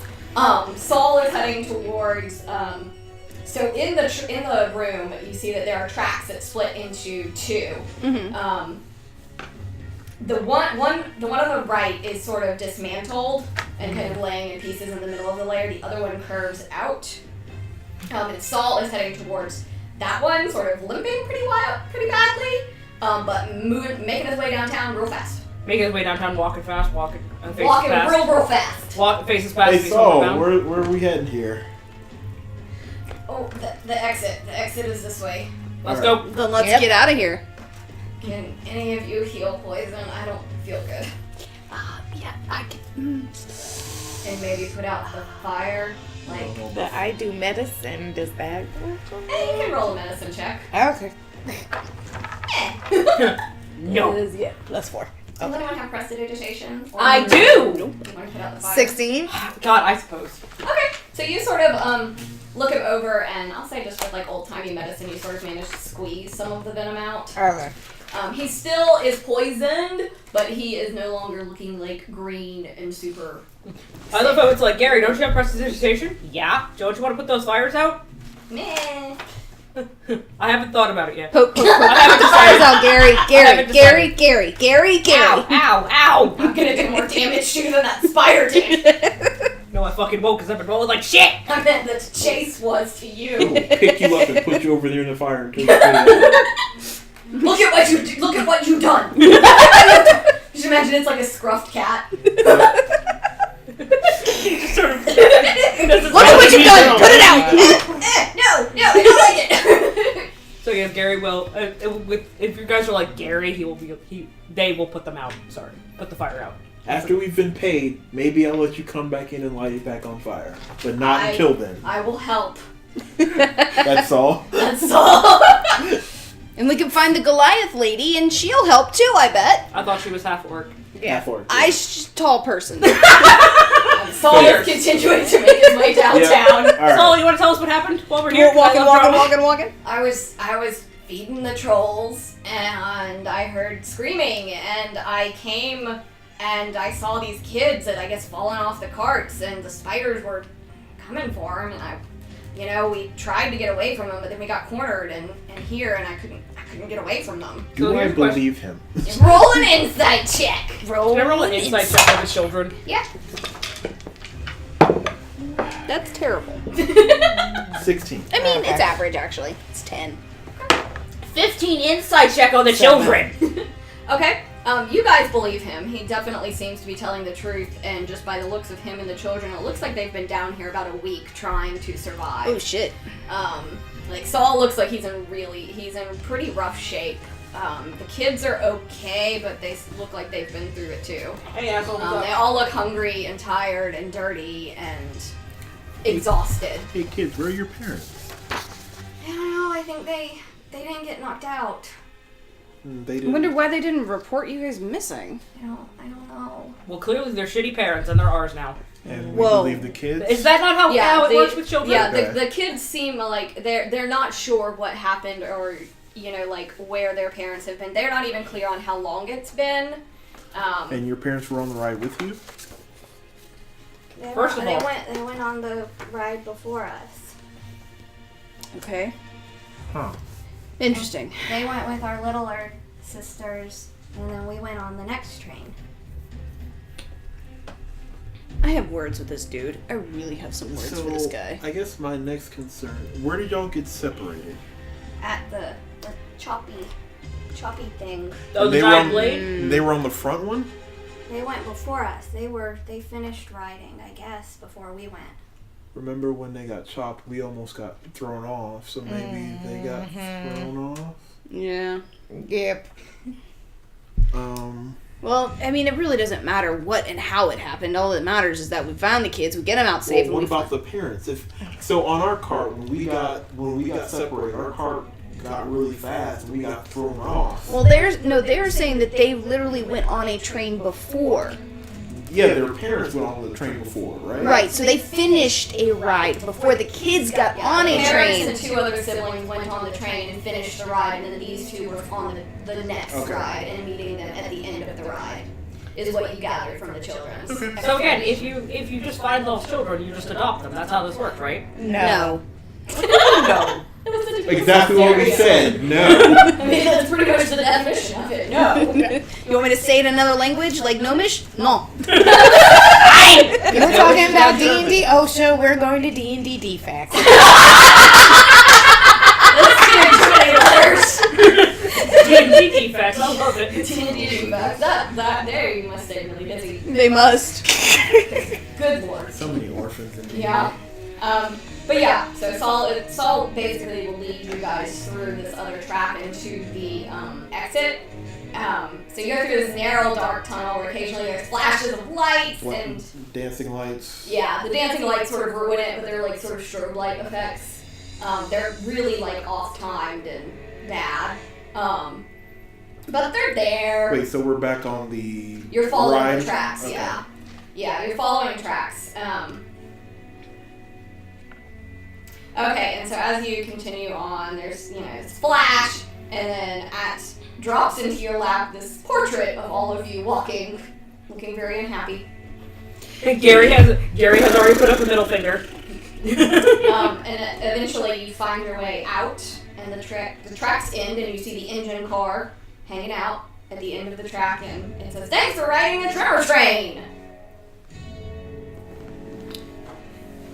Saul is heading towards. So in the room, you see that there are tracks that split into two. Mm-hmm. The one on the right is sort of dismantled and kind of laying in pieces in the middle of the layer. The other one curves out. And Saul is heading towards that one, sort of limping pretty badly, but making his way downtown real fast. Making his way downtown, walking fast, faces Walking past. real fast. Faces past. Hey, he's walking so down. where are we heading here? Oh, the exit. The exit is this way. Let's All go. Then let's Yep. get out of here. Can any of you heal poison? I don't feel good. Yeah, I can. And maybe put out the fire. Like, I do medicine. Does that work? you can roll a medicine check. Okay. No. Yeah. +4. Does anyone have prestidigitation? Or I do! You want to put out the fire? 16. God, I suppose. Okay, so you sort of look him over, and I'll say just with like old-timey medicine, you sort of manage to squeeze some of the venom out. Okay. He still is poisoned, but he is no longer looking like green and super. I love how it's like, Gary, don't you have prestidigitation? Yeah. Don't you want to put those fires out? Meh. I haven't thought about it yet. Poke, poke, poke. I haven't Fires decided. out, Gary, haven't Gary, decided. Gary. Ow, ow, ow! I'm gonna do more damage to you than that spire did. No, I fucking won't, because I've been rolling like shit! I meant that Chase was to you. We'll pick you up and put you over there in the fire and kill you. Look at what you done. Just imagine it's like a scruffed cat. Just sort of. Look at what you've done! Put it out! No, I don't like it. So yes, Gary will. If you guys are like Gary, they will put them out. Sorry, put the fire out. After we've been paid, maybe I'll let you come back in and light it back on fire. But not until then. I will help. That's all. That's all. And we can find the Goliath lady, and she'll help too, I bet. I thought she was half orc. Yeah. Tall person. Saul is continuing to make his way downtown. All right. Saul, you want to tell us what happened while we're here? 'Cause I love drama. walking. I was feeding the trolls, and I heard screaming, and I came and I saw these kids that I guess falling off the carts, and the spiders were coming for them, and we tried to get away from them, but then we got cornered and here, and I couldn't get away from them. So Do I here's a question. believe him? Roll an insight check. Can I roll an insight check on the children? Yeah. That's terrible. 16. I mean, it's average, actually. It's 10. 15 insight check on the children. Okay. You guys believe him. He definitely seems to be telling the truth, and just by the looks of him and the children, it looks like they've been down here about a week trying to survive. Oh, shit. Like Saul looks like he's in pretty rough shape. The kids are okay, but they look like they've been through it too. Hey, asshole, what's They up? all look hungry and tired and dirty and exhausted. Hey kids, where are your parents? I don't know. I think they didn't get knocked out. They I didn't. wonder why they didn't report you guys missing. I don't know. Well, clearly they're shitty parents, and they're ours now. And we Whoa. believe the kids. Is that not how it works with children? Yeah, Okay. the kids seem like they're not sure what happened or like where their parents have been. They're not even clear on how long it's been. And your parents were on the ride with you? First of all- they went on the ride before us. Okay. Huh. Interesting. They went with our littler sisters, and then we went on the next train. I have words with this dude. I really have some words for this guy. I guess my next concern, where did y'all get separated? At the choppy thing. Oh, the They were giant on- blade? They were on the front one? They went before us. They finished riding, I guess, before we went. Remember when they got chopped, we almost got thrown off, so maybe they got thrown off? Yeah. Yep. Well, I mean, it really doesn't matter what and how it happened. All that matters is that we found the kids, we get them out safe. Well, what and we about the parents? So on our cart, when we got separated, our cart got really fast and we got thrown off. Well, they're saying that they literally went on a train before. Yeah, their parents went on the train before, right? Right, so they finished a ride before the kids got on a Parents train. and two other siblings went on the train and finished the ride, and then these two were on the next Okay. ride and meeting them at the end of the ride. Is what you gathered from the children. So again, if you just find lost children, you just adopt them. That's how this works, right? No. No. Exactly what we said. No. I mean, that's pretty much the definition of it. No. You want me to say it in another language, like Gnomish? No. We're talking about D&D OSHA. We're going to D&D DFAX. Let's get too many letters. D&D defects, I love it. D&D bucks. That there you must stay really busy. They must. Good lord. So many orphans in here. Yeah. But yeah, so Saul Saul basically will lead you guys through this other track into the exit. So you go through this narrow, dark tunnel where occasionally there's flashes of lights and dancing lights. Yeah, the dancing lights sort of ruin it, but they're like sort of strobe light effects. They're really like off-timed and bad. But they're there. Wait, so we're back on the You're following ride? the tracks, Okay. yeah. Yeah, you're following tracks. Okay, and so as you continue on, there's, this flash, and then drops into your lap this portrait of all of you walking, looking very unhappy. Gary has already put up a middle finger. And eventually you find your way out, and the tracks end, and you see the engine car hanging out at the end of the track, and it says, "Thanks for riding the Tremor train."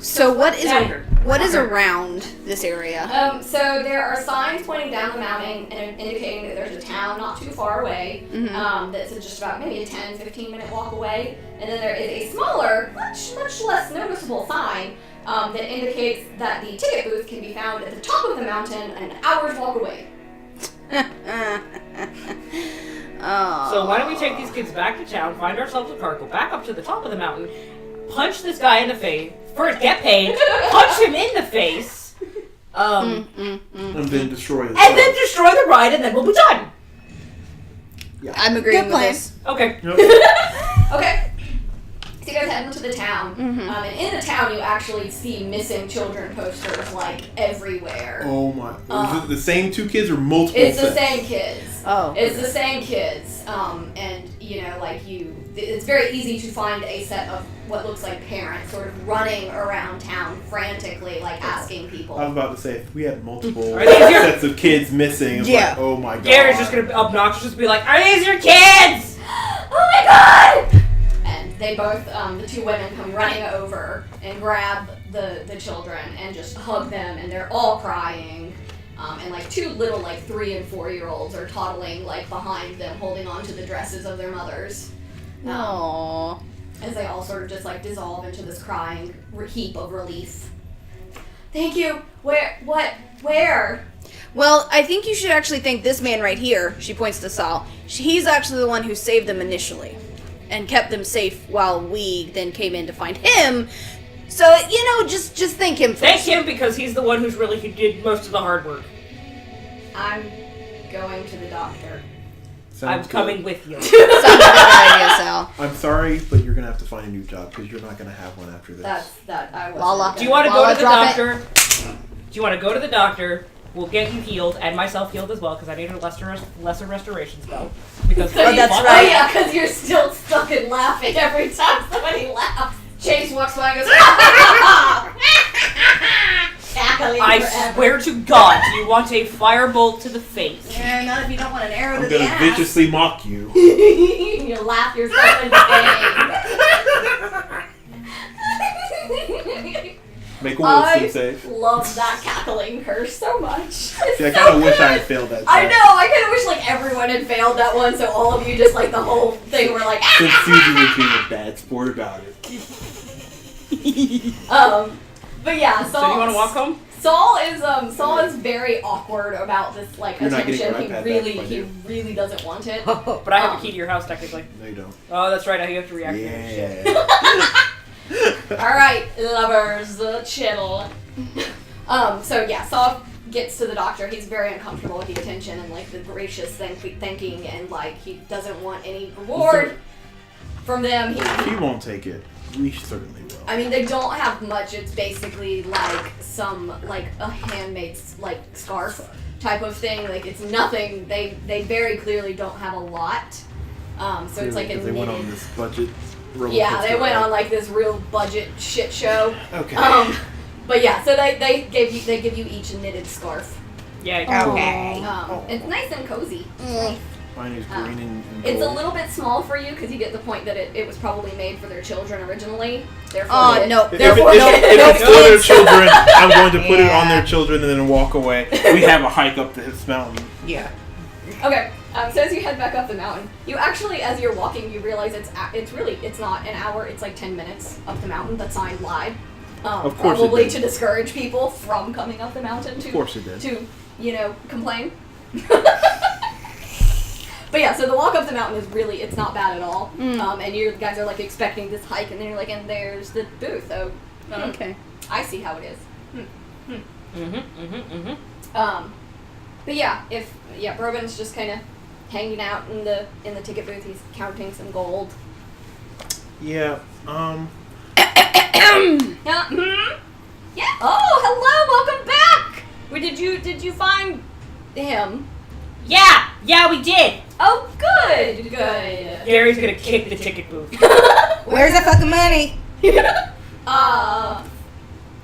So what is Dagger. what is around this area? So there are signs pointing down the mountain and indicating that there's a town not too far away. That's just about maybe a 10-15 minute walk away, and then there is a smaller, much less noticeable sign that indicates that the ticket booth can be found at the top of the mountain an hour's walk away. Oh. So why don't we take these kids back to town, find ourselves a car, go back up to the top of the mountain, punch this guy in the face, first get paid, punch him in the face, And then destroy the and then destroy the ride, and then we'll be done. I'm agreeing Good with plan. this. Okay. Okay. So you guys head into the town, and in the town you actually see missing children posters like everywhere. Oh my! Is it the same two kids or multiple? It's the sets? same kids. Oh. It's the same kids. And it's very easy to find a set of what looks like parents sort of running around town frantically, like asking people. I was about to say, if we had multiple Are these your- sets of kids missing, it's Yeah. like, oh my god. Gary's just gonna obnoxiously be like, "Are these your kids?" Oh my god! And they both, the two women come running over and grab the children and just hug them, and they're all crying. And like two little 3 and 4 year olds are toddling behind them, holding on to the dresses of their mothers. Aww. As they all sort of just dissolve into this crying heap of relief. Thank you. Where? Well, I think you should actually thank this man right here. She points to Saul. He's actually the one who saved them initially and kept them safe while we then came in to find him. So, just thank him first. Thank him because he's the one who did most of the hard work. I'm going to the doctor. I'm Sounds coming good. with you. Sounds like a good idea, Sal. I'm sorry, but you're gonna have to find a new job because you're not gonna have one after this. I was. Lala. Do you want to go Lala, to the drop it. doctor? Do you want to go to the doctor? We'll get you healed and myself healed as well because I need a lesser restoration spell. Because that's Oh right. yeah, because you're still stuck in laughing every time somebody laughs. Chase walks by and goes, cackling I forever. swear to God, do you want a firebolt to the face? Yeah, not if you don't want an arrow I'm to the gonna ass. viciously mock you. You laugh yourself into pain. Make a I wisdom save. love that cackling curse so much. See, I kind of wish I had failed that. I test. know. I kind of wish everyone had failed that one, so all of you just the whole thing were like. Since Susan was being a bad sport about it. But yeah, So do you want to walk home? Saul is very awkward about this You're not getting attention. your iPad back if I He do. really doesn't want it. But I have a key to your house technically. No, you don't. Oh, that's right. You have to react to your shit. Yeah. All right, lovers, chill. So yeah, Saul gets to the doctor. He's very uncomfortable with the attention and the gracious thinking, and he doesn't want any reward from them. He won't take it. We certainly will. I mean, they don't have much. It's basically some a handmade scarf type of thing. It's nothing. They very clearly don't have a lot. So it's a They went on knitted. this budget. roller Yeah, coaster they went ride. on this real budget shit show. Okay. But yeah, so they give you each a knitted scarf. Yeah. Okay. It's nice and cozy. Mine is green and It's a gold. little bit small for you because you get the point that it was probably made for their children originally. Therefore, Oh, no. If Therefore, it's no for their kids. children, I'm going to put it on Yeah. their children and then walk away. We have a hike up this mountain. Yeah. Okay, so as you head back up the mountain, you actually, as you're walking, you realize it's not an hour. It's 10 minutes up the mountain. That sign lied. Of course it probably did. to discourage people from coming up the mountain Of course it did. to, complain. But yeah, so the walk up the mountain is really, it's not bad at all. And you guys are like expecting this hike, and then you're like, and there's the booth. So, Okay. I see how it is. But yeah, Brogan's just kind of hanging out in the ticket booth. He's counting some gold. Yeah. Yeah. Yeah. Oh, hello. Welcome back. Did you find him? Yeah, we did. Oh, good. Gary's gonna kick the ticket booth. Where's the fucking money?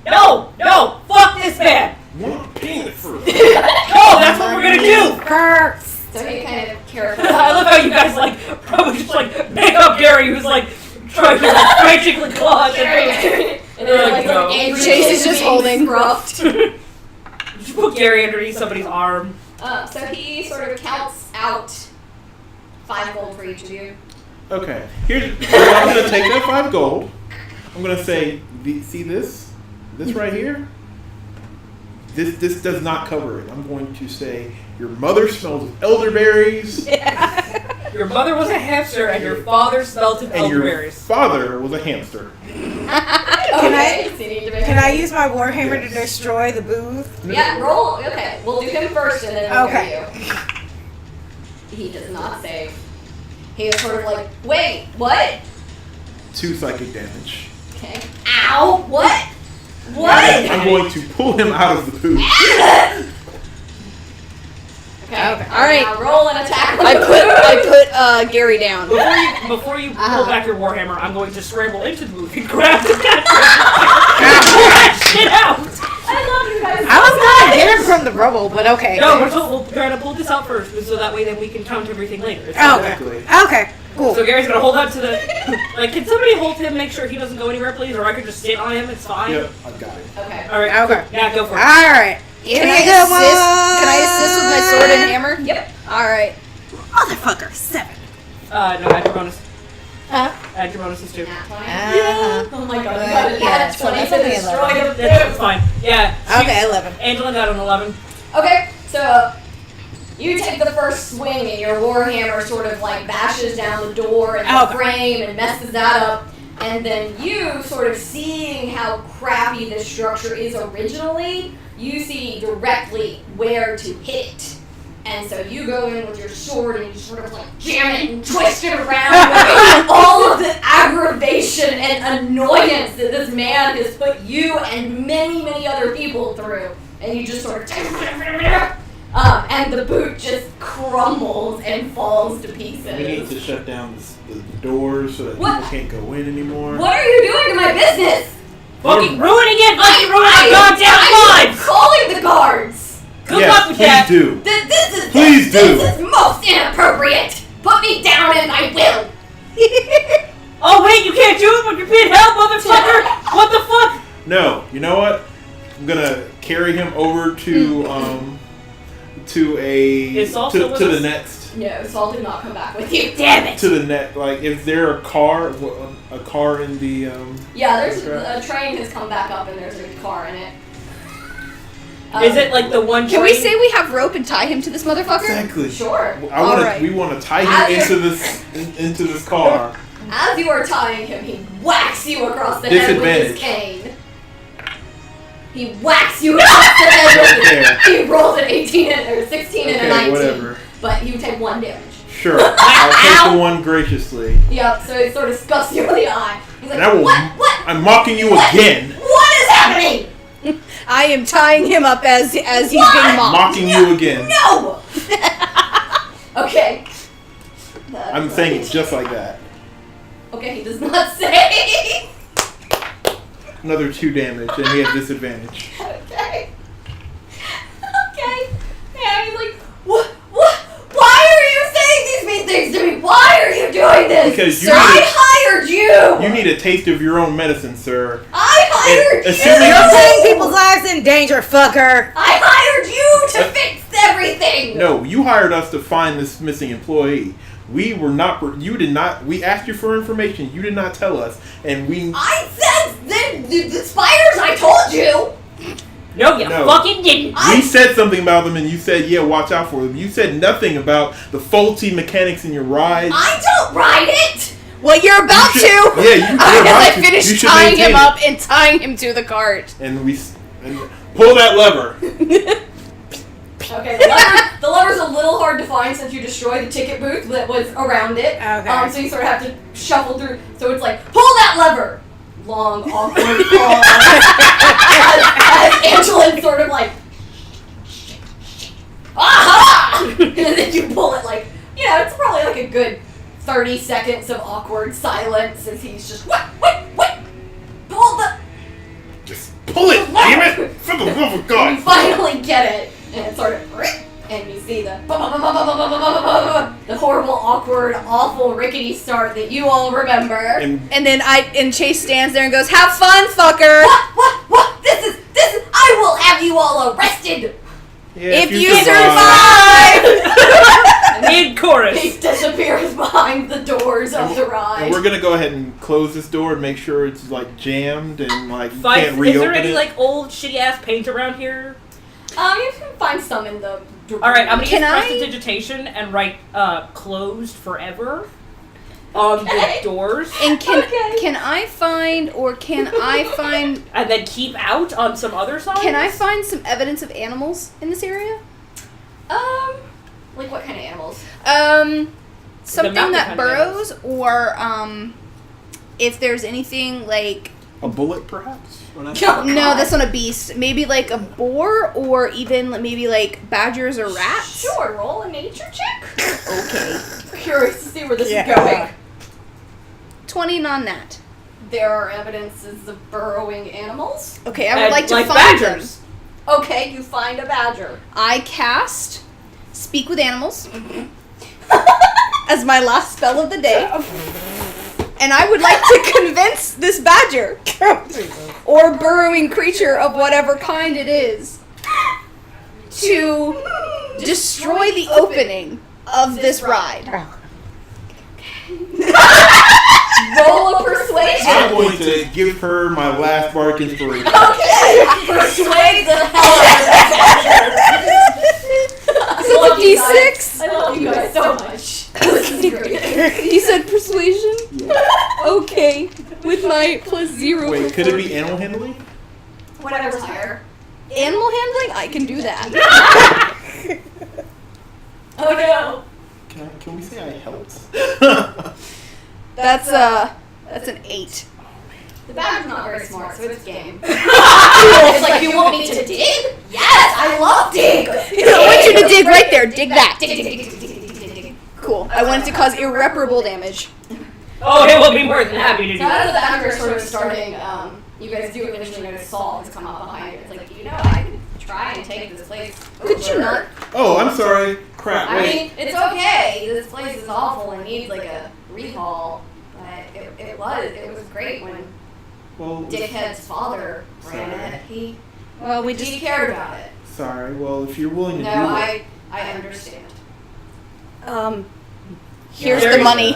No, fuck this man. One peanut fruit. No, that's what we're gonna do. So he kind of carefully. I love how you guys probably just pick up Gary, who's trying to frantically claw at the booth. And then like no. angry Chase is face just being holding. scruffed. Just put Gary underneath somebody's arm. So he sort of counts out 5 gold for each of you. Okay. Here's I'm gonna take that 5 gold. I'm gonna say, see this right here. This does not cover it. I'm going to say your mother smells of elderberries, Your mother was a hamster, and your father smelled of and your elderberries. father was a hamster. Can Can I use my warhammer to destroy the booth? Yeah, roll. Okay, we'll do him first, and then we'll Okay. do you. He does not save. He is sort of like, wait, what? 2 psychic damage. Okay. Ow! What? I'm going to pull him out of the booth. Okay. All right. Now roll an attack. I put Gary down. Before you pull back your warhammer, I'm going to scramble into the booth and grab the cat and pull that shit out. I love you guys. I was gonna get him from the rubble, but okay. No, we're trying to pull this out first, so that way then we can count everything later. It's Exactly. Okay. Cool. So Gary's gonna hold on to the. Can somebody hold him, make sure he doesn't go anywhere, please, or I could just sit on him. It's fine. Yep, I've got it. Okay. All right. Okay. Yeah, go for it. All right. Can I assist with my sword and hammer? Yep. All right. Motherfucker, 7. No, add your bonus. Huh? Add your bonuses too. Nat 20. Oh my god. You got Yeah, a 20 to that's okay, destroy him. That's fine. Yeah. Okay, 11. Angela got an 11. Okay, so you take the first swing and your warhammer sort of bashes down the door and the frame and messes that up. And then you sort of seeing how crappy this structure is originally, you see directly where to hit it. And so you go in with your sword and you sort of jam it and twist it around with all of the aggravation and annoyance that this man has put you and many, many other people through. And you just sort of and the boot just crumbles and falls to pieces. We need to shut down the doors so that What? people can't go in anymore. What are you doing to my business? Fucking ruining it! Fucking ruining our goddamn I'm lives! calling the guards. Good luck with please that. do. This is most inappropriate. Put me down and I will. Oh wait, you can't do it when you're being held, motherfucker! What the fuck? No, you know what? I'm gonna carry him over to Is Saul still with the us? next. No, Saul did not come back with you. Damn it. To the net, is there a car in the Yeah, there's a train has come back up and there's a car in it. Is it the one Can we train- say we have rope and tie him to this motherfucker? Exactly. Sure. We want to tie him into this car. As you are tying him, he whacks you across the head with his Disadvantage. cane. He whacks you across the head with There. He rolls an 18 or 16 and a 19. Whatever. But you take 1 damage. Sure. I'll take the one graciously. Yep, so it sort of scuffs you in the eye. He's like, And I will. what? I'm mocking you again. What is happening? I am tying him up as he's being mocked. Mocking you again. No! Okay. I'm saying it just like that. Okay, he does not say. Another 2 damage, and he has disadvantage. Okay. Okay. Yeah, he's like, what? Why are you saying these mean things to me? Why are you doing this? Because you Sir, need I hired you! You need a taste of your own medicine, sir. I hired as you! soon as You're you- putting people's lives in danger, fucker. I hired you to fix everything! No, you hired us to find this missing employee. We were not. You did not. We asked you for information. You did not tell us, and we. I said, then the spiders, I told you! No, you No. fucking didn't. We said something about them, and you said, "Yeah, watch out for them." You said nothing about the faulty mechanics in your ride. I don't ride it! Well, you're about You should- to. Yeah, you. As I You finish should tying him maintain up it. and tying him to the cart. And pull that lever. Okay, the lever's a little hard to find since you destroyed the ticket booth that was around it. Okay. So you sort of have to shuffle through. So it's like, pull that lever! Long, awkward pause. as Angeline sort of like, aha! And then you pull it like, it's probably like a good 30 seconds of awkward silence as he's just, wait, pull the... Just pull it, damn it! For the love of You God! finally get it, and it's sort of, and you see the horrible, awkward, awful, rickety start that you all remember. And then Chase stands there and goes, "Have fun, fucker." What? This is, I will have you all arrested. Yeah, If you survive. In chorus. He disappears behind the doors of the ride. And we're gonna go ahead and close this door and make sure it's like jammed and like you can't Is reopen there any it. like old shitty ass paint around here? You can find some in the... All right, I'm gonna Can use I- prestidigitation and write "closed forever" on the doors, And can Okay. I find and then "keep out" on some other signs. can I find some evidence of animals in this area? Like what kind of animals? Something mountain that kind of burrows, or if there's anything like A bullet, perhaps? Or not? no, that's not a beast. Maybe like a boar, or even maybe like badgers or rats. Sure, roll a nature check. Okay. Curious to see where this Yeah. is going. 20 on that. There are evidences of burrowing animals. Okay, I would And, like to find badgers. them. Okay, you find a badger. I cast Speak with Animals as my last spell of the day. And I would like to convince this badger or burrowing creature of whatever kind it is to destroy the opening of this ride. Roll a persuasion. I'm going to give her my last bark inspiration. Okay, persuade the hell out of that badger. I love you guys. D6? I love you guys so much. This is great. You said persuasion? Okay. With my +0. Wait, could it be animal handling? Whatever's higher. Animal handling? I can do that. Oh no. Can we say I helped? That's an 8. The badger's not very smart, so it's game. It's like, you want me to dig? Yes, I love dig. I want you to dig right there. Dig that. Dig, dig, dig, dig, dig, dig, dig, dig, dig. Cool. I want it to cause irreparable damage. Oh, it will be more than happy to do So as the that. badger is sort of starting, you guys do eventually notice Saul has come up behind you. It's like, I could try and take this place Could you over. not? Oh, I'm sorry. Crap, I wait. mean, it's okay. This place is awful and needs like a rehaul. But it was great when Well, Dickhead's father ran it. He Well, he cared about it. sorry. Well, if you're willing to No, do it. I understand. Here's Very the money.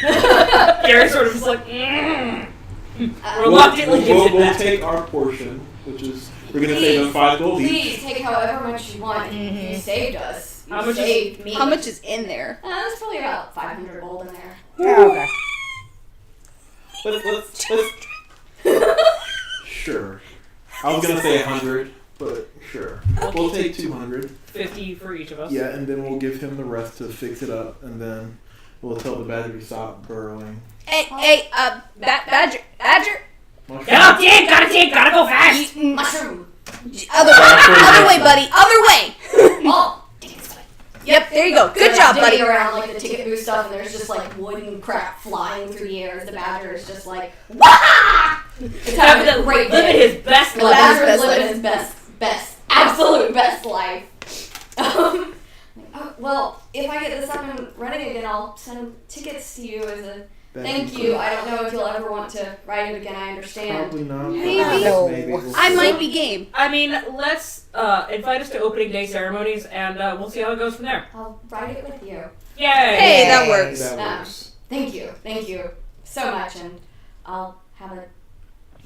Gary sort of is like, We'll, reluctantly gives it we'll back. take our portion, which is we're gonna save them 5 gold each. Please take however much you want. You saved us. You How much is- saved me. How much is in there? There's probably about 500 gold in there. Okay. Let's Sure. I was gonna say 100, but sure. We'll take 200. 50 for each of us. Yeah, and then we'll give him the rest to fix it up, and then we'll tell the badger to stop burrowing. Hey, badger. Gotta dig, gotta go fast. Mushroom. Other way, buddy. Other way. Oh, Yep, there you go. Good job, buddy. Digging around like the ticket booth stuff, and there's just like wooden crap flying through the air as the badger is just like, wah! It's having a great Living day. his best The life. badger is best living life. his best, absolute best life. Well, if I get this up and running again, I'll send tickets to you as a thank you. I don't know if you'll ever want to ride it again. I understand. Probably not. Maybe. No. We'll I see. might be game. I mean, let's invite us to opening day ceremonies, and we'll see how it goes from there. I'll ride it with you. Yay! Hey, that works. That works. Thank you so much, and I'll have a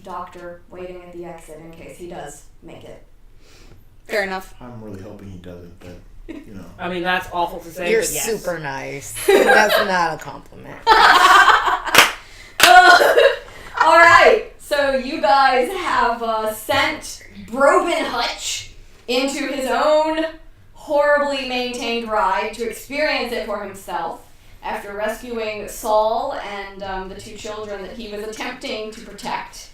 doctor waiting at the exit in case he does make it. Fair enough. I'm really hoping he doesn't, but you know. I mean, that's awful to say, You're but yes. super nice. That's not a compliment. All right, so you guys have sent Broben Hutch into his own horribly maintained ride to experience it for himself after rescuing Saul and the 2 children that he was attempting to protect.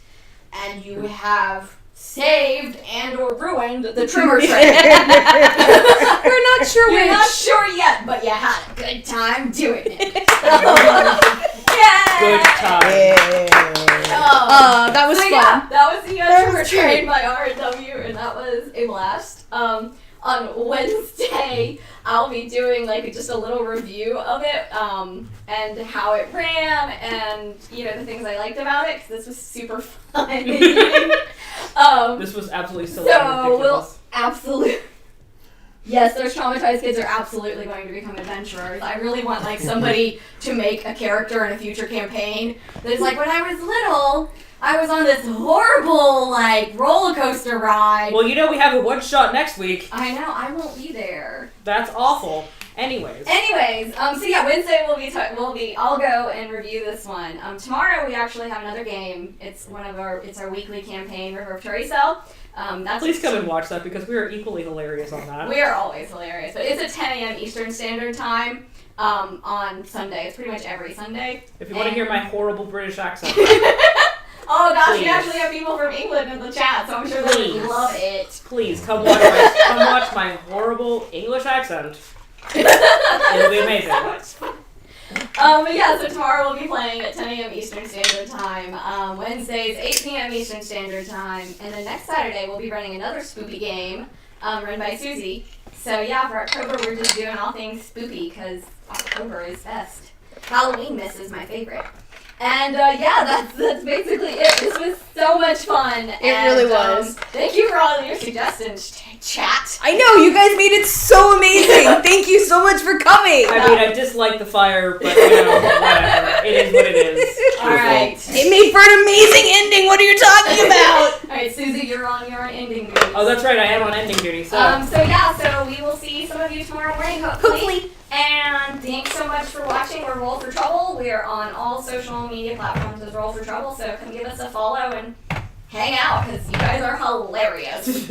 And you have saved and or ruined the Tremor train. We're not sure You're which. not sure yet, but you had a good time doing it. Good time. That was So fun. yeah, that was the That Tremor was train by R&W, and that was a blast. On Wednesday, I'll be doing like just a little review of it, and how it ran, and the things I liked about it, because this was super fun. This was absolutely silly So and ridiculous. we'll absolutely. Yes, those traumatized kids are absolutely going to become adventurers. I really want like somebody to make a character in a future campaign that's like, when I was little, I was on this horrible like roller coaster ride. Well, we have a one-shot next week. I know, I won't be there. That's awful. Anyways. So yeah, Wednesday I'll go and review this one. Tomorrow we actually have another game. It's our weekly campaign, River of Teresa. Please come and watch that because we are equally hilarious on that. We are always hilarious, but it's at 10 a.m. Eastern Standard Time on Sunday. It's pretty much every Sunday. If you want to hear my horrible British accent. Oh gosh, Please. we actually have people from England in the chat, so I'm sure they would Please. love it. Please come watch my horrible English accent. It'll be amazing. But yeah, so tomorrow we'll be playing at 10 a.m. Eastern Standard Time. Wednesdays, 8 p.m. Eastern Standard Time. And then next Saturday we'll be running another spoopy game run by Susie. So yeah, for October we're just doing all things spoopy because October is best. Halloween Miss is my favorite. And yeah, that's basically it. This was so much fun. It really was. Thank you for all of your suggestions, chat. I know, you guys made it so amazing. Thank you so much for coming. I mean, I dislike the fire, but whatever. It is what it is. All right. It made for an amazing ending. What are you talking about? All right, Susie, you're on ending duty. Oh, that's right. I am on ending duty. So. So we will see some of you tomorrow morning, hopefully. And thanks so much for watching. We're Roll for Trouble. We are on all social media platforms as Roll for Trouble, so come give us a follow and hang out because you guys are hilarious.